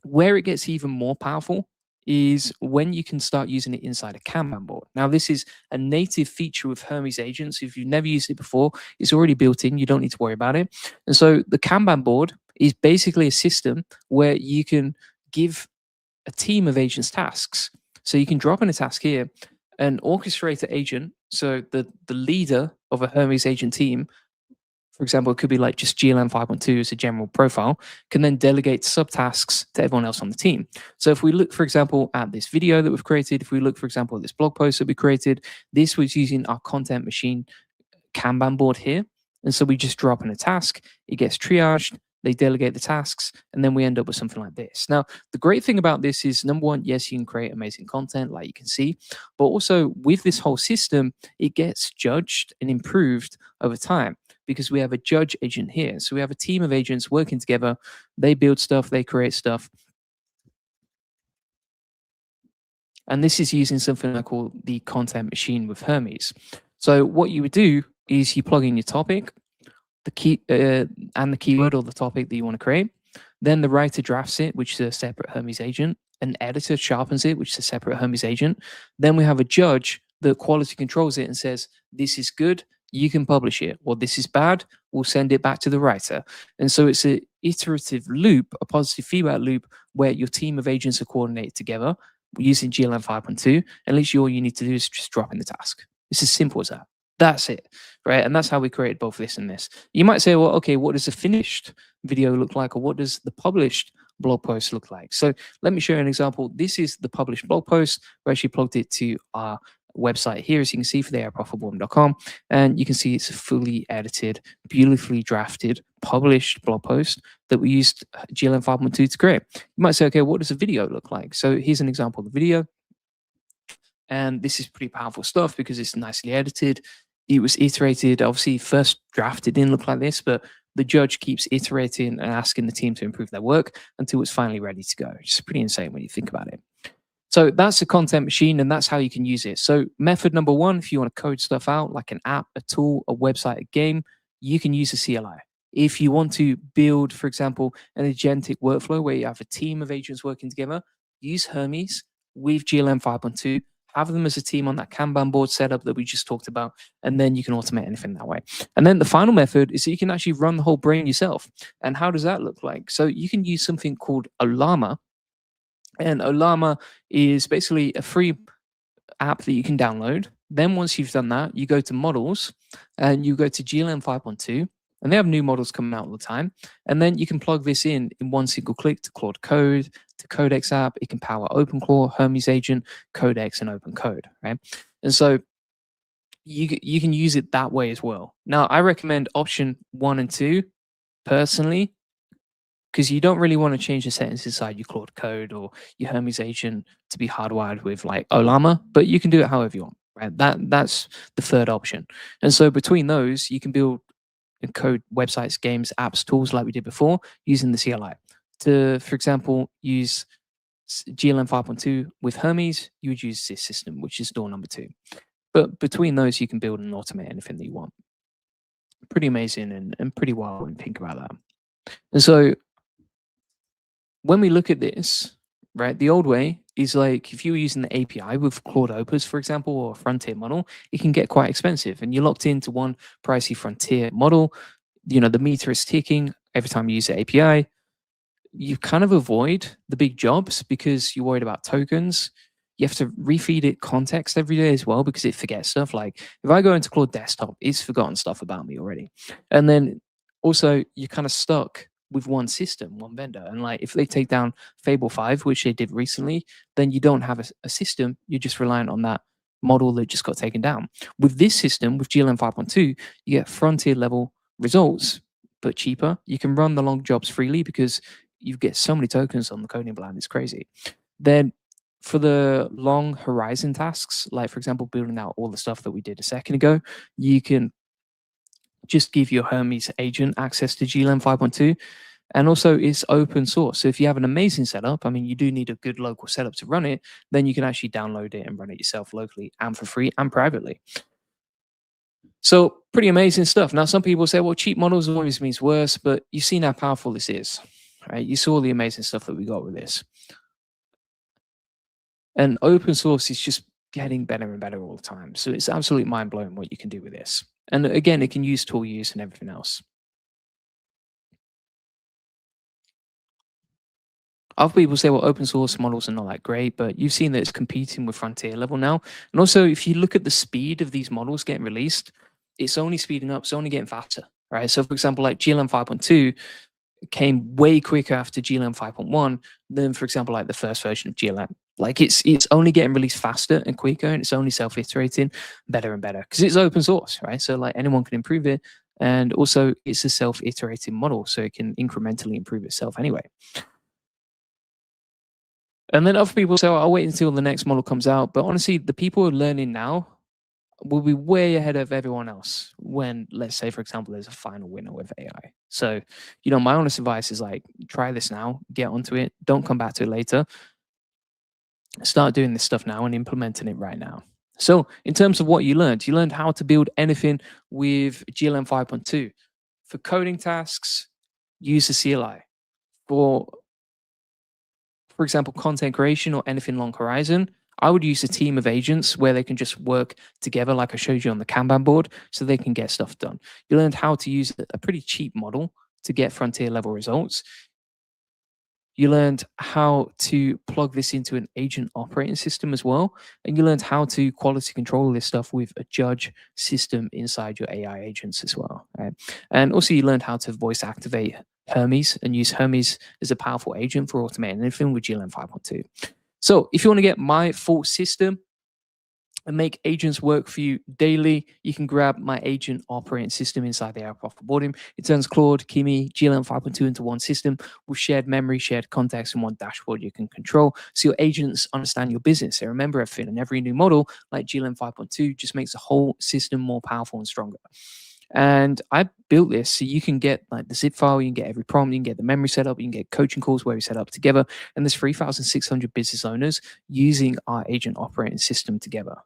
where it gets even more powerful is when you can start using it inside a Kanban board. Now, this is a native feature of Hermes agents. If you've never used it before, it's already built in. You don't need to worry about it. And so the Kanban board is basically a system where you can give a team of agents tasks. So you can drop in a task here, an orchestrator agent, so the leader of a Hermes agent team, for example, it could be like just GLM 5.2 as a general profile, can then delegate subtasks to everyone else on the team. So if we look, for example, at this video that we've created, if we look, for example, at this blog post that we created, this was using our content machine Kanban board here. And so we just drop in a task, it gets triaged, they delegate the tasks, and then we end up with something like this. Now, the great thing about this is, number one, yes, you can create amazing content like you can see, but also with this whole system, it gets judged and improved over time because we have a judge agent here. So we have a team of agents working together. They build stuff, they create stuff. And this is using something I call the content machine with Hermes. So what you would do is you plug in your topic, the key and the keyword or the topic that you want to create. Then the writer drafts it, which is a separate Hermes agent. An editor sharpens it, which is a separate Hermes agent. Then we have a judge that quality controls it and says, this is good, you can publish it, or this is bad, we'll send it back to the writer. And so it's an iterative loop, a positive feedback loop, where your team of agents are coordinated together using GLM 5.2. And literally all you need to do is just drop in the task. It's as simple as that. That's it, right? And that's how we created both this and this. You might say, well, okay, what does the finished video look like, or what does the published blog post look like? So let me show you an example. This is the published blog post. We actually plugged it to our website here, as you can see, for the airprofitable.com, and you can see it's a fully edited, beautifully drafted, published blog post that we used GLM 5.2 to create. You might say, okay, what does a video look like? So here's an example of the video. And this is pretty powerful stuff because it's nicely edited. It was iterated. Obviously, first draft it didn't look like this, but the judge keeps iterating and asking the team to improve their work until it's finally ready to go. It's pretty insane when you think about it. So that's a content machine, and that's how you can use it. So method number one, if you want to code stuff out, like an app, a tool, a website, a game, you can use a CLI. If you want to build, for example, an agentic workflow where you have a team of agents working together, use Hermes with GLM 5.2, have them as a team on that Kanban board setup that we just talked about, and then you can automate anything that way. And then the final method is that you can actually run the whole brain yourself. And how does that look like? So you can use something called Olama. And Olama is basically a free app that you can download. Then once you've done that, you go to models and you go to GLM 5.2, and they have new models coming out all the time. And then you can plug this in one single click to Claude Code, to Codex app. It can power OpenClaw, Hermes Agent, Codex, and OpenCode, right? And so you can use it that way as well. Now, I recommend option 1 and 2 personally, because you don't really want to change the settings inside your Claude Code or your Hermes agent to be hardwired with like Olama, but you can do it however you want, right? That's the third option. And so between those, you can build and code websites, games, apps, tools like we did before using the CLI to, for example, use GLM 5.2 with Hermes, you would use this system, which is door number 2. But between those, you can build and automate anything that you want. Pretty amazing and pretty wild when you think about that. And so when we look at this, right, the old way is like if you were using the API with Claude Opus, for example, or a Frontier model, it can get quite expensive and you're locked into one pricey Frontier model. The meter is ticking every time you use the API. You kind of avoid the big jobs because you're worried about tokens. You have to refeed it context every day as well because it forgets stuff. Like if I go into Claude Desktop, it's forgotten stuff about me already. And then also you're kind of stuck with one system, one vendor. And like if they take down Fable 5, which they did recently, then you don't have a system. You're just reliant on that model that just got taken down. With this system, with GLM 5.2, you get frontier level results, but cheaper. You can run the long jobs freely because you get so many tokens on the coding plan. It's crazy. Then for the long horizon tasks, like for example, building out all the stuff that we did a second ago, you can just give your Hermes agent access to GLM 5.2. And also it's open source. So if you have an amazing setup, I mean, you do need a good local setup to run it, then you can actually download it and run it yourself locally and for free and privately. So pretty amazing stuff. Now, some people say, well, cheap models always means worse, but you've seen how powerful this is, right? You saw the amazing stuff that we got with this. And open source is just getting better and better all the time. So it's absolutely mind-blowing what you can do with this. And again, it can use tool use and everything else. Other people say, well, open source models are not that great, but you've seen that it's competing with frontier level now. And also, if you look at the speed of these models getting released, it's only speeding up, it's only getting faster, right? So for example, like GLM 5.2 came way quicker after GLM 5.1 than, for example, like the first version of GLM. Like it's only getting released faster and quicker, and it's only self-iterating better and better because it's open source, right? So like anyone can improve it. And also it's a self-iterating model, so it can incrementally improve itself anyway. And then other people say, oh, I'll wait until the next model comes out. But honestly, the people who are learning now will be way ahead of everyone else when, let's say, for example, there's a final winner with AI. So, my honest advice is like, try this now, get onto it. Don't come back to it later. Start doing this stuff now and implementing it right now. So in terms of what you learned how to build anything with GLM 5.2. For coding tasks, use the CLI. For example, content creation or anything long horizon, I would use a team of agents where they can just work together, like I showed you on the Kanban board, so they can get stuff done. You learned how to use a pretty cheap model to get frontier level results. You learned how to plug this into an agent operating system as well. And you learned how to quality control this stuff with a judge system inside your AI agents as well. Right? And also you learned how to voice activate Hermes and use Hermes as a powerful agent for automating anything with GLM 5.2. So if you want to get my full system and make agents work for you daily, you can grab my agent operating system inside the app off the boarding. It turns Claude, Kimi, GLM 5.2 into one system with shared memory, shared context, and one dashboard you can control. So your agents understand your business. They remember everything. And every new model like GLM 5.2 just makes the whole system more powerful and stronger. And I built this so you can get like the zip file, you can get every prompt, you can get the memory set up, you can get coaching calls where we set up together. And there's 3,600 business owners using our agent operating system together.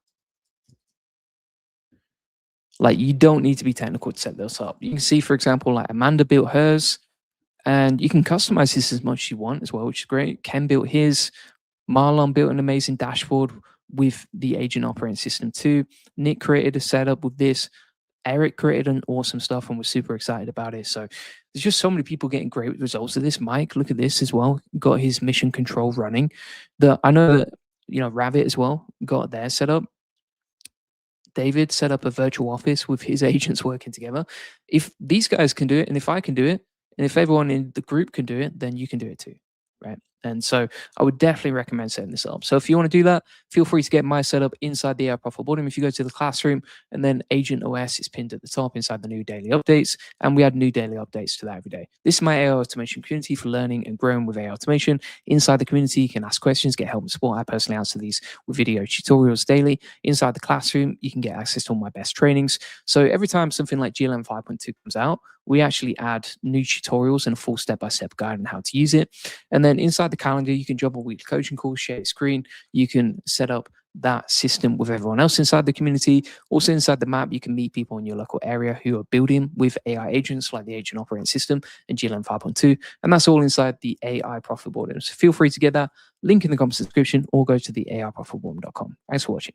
Like you don't need to be technical to set this up. You can see, for example, like Amanda built hers, and you can customize this as much as you want as well, which is great. Ken built his. Marlon built an amazing dashboard with the agent operating system too. Nick created a setup with this. Eric created an awesome stuff and was super excited about it. So there's just so many people getting great results of this. Mike, look at this as well. Got his mission control running. I know that, Rabbit as well got their setup. David set up a virtual office with his agents working together. If these guys can do it, and if I can do it, and if everyone in the group can do it, then you can do it too, right? And so I would definitely recommend setting this up. So if you want to do that, feel free to get my setup inside the app off the bottom. If you go to the classroom and then Agent OS is pinned at the top inside the new daily updates, and we add new daily updates to that every day. This is my AI automation community for learning and growing with AI automation. Inside the community, you can ask questions, get help and support. I personally answer these with video tutorials daily. Inside the classroom, you can get access to all my best trainings. So every time something like GLM 5.2 comes out, we actually add new tutorials and a full step-by-step guide on how to use it. And then inside the calendar, you can jump on weekly coaching calls, share your screen. You can set up that system with everyone else inside the community. Also inside the map, you can meet people in your local area who are building with AI agents like the Agent Operating System and GLM 5.2. And that's all inside the AI Profit Board. So feel free to get that link in the comment description or go to the aiprofitboard.com. Thanks for watching.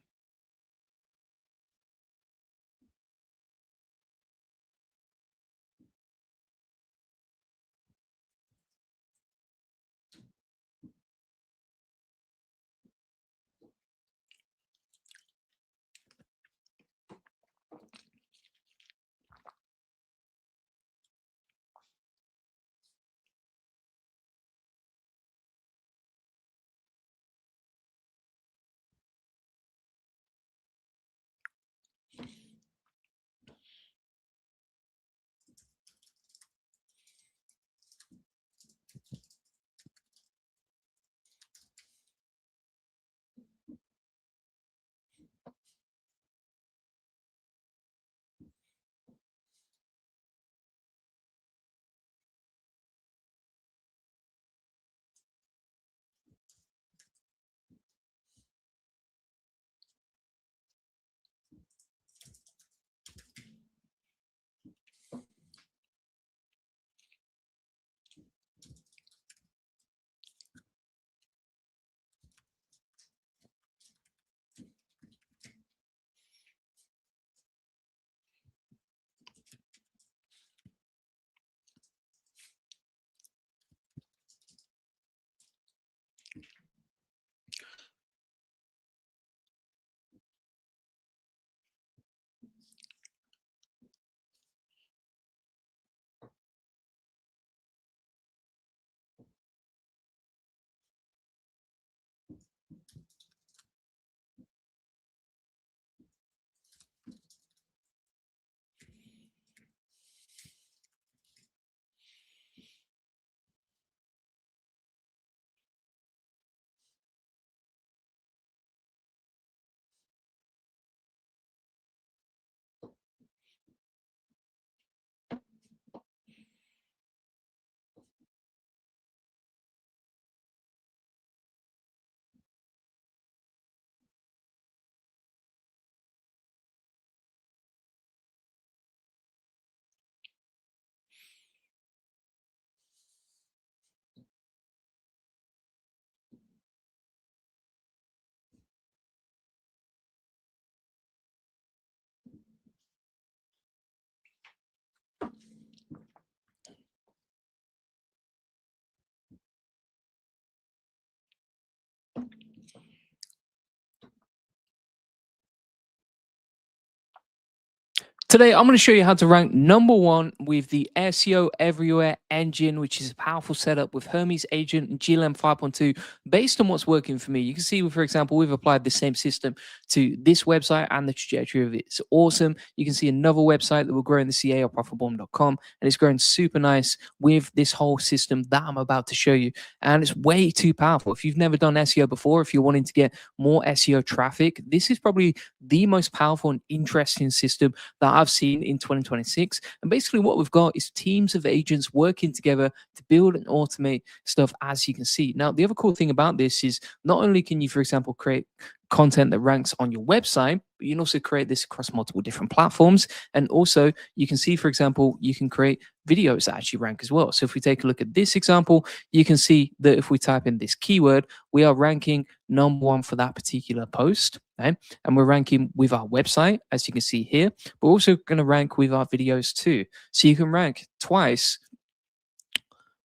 Today, I'm going to show you how to rank #1 with the SEO Everywhere engine, which is a powerful setup with Hermes Agent and GLM 5.2 based on what's working for me. You can see, for example, we've applied the same system to this website and the trajectory of it. It's awesome. You can see another website that will grow in the CA of profitbomb.com, and it's growing super nice with this whole system that I'm about to show you. And it's way too powerful. If you've never done SEO before, if you're wanting to get more SEO traffic, this is probably the most powerful and interesting system that I've seen in 2026. And basically what we've got is teams of agents working together to build and automate stuff, as you can see. Now, the other cool thing about this is not only can you, for example, create content that ranks on your website, but you can also create this across multiple different platforms. And also you can see, for example, you can create videos that actually rank as well. So if we take a look at this example, you can see that if we type in this keyword, we are ranking #1 for that particular post. Okay? And we're ranking with our website, as you can see here. We're also going to rank with our videos too. So you can rank twice,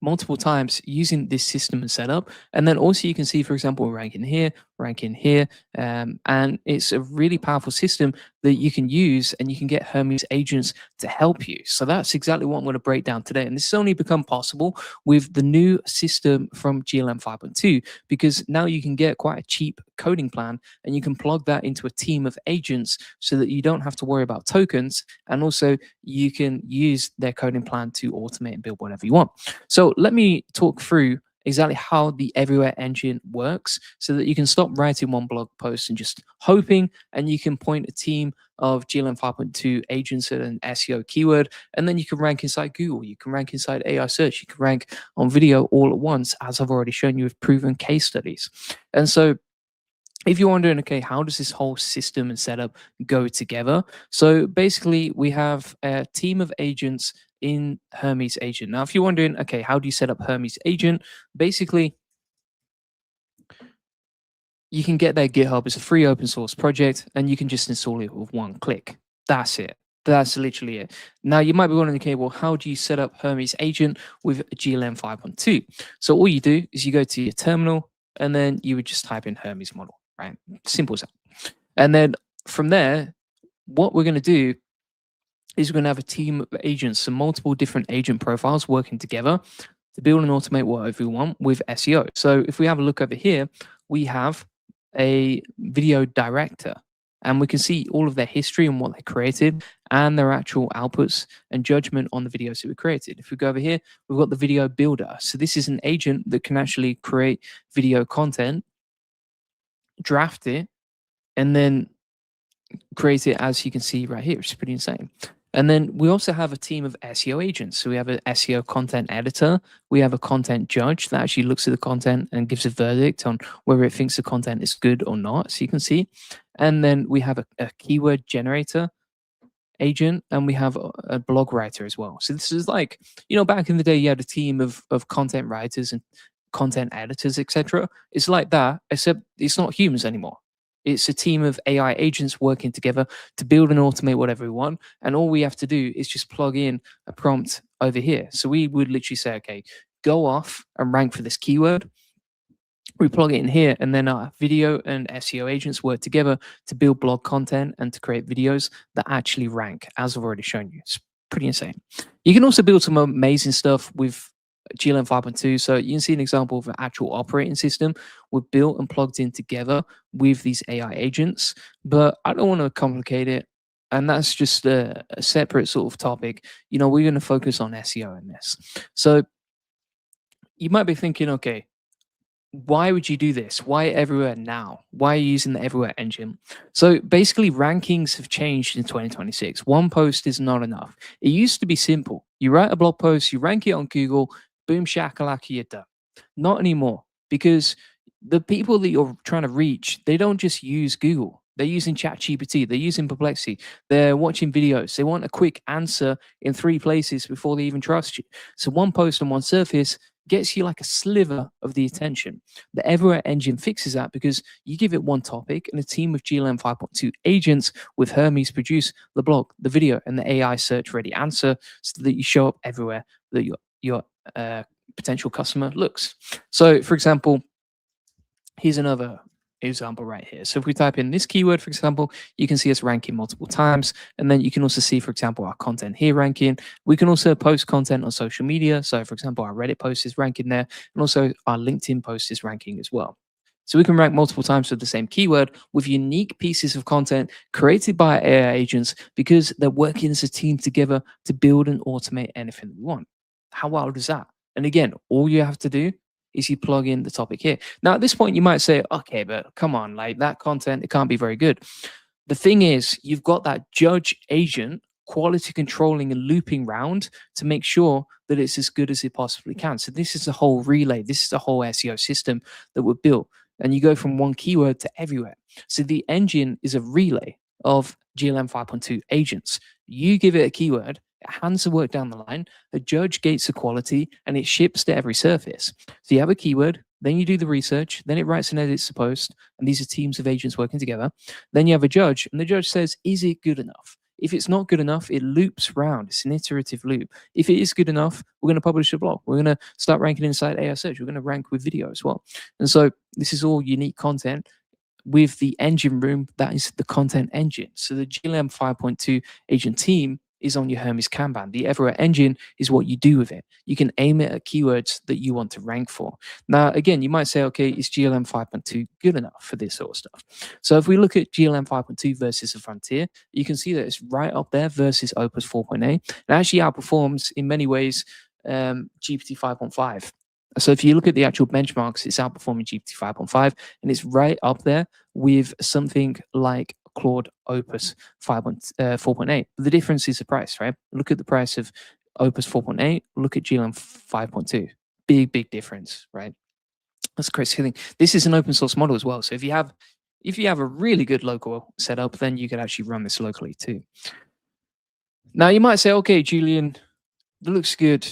multiple times using this system and setup. And then also you can see, for example, ranking here, and it's a really powerful system that you can use, and you can get Hermes agents to help you. So that's exactly what I'm going to break down today. And this has only become possible with the new system from GLM 5.2, because now you can get quite a cheap coding plan and you can plug that into a team of agents so that you don't have to worry about tokens. And also you can use their coding plan to automate and build whatever you want. So let me talk through exactly how the Everywhere engine works so that you can stop writing one blog post and just hoping, and you can point a team of GLM 5.2 agents at an SEO keyword, and then you can rank inside Google, you can rank inside AI search, you can rank on video all at once, as I've already shown you with proven case studies. And so if you're wondering, okay, how does this whole system and setup go together? So basically, we have a team of agents in Hermes Agent. Now, if you're wondering, okay, how do you set up Hermes Agent? Basically, you can get their GitHub. It's a free open source project, and you can just install it with one click. That's it. That's literally it. Now, you might be wondering, okay, well, how do you set up Hermes Agent with GLM 5.2? So all you do is you go to your terminal, and then you would just type in Hermes model, right? Simple as that. And then from there, what we're going to do is we're going to have a team of agents, so multiple different agent profiles working together to build and automate whatever we want with SEO. So if we have a look over here, we have a video director, and we can see all of their history and what they created and their actual outputs and judgment on the videos that we created. If we go over here, we've got the video builder. So this is an agent that can actually create video content, draft it, and then create it as you can see right here, which is pretty insane. And then we also have a team of SEO agents. So we have an SEO content editor. We have a content judge that actually looks at the content and gives a verdict on whether it thinks the content is good or not, so you can see. And then we have a keyword generator agent, and we have a blog writer as well. So this is like, back in the day, you had a team of content writers and content editors, etc. It's like that, except it's not humans anymore. It's a team of AI agents working together to build and automate whatever we want. And all we have to do is just plug in a prompt over here. So we would literally say, okay, go off and rank for this keyword. We plug it in here, and then our video and SEO agents work together to build blog content and to create videos that actually rank, as I've already shown you. It's pretty insane. You can also build some amazing stuff with GLM 5.2. So you can see an example of an actual operating system we've built and plugged in together with these AI agents, but I don't want to complicate it. And that's just a separate sort of topic. We're going to focus on SEO in this. So you might be thinking, okay, why would you do this? Why everywhere now? Why are you using the everywhere engine? So basically, rankings have changed in 2026. One post is not enough. It used to be simple. You write a blog post, you rank it on Google, boom, shakalaka, you're done. Not anymore, because the people that you're trying to reach, they don't just use Google. They're using ChatGPT. They're using Perplexity. They're watching videos. They want a quick answer in 3 places before they even trust you. So one post on one surface gets you like a sliver of the attention. The Everywhere engine fixes that because you give it one topic, and a team of GLM 5.2 agents with Hermes produce the blog, the video, and the AI search ready answer so that you show up everywhere that your potential customer looks. So, for example, here's another example right here. So if we type in this keyword, for example, you can see us ranking multiple times. And then you can also see, for example, our content here ranking. We can also post content on social media. So for example, our Reddit post is ranking there, and also our LinkedIn post is ranking as well. So we can rank multiple times for the same keyword with unique pieces of content created by AI agents, because they're working as a team together to build and automate anything we want. How wild is that? And again, all you have to do is you plug in the topic here. Now, at this point, you might say, okay, but come on, like that content, it can't be very good. The thing is, you've got that judge agent quality controlling and looping round to make sure that it's as good as it possibly can. So this is the whole relay. This is the whole SEO system that we've built. And you go from one keyword to everywhere. So the engine is a relay of GLM 5.2 agents. You give it a keyword, it hands the work down the line, a judge gates the quality, and it ships to every surface. So you have a keyword, then you do the research, then it writes and edits the post, and these are teams of agents working together. Then you have a judge, and the judge says, is it good enough? If it's not good enough, it loops round. It's an iterative loop. If it is good enough, we're going to publish a blog. We're going to start ranking inside AI search. We're going to rank with video as well. And so this is all unique content with the engine room that is the content engine. So the GLM 5.2 agent team is on your Hermes Kanban. The Everywhere engine is what you do with it. You can aim it at keywords that you want to rank for. Now, again, you might say, okay, is GLM 5.2 good enough for this sort of stuff? So if we look at GLM 5.2 versus the Frontier, you can see that it's right up there versus Opus 4.8. It actually outperforms in many ways GPT 5.5. So if you look at the actual benchmarks, it's outperforming GPT 5.5, and it's right up there with something like Claude Opus 4.8. The difference is the price, right? Look at the price of Opus 4.8, look at GLM 5.2. Big difference, right? That's a crazy thing. This is an open source model as well. So if you have a really good local setup, then you could actually run this locally too. Now you might say, okay, Julian, it looks good.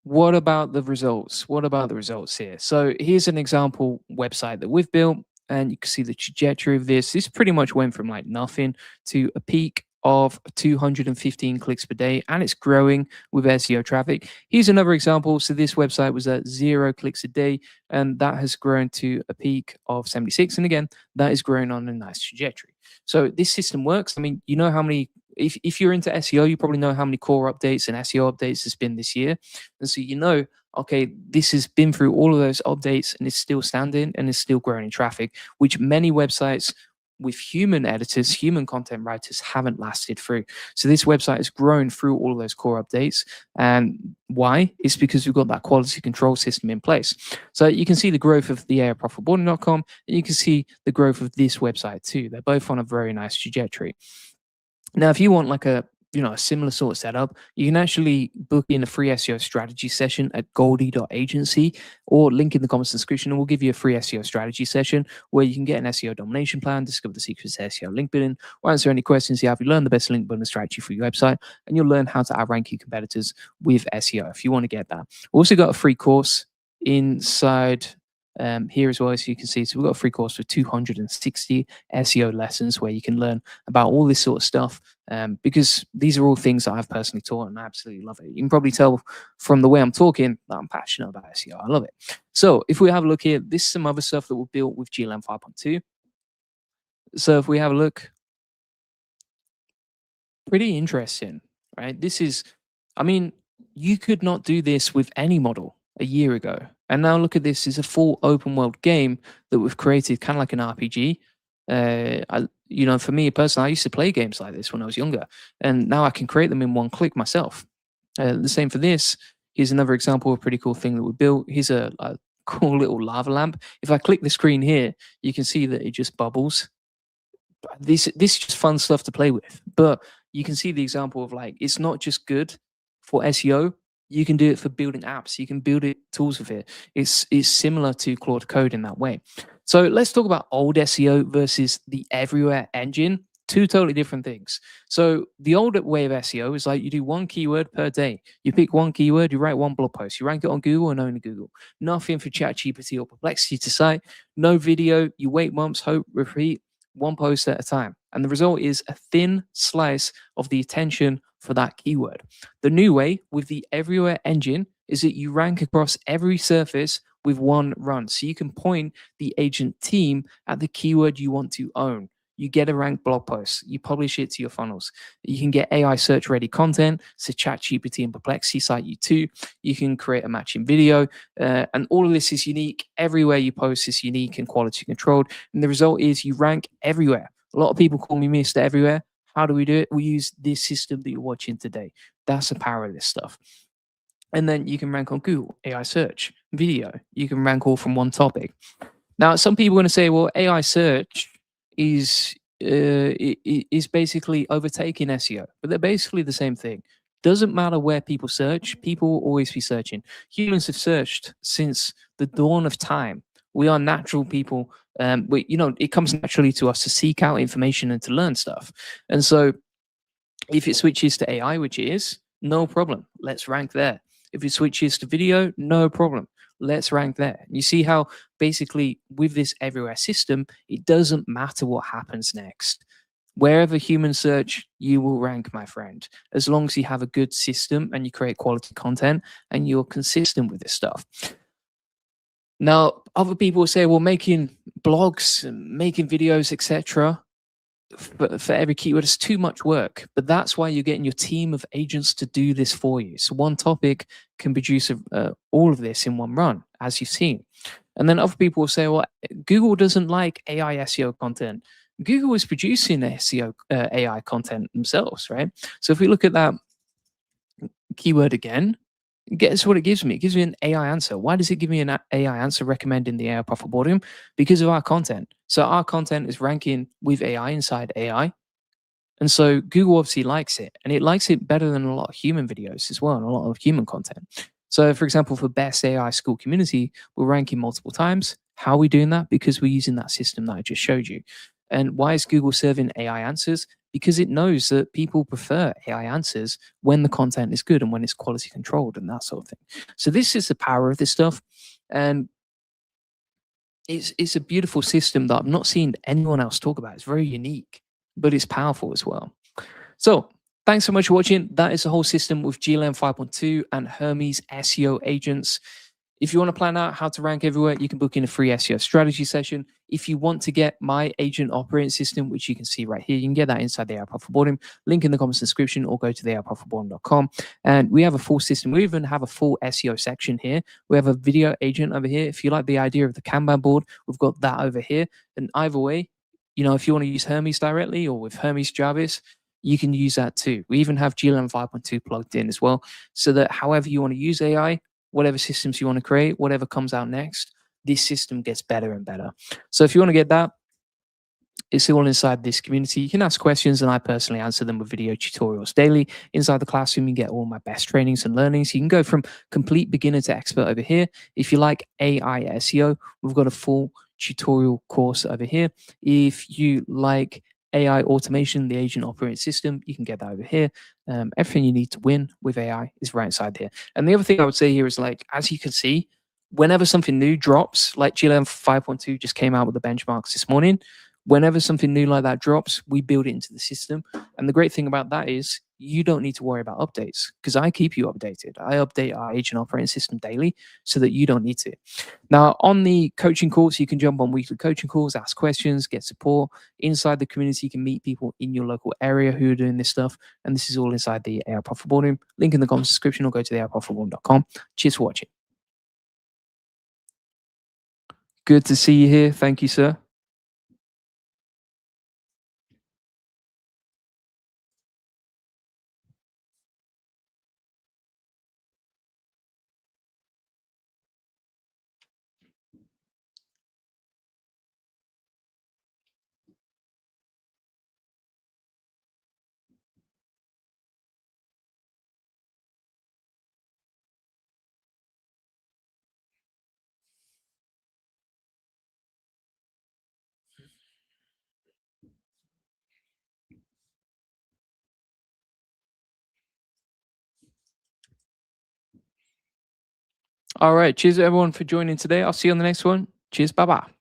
What about the results? What about the results here? So here's an example website that we've built, and you can see the trajectory of this. This pretty much went from like nothing to a peak of 215 clicks per day, and it's growing with SEO traffic. Here's another example. So this website was at 0 clicks a day, and that has grown to a peak of 76. And again, that is growing on a nice trajectory. So this system works. I mean, you know how many if you're into SEO, you probably know how many core updates and SEO updates has been this year. And so you know, okay, this has been through all of those updates and it's still standing and it's still growing in traffic, which many websites with human editors, human content writers haven't lasted through. So this website has grown through all of those core updates. And why? It's because we've got that quality control system in place. So you can see the growth of the AIprofitboarding.com, and you can see the growth of this website too. They're both on a very nice trajectory. Now, if you want like a similar sort of setup, you can actually book in a free SEO strategy session at goldie.agency, or link in the comments description, and we'll give you a free SEO strategy session where you can get an SEO domination plan, discover the secrets of SEO link building, or answer any questions you have. You learn the best link building strategy for your website, and you'll learn how to outrank your competitors with SEO if you want to get that. We've also got a free course inside here as well, as you can see. So we've got a free course with 260 SEO lessons where you can learn about all this sort of stuff, because these are all things that I've personally taught and I absolutely love it. You can probably tell from the way I'm talking that I'm passionate about SEO. I love it. So if we have a look here, this is some other stuff that we built with GLM 5.2. So if we have a look, pretty interesting, right? This is, I mean, you could not do this with any model a year ago. And now look at this, is a full open world game that we've created, kind of like an RPG. For me personally, I used to play games like this when I was younger, and now I can create them in one click myself. The same for this. Here's another example of a pretty cool thing that we built. Here's a cool little lava lamp. If I click the screen here, you can see that it just bubbles. This is just fun stuff to play with. But you can see the example of, like, it's not just good for SEO. You can do it for building apps. You can build tools with it. It's similar to Claude Code in that way. So let's talk about old SEO versus the everywhere engine. Two totally different things. So the old way of SEO is like you do one keyword per day. You pick one keyword, you write one blog post, you rank it on Google and only Google. Nothing for ChatGPT or Perplexity to cite. No video. You wait months, hope, repeat, one post at a time. And the result is a thin slice of the attention for that keyword. The new way with the everywhere engine is that you rank across every surface with one run. So you can point the agent team at the keyword you want to own. You get a ranked blog post, you publish it to your funnels. You can get AI search ready content, so ChatGPT and Perplexity cite you too. You can create a matching video, and all of this is unique. Everywhere you post is unique and quality controlled. And the result is you rank everywhere. A lot of people call me Mr. Everywhere. How do we do it? We use this system that you're watching today. That's the power of this stuff. And then you can rank on Google, AI search, video. You can rank all from one topic. Now, some people are going to say, well, AI search is basically overtaking SEO, but they're basically the same thing. Doesn't matter where people search, people will always be searching. Humans have searched since the dawn of time. We are natural people. It comes naturally to us to seek out information and to learn stuff. And so if it switches to AI, which it is, no problem. Let's rank there. If it switches to video, no problem. Let's rank there. You see how basically with this everywhere system, it doesn't matter what happens next. Wherever humans search, you will rank, my friend, as long as you have a good system and you create quality content and you're consistent with this stuff. Now, other people will say, well, making blogs, making videos, etc., for every keyword is too much work, but that's why you're getting your team of agents to do this for you. So one topic can produce all of this in one run, as you've seen. And then other people will say, well, Google doesn't like AI SEO content. Google is producing SEO AI content themselves, right? So if we look at that keyword again, Guess what it gives me? It gives me an AI answer. Why does it give me an AI answer recommending the AI profit boardroom? Because of our content. So our content is ranking with AI inside AI. And so Google obviously likes it, and it likes it better than a lot of human videos as well, and a lot of human content. So, for example, for best AI school community, we're ranking multiple times. How are we doing that? Because we're using that system that I just showed you. And why is Google serving AI answers? Because it knows that people prefer AI answers when the content is good and when it's quality controlled and that sort of thing. So this is the power of this stuff. And it's a beautiful system that I've not seen anyone else talk about. It's very unique, but it's powerful as well. So thanks so much for watching. That is the whole system with GLM 5.2 and Hermes SEO agents. If you want to plan out how to rank everywhere, you can book in a free SEO strategy session. If you want to get my agent operating system, which you can see right here, you can get that inside the AI Profit Boardroom. Link in the comments description, or go to the aiprofitboardroom.com. And we have a full system. We even have a full SEO section here. We have a video agent over here. If you like the idea of the Kanban board, we've got that over here. And either way, if you want to use Hermes directly or with Hermes Jarvis, you can use that too. We even have GLM 5.2 plugged in as well, so that however you want to use AI, whatever systems you want to create, whatever comes out next, this system gets better and better. So if you want to get that, it's all inside this community. You can ask questions, and I personally answer them with video tutorials daily. Inside the classroom, you get all my best trainings and learnings. You can go from complete beginner to expert over here. If you like AI SEO, we've got a full tutorial course over here. If you like AI automation, the agent operating system, you can get that over here. Everything you need to win with AI is right inside here. And the other thing I would say here is, like, as you can see, whenever something new drops, like GLM 5.2 just came out with the benchmarks this morning, whenever something new like that drops, we build it into the system. And the great thing about that is you don't need to worry about updates, because I keep you updated. I update our agent operating system daily so that you don't need to. Now, on the coaching calls, you can jump on weekly coaching calls, ask questions, get support. Inside the community, you can meet people in your local area who are doing this stuff. And this is all inside the AI Profit Boardroom. Link in the comments description, or go to the aiprofitboardroom.com. Cheers for watching. Good to see you here. Thank you, sir. All right. Cheers, everyone, for joining today. I'll see you on the next one. Cheers. Bye bye.